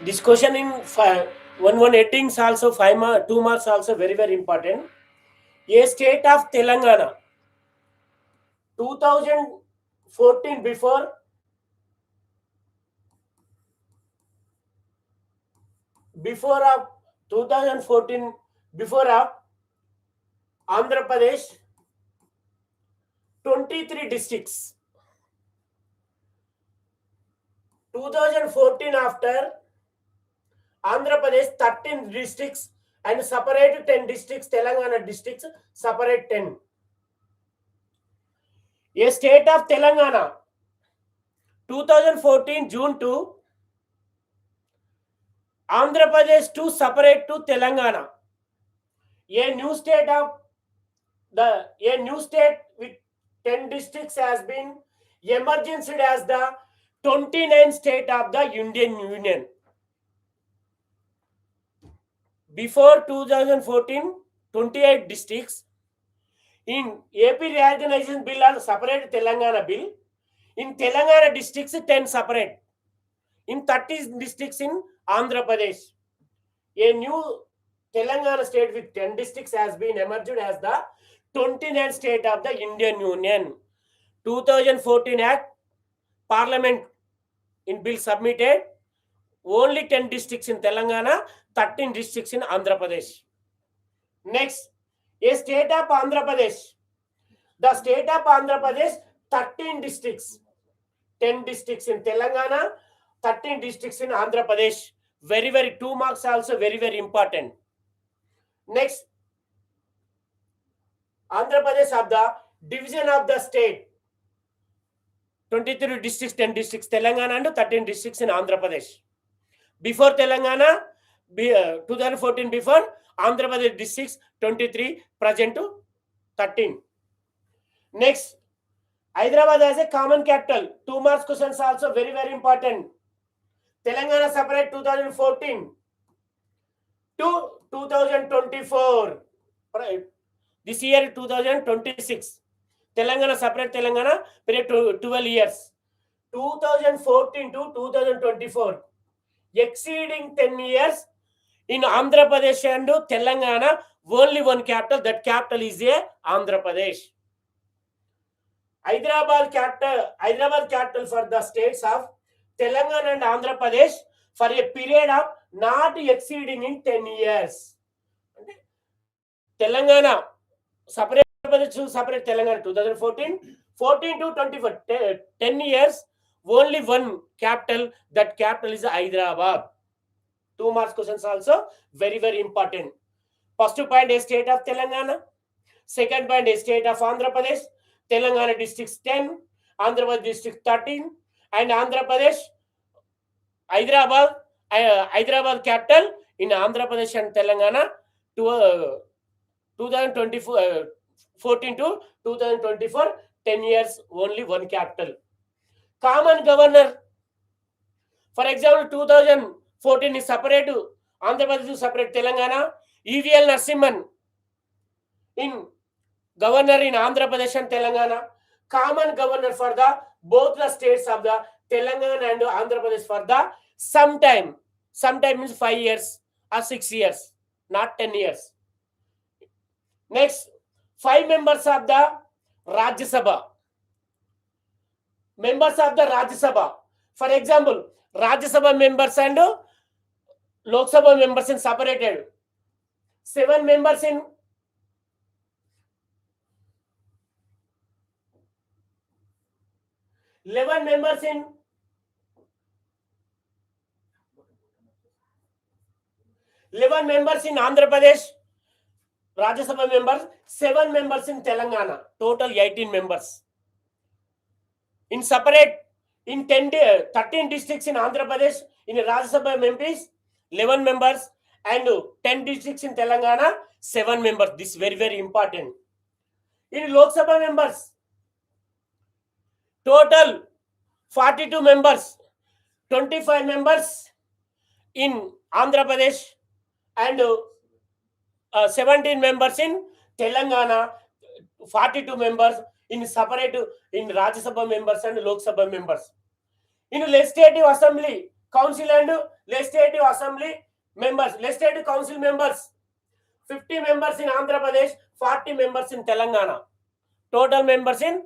This question in one headings also 5 marks, 2 marks also very, very important. A state of Telangana 2014 before of 2014 before of Andhra Pradesh 23 districts. 2014 after Andhra Pradesh 13 districts and separate 10 districts, Telangana districts separate 10. A state of Telangana 2014 June to Andhra Pradesh to separate to Telangana. A new state with 10 districts has been emerged as the 29th state of the Indian Union. Before 2014, 28 districts. In AP Reorganization Bill are separate Telangana Bill. In Telangana districts, 10 separate. In 30 districts in Andhra Pradesh. A new Telangana state with 10 districts has been emerged as the 29th state of the Indian Union. 2014 Act, Parliament in bill submitted, only 10 districts in Telangana, 13 districts in Andhra Pradesh. Next, a state of Andhra Pradesh. The state of Andhra Pradesh, 13 districts. 10 districts in Telangana, 13 districts in Andhra Pradesh. Very, very 2 marks also very, very important. Next, Andhra Pradesh of the division of the state. 23 districts, 10 districts, Telangana and 13 districts in Andhra Pradesh. Before Telangana, 2014 before, Andhra Pradesh districts 23, present to 13. Next, Hyderabad as a common capital. 2 marks questions also very, very important. Telangana separate 2014 to 2024. This year 2026. Telangana separate Telangana period 12 years. 2014 to 2024. Exceeding 10 years in Andhra Pradesh and Telangana, only one capital. That capital is a Andhra Pradesh. Hyderabad capital for the states of Telangana and Andhra Pradesh for a period of not exceeding in 10 years. Telangana separate Telangana 2014, 14 to 24, 10 years, only one capital. That capital is Hyderabad. 2 marks questions also very, very important. First point is state of Telangana. Second point is state of Andhra Pradesh. Telangana districts 10, Andhra Pradesh district 13, and Andhra Pradesh, Hyderabad capital in Andhra Pradesh and Telangana to 2024, 14 to 2024, 10 years, only one capital. Common governor, for example, 2014 is separate, Andhra Pradesh is separate Telangana, E.V.L. Narasimhan in governor in Andhra Pradesh and Telangana, common governor for the both the states of the Telangana and Andhra Pradesh for the sometime means 5 years or 6 years, not 10 years. Next, 5 members of the Rajya Sabha. Members of the Rajya Sabha. For example, Rajya Sabha members and Lok Sabha members in separated. 7 members in Eleven members in Andhra Pradesh, Rajya Sabha members, 7 members in Telangana, total 18 members. In separate, in 13 districts in Andhra Pradesh, in Rajya Sabha MPs, 11 members, and 10 districts in Telangana, 7 members. This is very, very important. In Lok Sabha members, Total 42 members, 25 members in Andhra Pradesh and 17 members in Telangana, 42 members in separate in Rajya Sabha members and Lok Sabha members. In Legislative Assembly, Council and Legislative Assembly members, Legislative Council members, 50 members in Andhra Pradesh, 40 members in Telangana. Total members in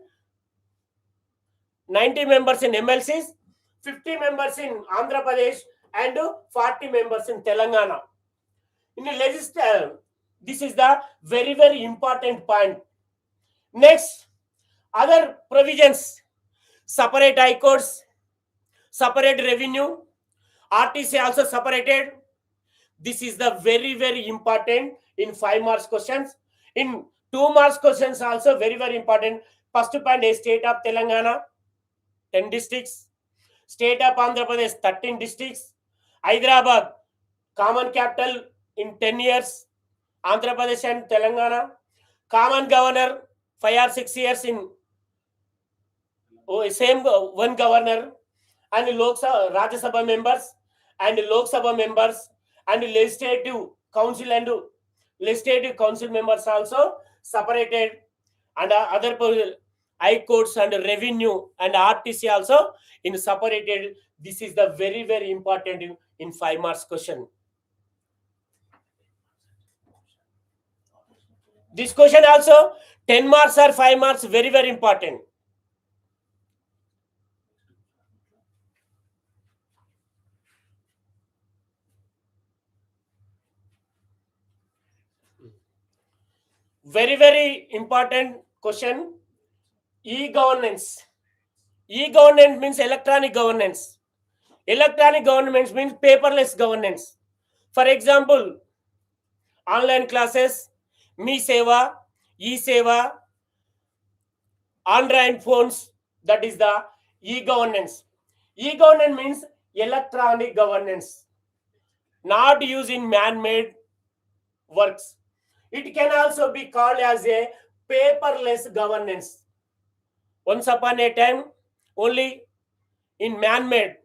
90 members in MLCs, 50 members in Andhra Pradesh and 40 members in Telangana. In the legislature, this is the very, very important point. Next, other provisions, separate high courts, separate revenue, RTC also separated. This is the very, very important in 5 marks questions. In 2 marks questions also very, very important. First point is state of Telangana, 10 districts. State of Andhra Pradesh, 13 districts. Hyderabad, common capital in 10 years. Andhra Pradesh and Telangana. Common governor, 5 or 6 years in same one governor. And Rajya Sabha members and Lok Sabha members and Legislative Council and Legislative Council members also separated, and other high courts and revenue and RTC also in separated. This is the very, very important in 5 marks question. This question also 10 marks or 5 marks, very, very important. Very, very important question. E-governance. E-governance means electronic governance. Electronic governance means paperless governance. For example, online classes, Mi Seva, E-Seva, Android phones, that is the e-governance. E-governance means electronic governance, not using man-made works. It can also be called as a paperless governance. Once upon a time, only in man-made,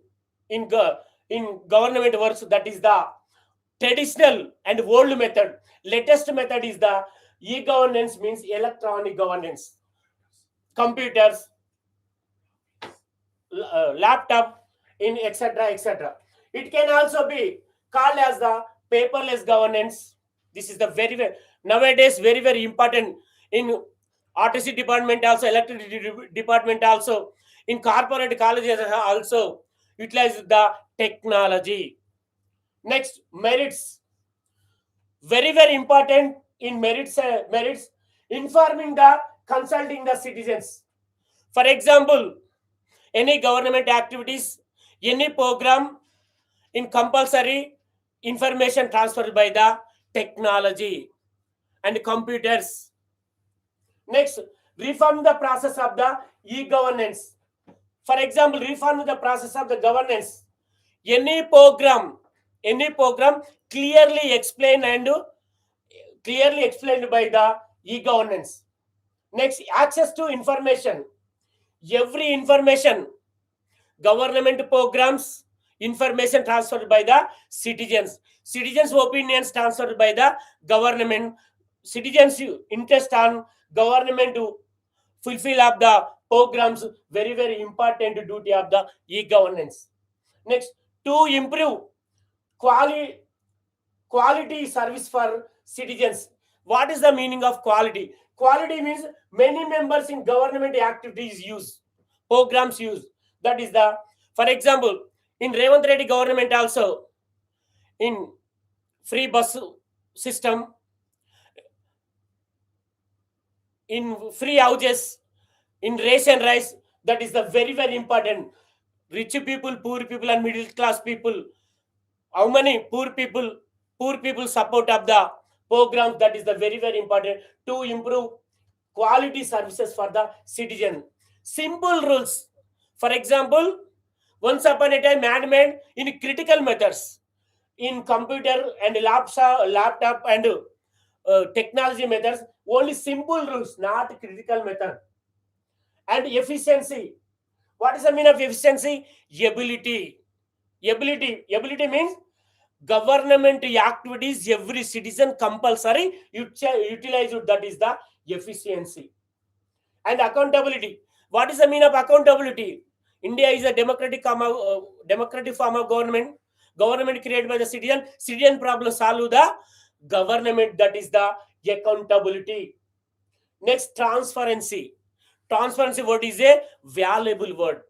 in government works, that is the traditional and old method. Latest method is the e-governance, means electronic governance. Computers, laptop, in etc. etc. It can also be called as the paperless governance. This is the very, very nowadays very, very important in RTC department also, electricity department also, in corporate colleges also utilize the technology. Next, merits. Very, very important in merits, informing the, consulting the citizens. For example, any government activities, any program in compulsory information transferred by the technology and computers. Next, reform the process of the e-governance. For example, reform the process of the governance. Any program clearly explained by the e-governance. Next, access to information. Every information, government programs, information transferred by the citizens. Citizens' opinions transferred by the government. Citizens' interest on government to fulfill of the programs. Very, very important duty of the e-governance. Next, to improve quality service for citizens. What is the meaning of quality? Quality means many members in government activities use, programs use. That is the, for example, in Revanth Reddy government also, in free bus system, in free houses, in ration rice, that is the very, very important. Rich people, poor people and middle class people. How many poor people support of the programs, that is the very, very important to improve quality services for the citizen. Simple rules. For example, once upon a time man-made in critical methods, in computer and laptop and technology methods, only simple rules, not critical method. And efficiency. What is the meaning of efficiency? Ability means government activities every citizen compulsory utilize it. That is the efficiency. And accountability. What is the meaning of accountability? India is a democratic form of government. Government created by the citizen. Citizen problem solve the government. That is the accountability. Next, transparency. Transparency word is a valuable word.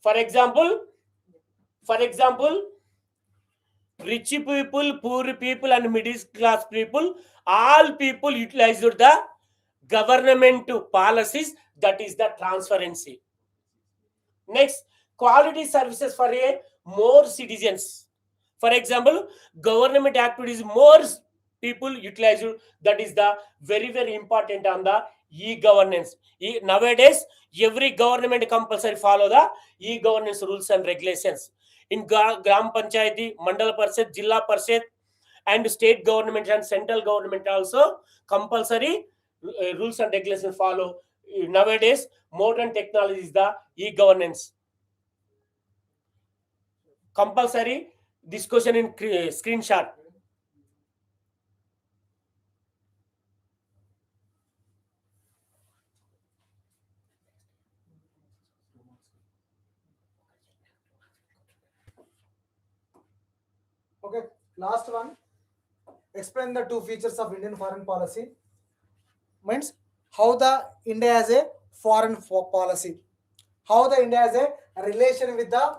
For example, rich people, poor people, and middle class people, all people utilize the government policies. That is the transparency. Next, quality services for a more citizens. For example, government activities more people utilize it. That is the very important on the e-governance. Nowadays, every government compulsory follow the e-governance rules and regulations. In Gram Panchayati, Mandal Parishad, Jilla Parishad, and state government and central government also compulsory rules and regulations follow. Nowadays, modern technology is the e-governance. Compulsory discussion in screenshot. Okay, last one. Explain the two features of Indian foreign policy. Means how the India has a foreign policy, how the India has a relation with the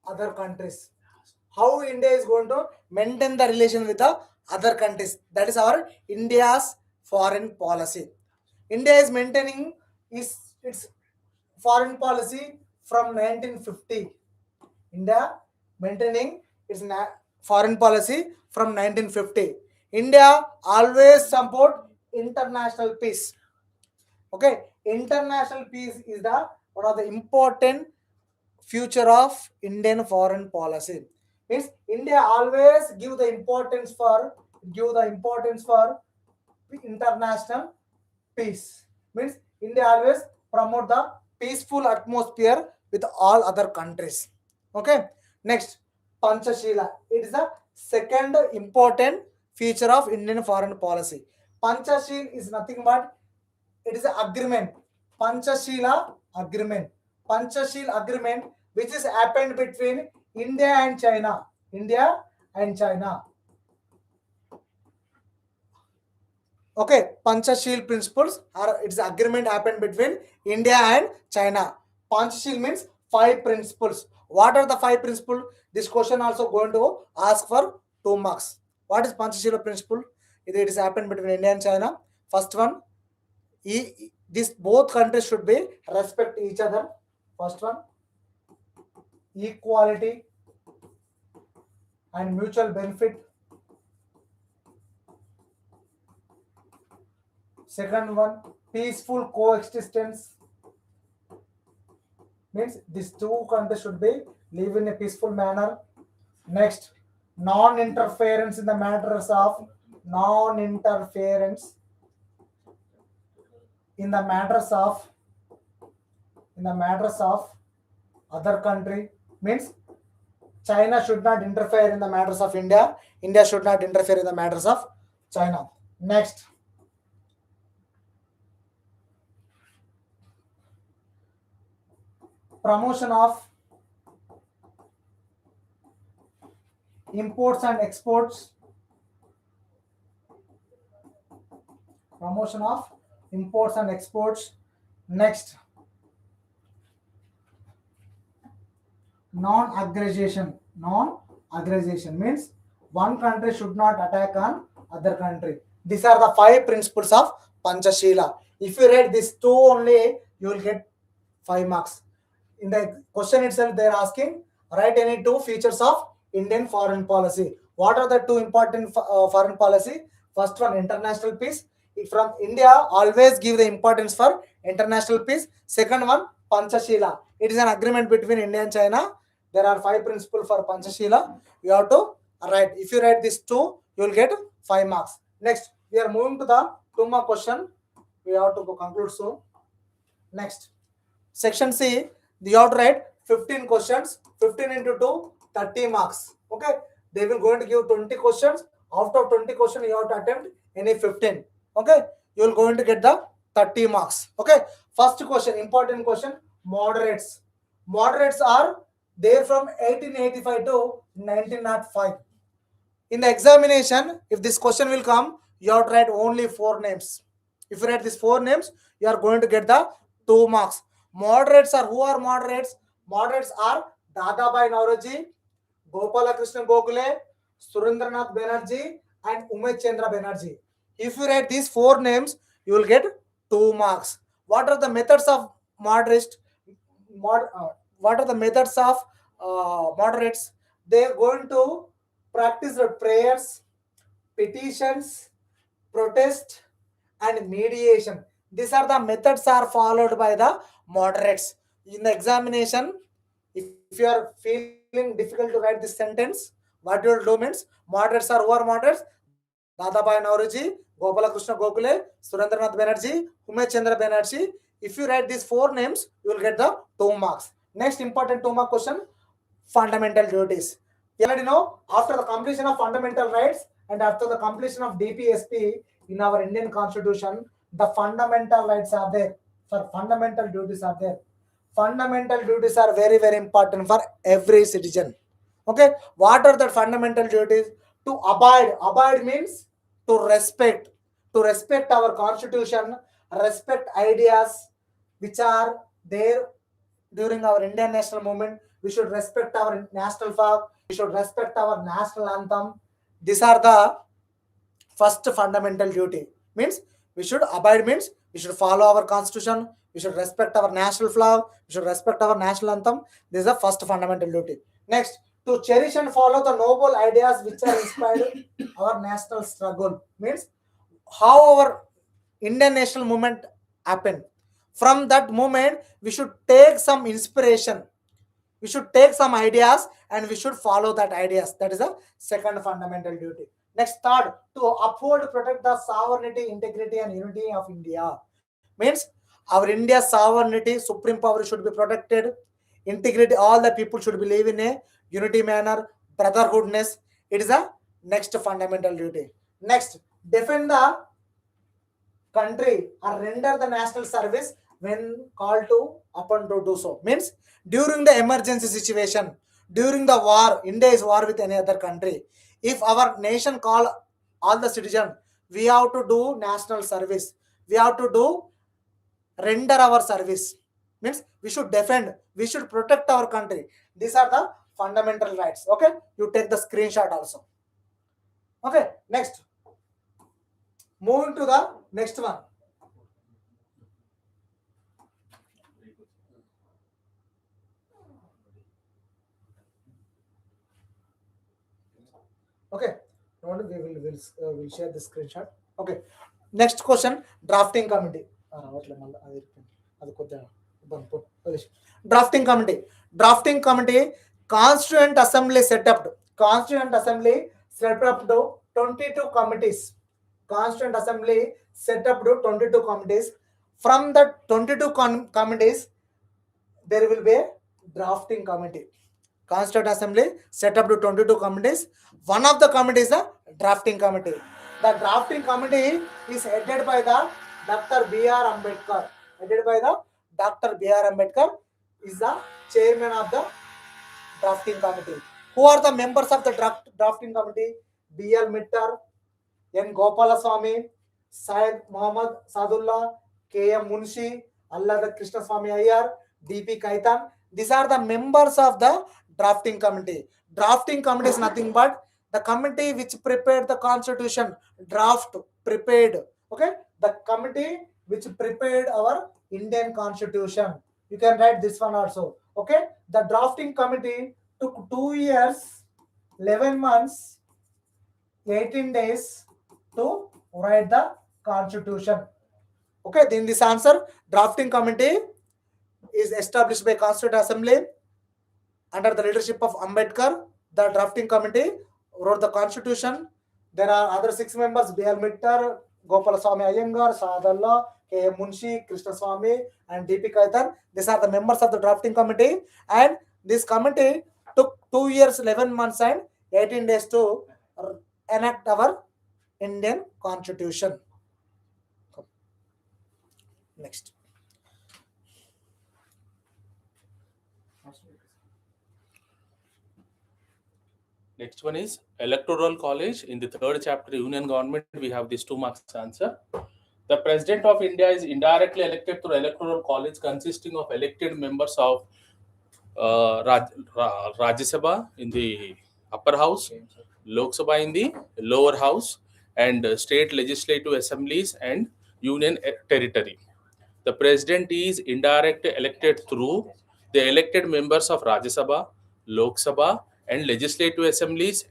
other countries, how India is going to maintain the relation with the other countries. That is our India's foreign policy. India is maintaining its foreign policy from 1950. India maintaining its foreign policy from 1950. India always support international peace. Okay, international peace is the one of the important future of Indian foreign policy. Means India always give the importance for international peace. Means India always promote the peaceful atmosphere with all other countries. Okay. Next, Panchashila. It is the second important feature of Indian foreign policy. Panchashila is nothing but it is an agreement. Panchashila agreement. Panchashila agreement which is happened between India and China. India and China. Okay, Panchashil principles are its agreement happened between India and China. Panchashil means 5 principles. What are the 5 principles? This question also going to ask for 2 marks. What is Panchashila principle? It is happened between India and China. First one, this both countries should be respect each other. First one, equality and mutual benefit. Second one, peaceful coexistence. Means these 2 countries should be live in a peaceful manner. Next, non-interference in the matters of other country. Means China should not interfere in the matters of India. India should not interfere in the matters of China. Next, promotion of imports and exports. Promotion of imports and exports. Next, non-aggression. Non-aggression means one country should not attack on other country. These are the 5 principles of Panchashila. If you read these 2 only, you will get 5 marks. In the question itself, they are asking, write any 2 features of Indian foreign policy. What are the 2 important foreign policy? First one, international peace. From India, always give the importance for international peace. Second one, Panchashila. It is an agreement between India and China. There are 5 principles for Panchashila. You have to write. If you write these 2, you will get 5 marks. Next, we are moving to the 2 mark question. We have to conclude soon. Next, Section C, you have to write 15 questions, 15 into 2, 30 marks. Okay, they will going to give 20 questions. Out of 20 questions, you have to attempt any 15. Okay, you will going to get the 30 marks. Okay, first question, important question, moderates. Moderates are there from 1885 to 1905. In the examination, if this question will come, you have to write only 4 names. If you write these 4 names, you are going to get the 2 marks. Moderates are, who are moderates? Moderates are Dadabhai Naoroji, Gopala Krishna Gokhale, Surendranath Banerjee, and Umesh Chandra Banerjee. If you write these 4 names, you will get 2 marks. What are the methods of moderates? What are the methods of moderates? They are going to practice the prayers, petitions, protest, and mediation. These are the methods are followed by the moderates. In the examination, if you are feeling difficult to write this sentence, what you will do means, moderates are, who are moderates? Dadabhai Naoroji, Gopala Krishna Gokhale, Surendranath Banerjee, Umesh Chandra Banerjee. If you write these 4 names, you will get the 2 marks. Next important 2 mark question, fundamental duties. You already know, after the completion of fundamental rights and after the completion of DPSP in our Indian Constitution, the fundamental rights are there. For fundamental duties are there. Fundamental duties are very, very important for every citizen. Okay, what are the fundamental duties? To abide. Abide means to respect. To respect our constitution, respect ideas which are there during our Indian national movement. We should respect our national flag. We should respect our national anthem. These are the first fundamental duty. Means we should abide, means we should follow our constitution. We should respect our national flag. We should respect our national anthem. This is the first fundamental duty. Next, to cherish and follow the noble ideas which are inspired our national struggle. Means how our Indian national movement happened. From that moment, we should take some inspiration. We should take some ideas and we should follow that ideas. That is the second fundamental duty. Next, third, to uphold, protect the sovereignty, integrity, and unity of India. Means our India's sovereignty, supreme power should be protected. Integrity, all the people should believe in a unity manner, brotherhoodness. It is a next fundamental duty. Next, defend the country or render the national service when called to upon to do so. Means during the emergency situation, during the war, India is war with any other country. If our nation call all the citizens, we have to do national service. We have to do render our service. Means we should defend, we should protect our country. These are the fundamental rights. Okay, you take the screenshot also. Okay, next, moving to the next one. Okay, we'll share the screenshot. Okay, next question, drafting committee. Drafting committee. Drafting committee, Constituent Assembly set up. Constituent Assembly set up to 22 committees. Constituent Assembly set up to 22 committees. From the 22 committees, there will be a drafting committee. Constituent Assembly set up to 22 committees. One of the committees is the drafting committee. The drafting committee is headed by the Dr. B.R. Ambedkar. Headed by the Dr. B.R. Ambedkar is the chairman of the drafting committee. Who are the members of the drafting committee? B.L. Mittar, N. Gopalaswamy, Syed Muhammad Sadullah, K.M. Munshi, Allada Krishna Swami Iyer, D.P. Kaitan. These are the members of the drafting committee. Drafting committee is nothing but the committee which prepared the constitution. Draft, prepared. Okay, the committee which prepared our Indian constitution. You can write this one also. Okay, the drafting committee took 2 years, 11 months, 18 days to write the constitution. Okay, then this answer, drafting committee is established by Constituent Assembly under the leadership of Ambedkar. The drafting committee wrote the constitution. There are other 6 members, B.L. Mittar, Gopalaswamy Iyengar, Sadullah, K. Munshi, Krishna Swamy, and D.P. Kaitan. These are the members of the drafting committee, and this committee took 2 years, 11 months, and 18 days to enact our Indian Constitution. Next. Next one is Electoral College. In the third chapter, Union Government, we have this 2 marks answer. The President of India is indirectly elected through Electoral College consisting of elected members of Rajya Sabha in the upper house, Lok Sabha in the lower house, and state legislative assemblies and union territory. The President is indirectly elected through the elected members of Rajya Sabha, Lok Sabha, and legislative assemblies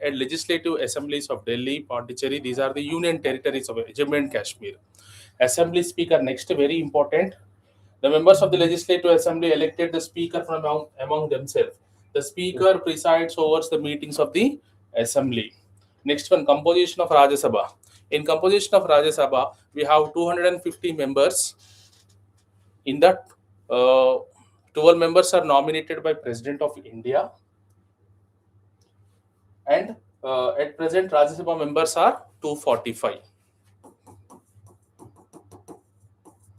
of Delhi, Pondicherry. These are the union territories of Jammu and Kashmir. Assembly Speaker, next, very important. The members of the Legislative Assembly elected the Speaker from among themselves. The Speaker presides over the meetings of the Assembly. Next one, composition of Rajya Sabha. In composition of Rajya Sabha, we have 250 members. In that, 12 members are nominated by President of India. And at present, Rajya Sabha members are 245.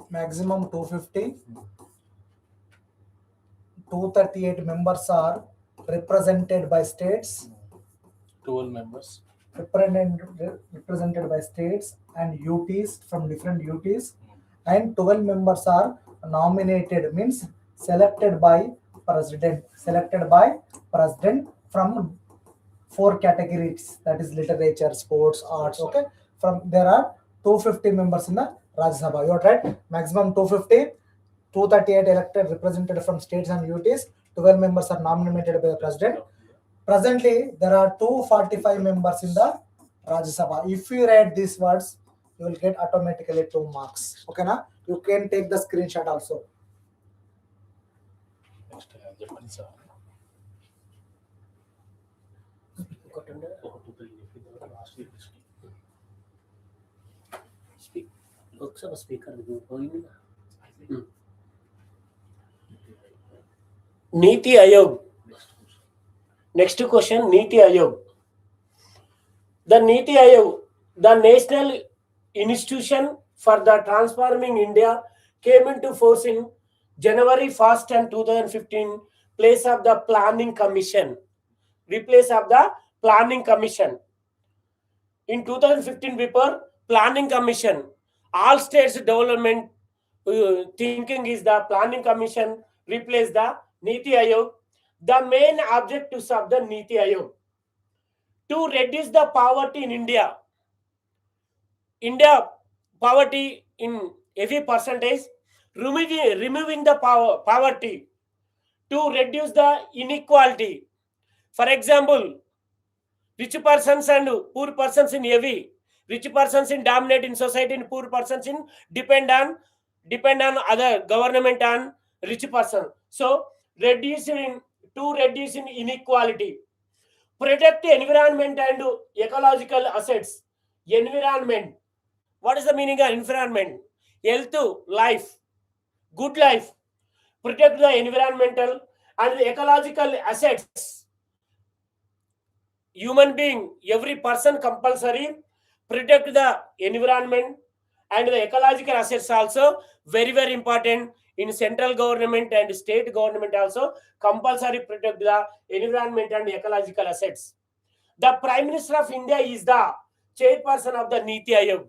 Maximum 250. 238 members are represented by states. 12 members. Represented by states and UTs from different UTs, and 12 members are nominated, means selected by president. Selected by president from 4 categories, that is literature, sports, arts. Okay, from there are 250 members in the Rajya Sabha. You are right. Maximum 250. 238 elected represented from states and UTs. 12 members are nominated by the president. Presently, there are 245 members in the Rajya Sabha. If you write these words, you will get automatically 2 marks. Okay, na? You can take the screenshot also. Loksabha Speaker. Niti Ayog. Next question, Niti Ayog. The Niti Ayog, the national institution for the transforming India, came into force in January 1st and 2015, place of the Planning Commission. Replace of the Planning Commission. In 2015, before Planning Commission, all states development thinking is the Planning Commission replace the Niti Ayog. The main objectives of the Niti Ayog to reduce the poverty in India. India poverty in heavy percentage, removing the poverty to reduce the inequality. For example, rich persons and poor persons in heavy, rich persons in dominate in society and poor persons in depend on other government and rich person. So reducing inequality, protect the environment and ecological assets. Environment, what is the meaning of environment? Health, life, good life. Protect the environmental and the ecological assets. Human being, every person compulsory protect the environment and the ecological assets also very, very important. In central government and state government also compulsory protect the environment and ecological assets. The Prime Minister of India is the chairperson of the Niti Ayog.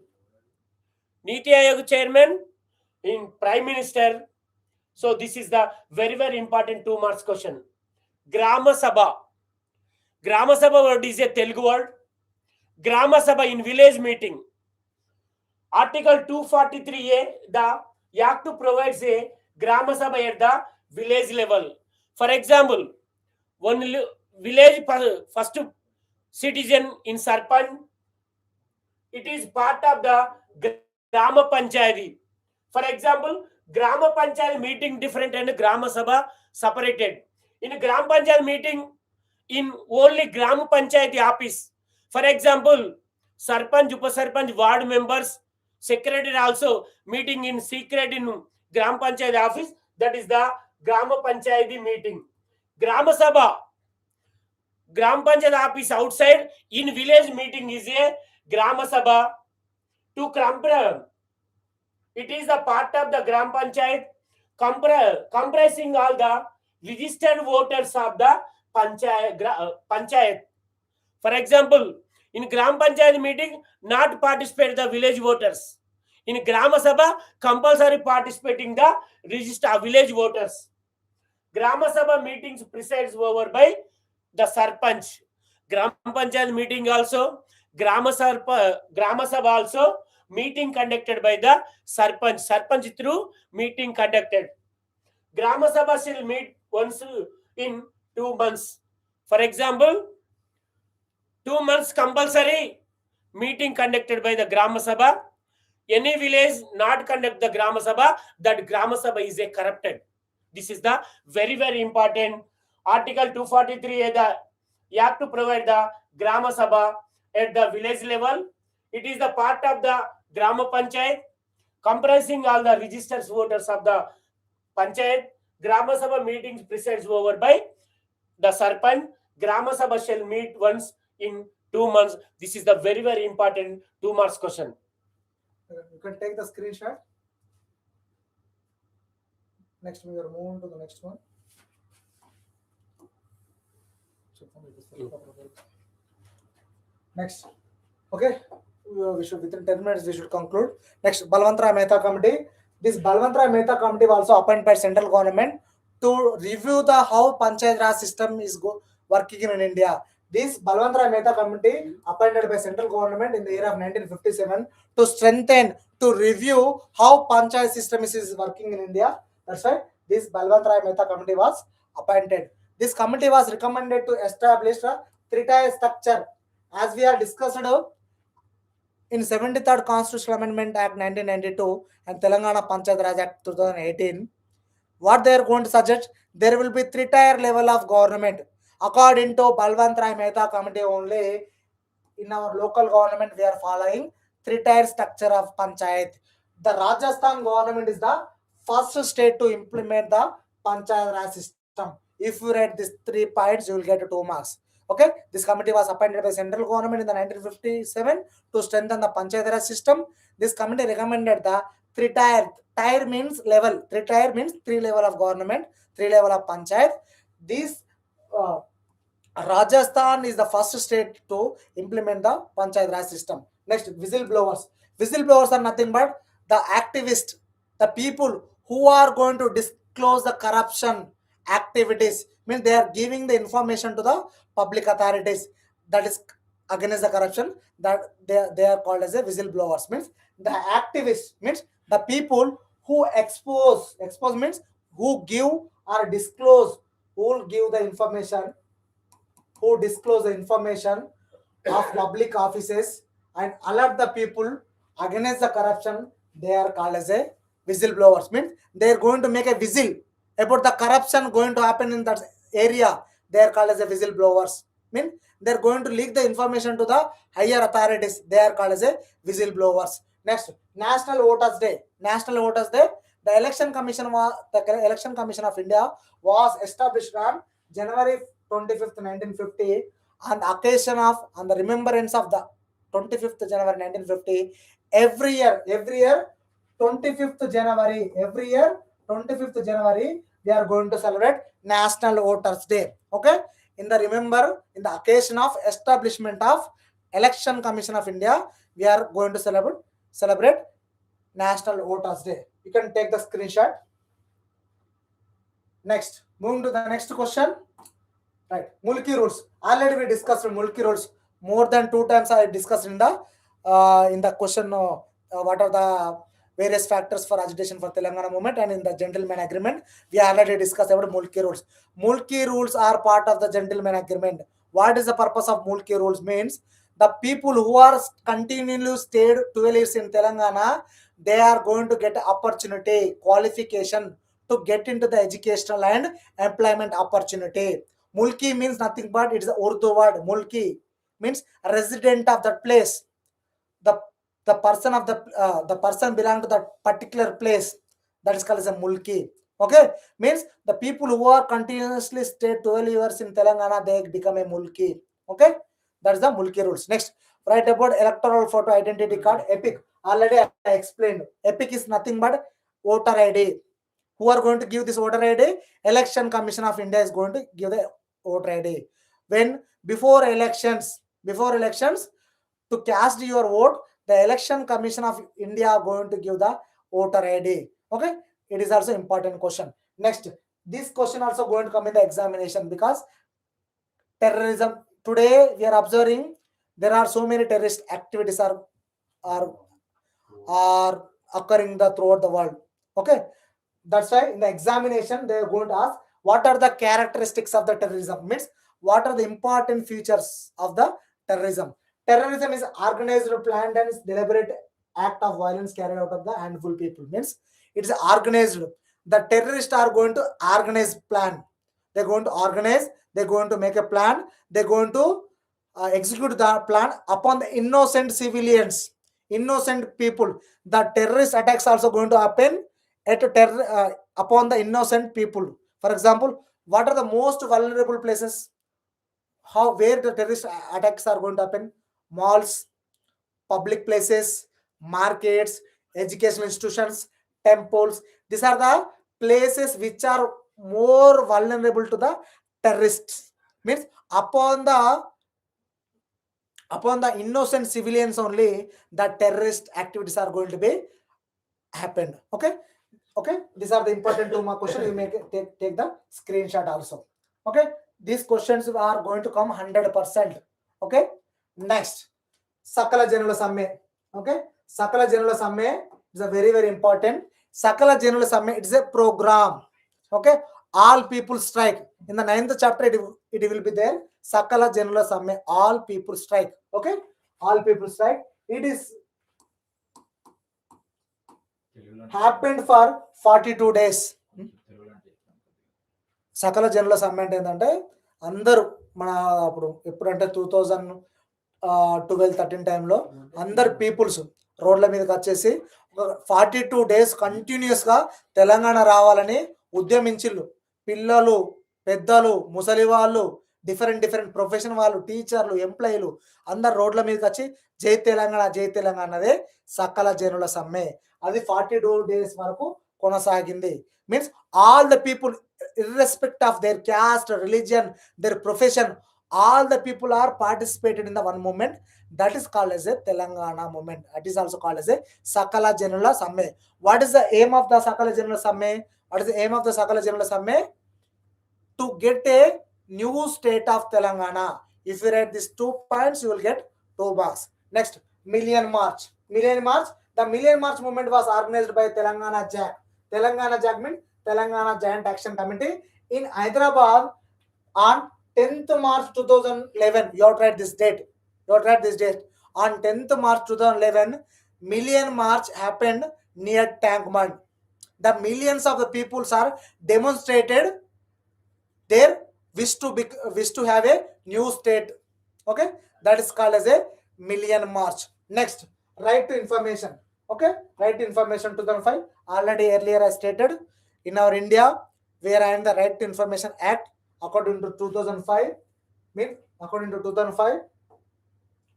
Niti Ayog chairman in Prime Minister. So this is the very, very important 2 marks question. Grama Sabha. Grama Sabha word is a Telugu word. Grama Sabha in village meeting. Article 243A, the Act provides a Grama Sabha at the village level. For example, one village first citizen in Sarpanch, it is part of the Grama Panchayati. For example, Grama Panchayati meeting different and Grama Sabha separated. In Grama Panchayati meeting, in only Grama Panchayati office. For example, Sarpanch, Upa Sarpanch, ward members, Secretary also meeting in secret in Gram Panchayat office. That is the Grama Panchayati meeting. Grama Sabha, Gram Panchayat office outside. In village meeting is a Grama Sabha to compare. It is the part of the Gram Panchayat comprising all the registered voters of the Panchayat. For example, in Gram Panchayat meeting, not participate the village voters. In Grama Sabha, compulsory participating the registered village voters. Grama Sabha meetings presides over by the Sarpanch. Gram Panchayat meeting also, Grama Sabha also meeting conducted by the Sarpanch. Sarpanch through meeting conducted. Grama Sabha shall meet once in 2 months. For example, 2 months compulsory meeting conducted by the Grama Sabha. Any village not conduct the Grama Sabha, that Grama Sabha is a corrupted. This is the very, very important. Article 243 the Act to provide the Grama Sabha at the village level. It is the part of the Grama Panchayat, comprising all the registered voters of the Panchayat. Grama Sabha meetings presides over by the Sarpanch. Grama Sabha shall meet once in 2 months. This is the very, very important 2 marks question. You can take the screenshot. Next, we are moving to the next one. Next, okay, we should within 10 minutes we should conclude. Next, Balwantara Mehta Committee. This Balwantara Mehta Committee was also appointed by central government to review the how Panchayat Raj system is working in India. This Balwantara Mehta Committee appointed by central government in the year of 1957 to strengthen, to review how Panchayat system is working in India. That's why this Balwantara Mehta Committee was appointed. This committee was recommended to establish a three-tier structure as we have discussed in 73rd Constitutional Amendment Act 1992 and Telangana Panchayati Raj Act 2018. What they are going to suggest, there will be three-tier level of government. According to Balwantara Mehta Committee only, in our local government we are following three-tier structure of Panchayat. The Rajasthan government is the first state to implement the Panchayat Raj system. If you read these 3 points, you will get 2 marks. Okay, this committee was appointed by central government in the 1957 to strengthen the Panchayat Raj system. This committee recommended the three-tier. Tier means level. Three-tier means 3 level of government, 3 level of Panchayat. This Rajasthan is the first state to implement the Panchayat Raj system. Next, whistleblowers. Whistleblowers are nothing but the activists, the people who are going to disclose the corruption activities. Means they are giving the information to the public authorities that is against the corruption, that they are called as a whistleblowers. Means the activists means the people who expose means who give or disclose, who will give the information, who disclose the information of public offices and alert the people against the corruption. They are called as a whistleblowers. Means they are going to make a whistle about the corruption going to happen in that area. They are called as a whistleblowers. Means they are going to leak the information to the higher authorities. They are called as a whistleblowers. Next, National Voters Day. National Voters Day. The Election Commission of India was established on January 25th, 1950, on the occasion of, on the remembrance of the 25th January 1950. Every year 25th January, every year 25th January, we are going to celebrate National Voters Day. Okay, in the occasion of establishment of Election Commission of India, we are going to celebrate National Voters Day. You can take the screenshot. Next, moving to the next question. Right, Mulki rules. Already we discussed Mulki rules more than 2 times. I discussed in the question. What are the various factors for agitation for Telangana movement, and in the gentleman agreement we already discussed about Mulki rules. Mulki rules are part of the gentleman agreement. What is the purpose of Mulki rules? Means the people who are continually stayed 12 years in Telangana, they are going to get opportunity, qualification to get into the educational and employment opportunity. Mulki means nothing but it is the Urdu word. Mulki means resident of that place. The the person belong to that particular place, that is called as a mulki. Okay, means the people who are continuously stay 12 years in Telangana, they become a mulki. Okay, that is the mulki rules. Next, write about electoral photo identity card, epic. Already I explained. Epic is nothing but voter ID. Who are going to give this voter ID? Election Commission of India is going to give the voter ID. When before elections, to cast your vote, the Election Commission of India are going to give the voter ID. Okay, it is also important question. Next, this question also going to come in the examination, because terrorism, today we are observing there are so many terrorist activities are occurring throughout the world. Okay, that's why in the examination they are going to ask what are the characteristics of the terrorism, means what are the important features of the terrorism. Terrorism is organized, planned and deliberate act of violence carried out of the handful people, means it is organized. The terrorists are going to organize plan, they're going to organize, they're going to make a plan, they're going to execute the plan upon the innocent civilians, innocent people. The terrorist attacks also going to happen upon the innocent people. For example, what are the most vulnerable places, where the terrorist attacks are going to happen? Malls, public places, markets, educational institutions, temples. These are the places which are more vulnerable to the terrorists, means upon the innocent civilians only the terrorist activities are going to be happened. Okay, these are the important 2 mark question. You may take the screenshot also. Okay, these questions are going to come 100%. Okay, next, Sakala General Samme. Okay, Sakala General Samme is a very important. Sakala General Samme, it is a program. Okay, all people strike. In the 9th chapter it will be there. Sakala General Samme, all people strike. Okay, all people strike. It is happened for 42 days. సకల జనుల సమ్మె అంటే ఏంటంటే అందరూ మన అప్పుడు ఎప్పుడంటే 2012-13 టైంలో అందరు పీపుల్స్ రోడ్ల మీదకి వచ్చేసి 42 డేస్ కంటిన్యూస్గా తెలంగాణ రావాలని ఉద్యమించిళ్ళు. పిల్లలు, పెద్దలు, ముసలి వాళ్ళు, డిఫరెంట్ ప్రొఫెషన్ వాళ్ళు, టీచర్లు, ఎంప్లాయీలు అందరు రోడ్ల మీదకి వచ్చి జై తెలంగాణ అన్నదే సకల జనుల సమ్మె. అది 42 డేస్ వరకు కొనసాగింది. Means all the people, irrespective of their caste, religion, their profession, all the people are participated in the one movement, that is called as a Telangana movement. That is also called as a Sakala Janula Samme. What is the aim of the Sakala Janula Samme? What is the aim of the Sakala Janula Samme? To get a new state of Telangana. If you write these 2 points, you will get 2 marks. Next, Million March. The Million March movement was organized by Telangana JAC. Telangana JAC means Telangana Joint Action Committee in Hyderabad on 10th March 2011. You have to write this date. On 10th March 2011, Million March happened near Tankman. The millions of the peoples are demonstrated their wish to have a new state. Okay, that is called as a Million March. Next, right to information. Okay, right to information 2005. Already earlier I stated, in our India we are in the Right to Information Act according to 2005. According to 2005,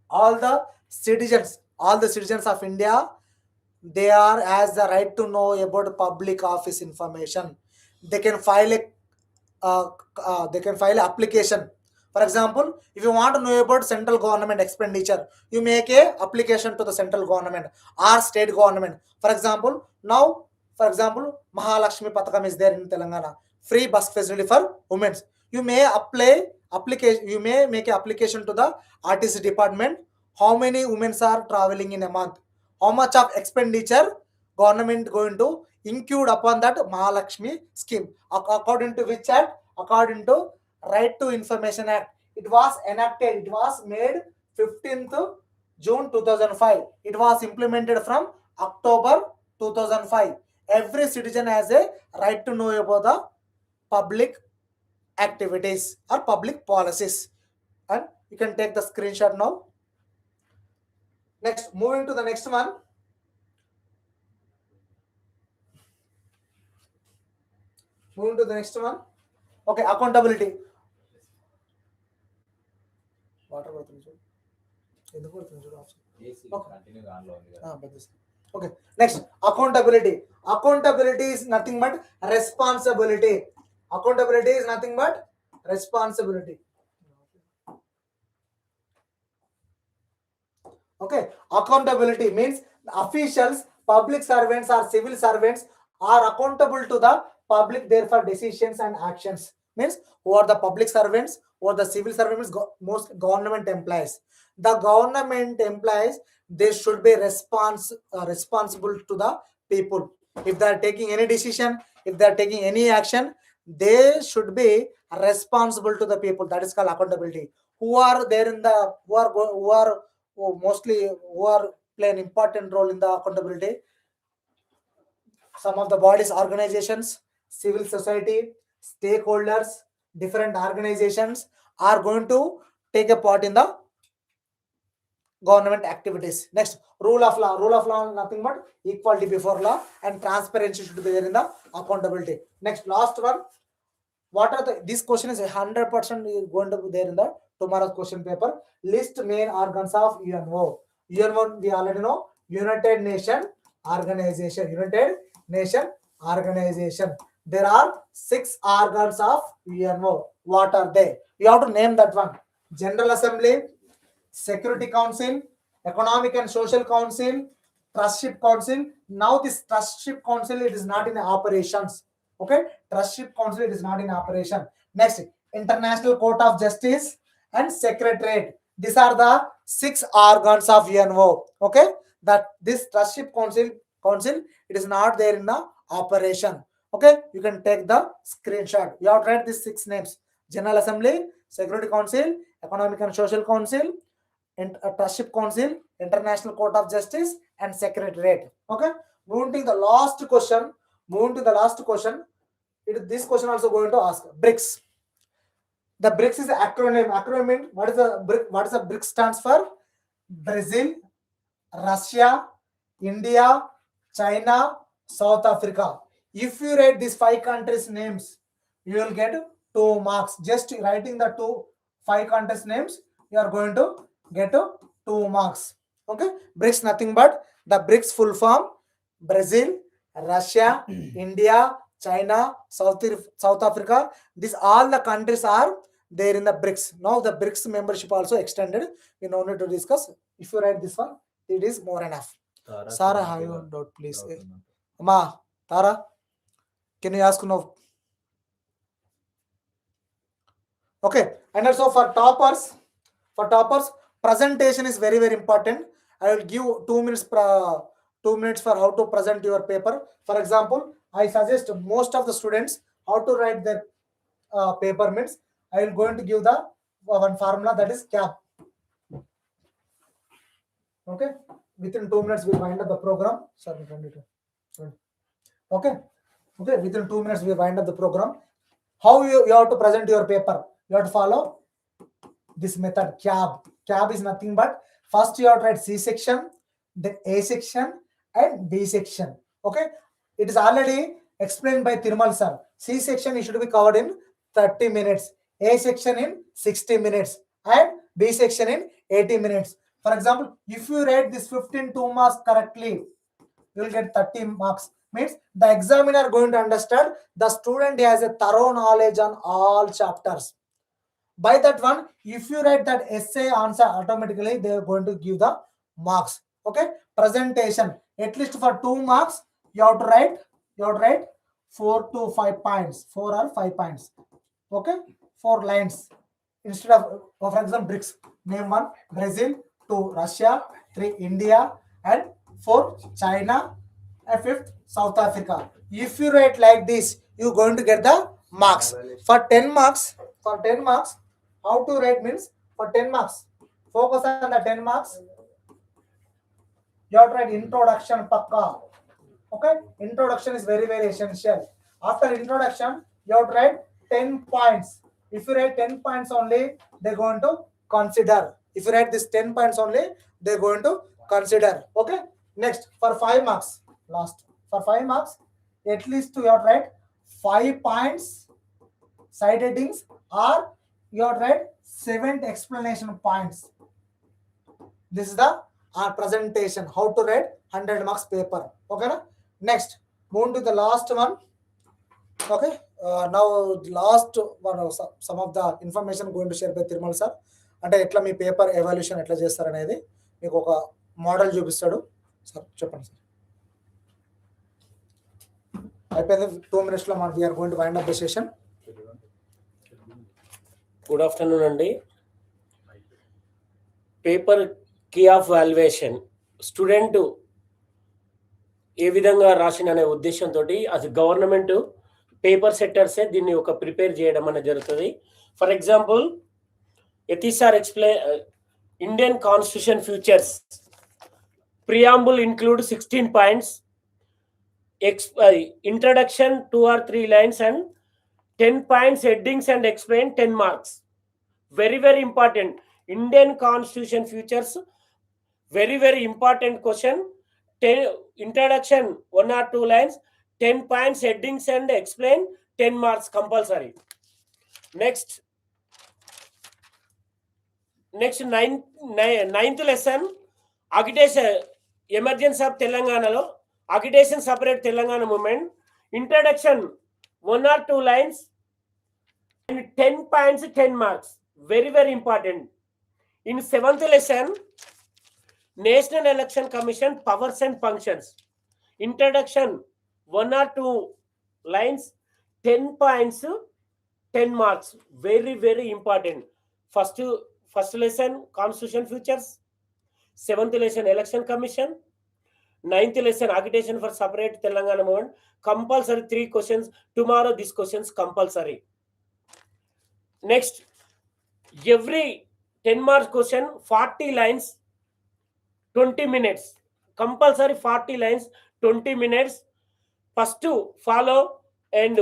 all the citizens of India, they are has the right to know about public office information. They can file a application. For example, if you want to know about central government expenditure, you make a application to the central government or state government. For example, Mahalakshmi Pathakam is there in Telangana, free bus facility for women. You may make an application to the RTC department. How many women are traveling in a month? How much of expenditure government going to include upon that Mahalakshmi scheme? According to which act? According to Right to Information Act. It was enacted. It was made 15th June 2005. It was implemented from October 2005. Every citizen has a right to know about the public activities or public policies. And you can take the screenshot now. Next, moving to the next one. Moving to the next one. Okay, accountability. Water పడుతుంది చూడు. ఎందుకు పడుతుంది చూడు option. Okay, next, accountability. Accountability is nothing but responsibility. Accountability is nothing but responsibility. Okay, accountability means officials, public servants or civil servants are accountable to the public there for decisions and actions. Means who are the public servants or the civil servants, most government employees. The government employees, they should be responsible to the people. If they are taking any decision, if they are taking any action, they should be responsible to the people. That is called accountability. Who are there in the who are play an important role in the accountability? Some of the bodies, organizations, civil society, stakeholders, different organizations are going to take a part in the government activities. Next, rule of law. Rule of law is nothing but equality before law, and transparency should be there in the accountability. Next, last one. What are the, this question is 100% going to be there in the tomorrow's question paper. List main organs of UNO. UNO, we already know, United Nation Organization. United Nation Organization. There are 6 organs of UNO. What are they? You have to name that one. General Assembly, Security Council, Economic and Social Council, Trustship Council. Now this Trustship Council, it is not in operations. Okay, Trustship Council, it is not in operation. Next, International Court of Justice and Secretariat. These are the 6 organs of UNO. Okay, that this Trustship Council, it is not there in the operation. Okay, you can take the screenshot. You have to write these 6 names: General Assembly, Security Council, Economic and Social Council, Trustship Council, International Court of Justice, and Secretariat. Okay, moving to the last question. This question also going to ask BRICS. The BRICS is an acronym. Acronym, what is the BRICS stands for? Brazil, Russia, India, China, South Africa. If you write these 5 countries' names, you will get 2 marks. Just writing the 5 countries' names, you are going to get 2 marks. Okay, BRICS nothing but the BRICS full form: Brazil, Russia, India, China, South Africa. These all the countries are there in the BRICS. Now the BRICS membership also extended. We no need to discuss. If you write this one, it is more enough. Sarah, have you doubt, please? Ma, Tara, can you ask now? Okay, and also for toppers, presentation is very, very important. I will give 2 minutes for how to present your paper. For example, I suggest most of the students how to write their paper means I will going to give the one formula, that is CAP. Okay, within 2 minutes we wind up the program. Sorry, okay, within 2 minutes we wind up the program. How you have to present your paper? You have to follow this method, CAB. CAB is nothing but first you have to write C section, then A section, and B section. Okay, it is already explained by Thirumal sir. C section it should be covered in 30 minutes, A section in 60 minutes, and B section in 80 minutes. For example, if you write this 15 2 marks correctly, you will get 30 marks. Means the examiner going to understand the student has a thorough knowledge on all chapters. By that one, if you write that essay answer, automatically they are going to give the marks. Okay, presentation, at least for 2 marks you have to write 4 to 5 points, 4 or 5 points. Okay, 4 lines instead of, for example, BRICS, name 1 Brazil, 2 Russia, 3 India, and 4 China, and 5th South Africa. If you write like this, you are going to get the marks. For 10 marks, how to write means, for 10 marks, focus on the 10 marks. You have to write introduction, PAKKA. Okay, introduction is very, very essential. After introduction, you have to write 10 points. If you write 10 points only, they're going to consider. If you write this 10 points only, they're going to consider. Okay. Next, for 5 marks, last for 5 marks, at least you have to write 5 points side headings, or you have to write 7 explanation points. This is the presentation, how to write 100 marks paper. Okay. Next, move to the last one. Okay. Now last one, some of the information going to share by Tirmal sir. అంటే ఎట్లా మీ paper evaluation ఎట్లా చేస్తారు అనేది మీకు ఒక model చూపిస్తాడు sir. చెప్పండి sir. అయిపోయింది 2 minutes లో మనం we're going to wind up the session. Good afternoon అండి. Paper key of valuation student ఏ విధంగా రాసిన అనే ఉద్దేశంతో అది గవర్నమెంట్ పేపర్ సెట్టర్సే దీన్ని ఒక ప్రిపేర్ చేయడం అనేది జరుగుతుంది. ఫర్ ఎగ్జాంపుల్ ఎతిసార్ explain Indian constitution features preamble include 16 points, introduction 2 or 3 lines and 10 points headings and explain 10 marks. Very very important. Indian constitution futures, very very important question. 10 introduction 1 or 2 lines, 10 points headings and explain 10 marks compulsory. Next ninth lesson, agitation emergence of Telangana lo agitation separate Telangana movement. Introduction 1 or 2 lines and 10 points 10 marks. Very very important. In 7th lesson, National Election Commission powers and functions. Introduction 1 or 2 lines, 10 points 10 marks. Very very important. First lesson Constitution Futures, 7th lesson Election Commission, 9th lesson Agitation for Separate Telangana Movement. Compulsory 3 questions. Tomorrow these questions compulsory. Next, every 10 marks question, 40 lines, 20 minutes. Compulsory 40 lines, 20 minutes. First to follow and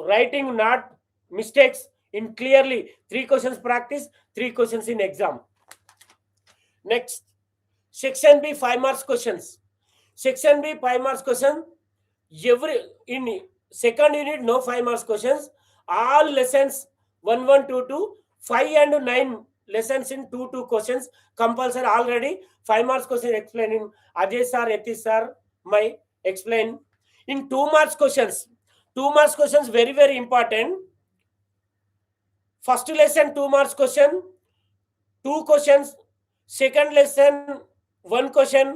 writing not mistakes in clearly. 3 questions practice, 3 questions in exam. Next, section B 5 marks questions. Section B 5 marks question. Every in second unit no 5 marks questions. All lessons 1, 1, 2, 2, 5 and 9 lessons in 2, 2 questions compulsory. Already 5 marks question explaining Ajay sir, Yatish sir, my explain. In 2 marks questions, 2 marks questions very very important. First lesson 2 marks question, 2 questions. Second lesson 1 question.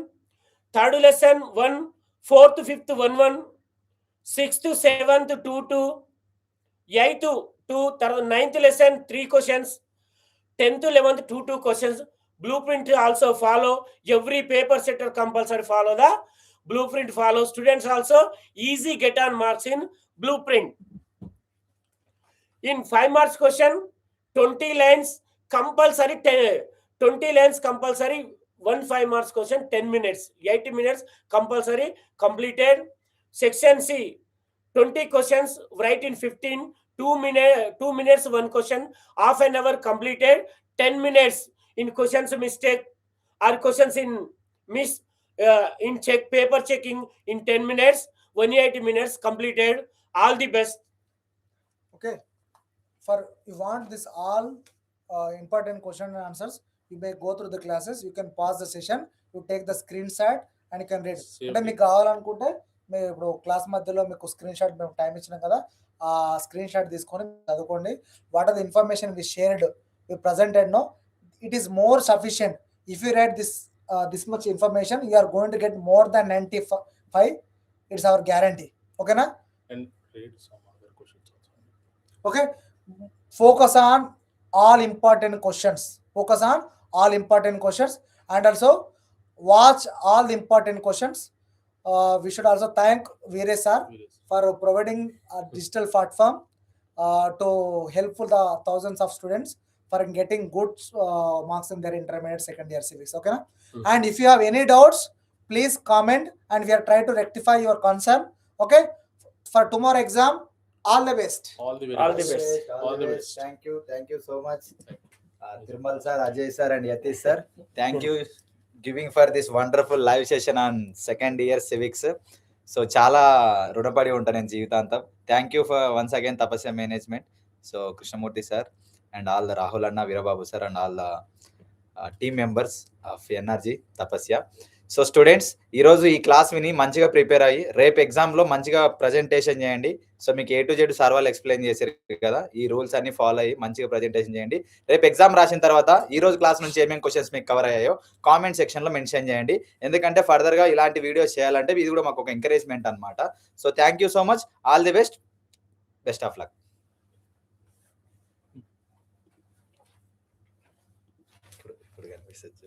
Third lesson 1, 4th to 5th 1, 1, 6th to 7th 2, 2, 8th to 9th lesson 3 questions, 10th to 11th 2, 2 questions. Blueprint also follow. Every paper setter compulsory follow the blueprint. Follow. Students also easy get on marks in blueprint. In 5 marks question, 20 lines compulsory, 20 lines compulsory. 1 5 marks question, 10 minutes, 80 minutes compulsory completed. Section C, 20 questions, write in 15, 2 minutes 1 question, half an hour completed. 10 minutes in questions mistake or questions in miss in check paper checking in 10 minutes, 180 minutes completed. All the best. Okay. For you want this all important question and answers, you may go through the classes. You can pause the session, you take the screenshot and you can read. అంటే మీకు కావాలనుకుంటే మీరు ఇప్పుడు class మధ్యలో మీకు screen shot మేము time ఇచ్చినాం కదా, ఆ స్క్రీన్ షాట్ తీసుకొని చదువుకోండి. What are the information we shared, we presented no, it is more sufficient. If you write this much information, you are going to get more than 95. It's our guarantee. Okay na? And read some other questions also. Okay. Focus on all important questions. Focus on all important questions and also watch all the important questions. We should also thank Veeresh sir for providing a digital platform to help the thousands of students for getting good marks in their intermediate second year civics. Okay na? And if you have any doubts, please comment and we are trying to rectify your concern. Okay, for tomorrow exam, all the best. All the All the best. best. All the best. Thank you so much, Tirmal sir, Ajay sir and Yatish sir. Thank you giving for this wonderful live session on second year civics. So చాలా రుణపడి ఉంటాను నేను జీవితాంతం. Thank you for once again Tapasya management. So Krishnamurthy sir and all the Rahul అన్న, Veerababu sir and all the team members of NRG Tapasya. So students, ఈరోజు ఈ class విని మంచిగా ప్రిపేర్ అయ్యి రేపు ఎగ్జామ్లో మంచిగా ప్రజెంటేషన్ చేయండి. సో మీకు A to Z సార్ వాళ్ళు ఎక్స్ప్లెయిన్ చేశారు కదా, ఈ రూల్స్ అన్ని ఫాలో అయ్యి మంచిగా ప్రజెంటేషన్ చేయండి. రేపు ఎగ్జామ్ రాసిన తర్వాత ఈ రోజు క్లాస్ నుంచి ఏమేమి క్వశ్చన్స్ మీకు కవర్ అయ్యాయో కామెంట్ సెక్షన్లో మెన్షన్ చేయండి. ఎందుకంటే ఫర్దర్గా ఇలాంటి వీడియోస్ చేయాలంటే ఇది కూడా మాకు ఒక ఎంకరేజ్మెంట్ అనమాట. So thank you so much, all the best, best of luck. ఇప్పుడు కనిపిస్తుంది.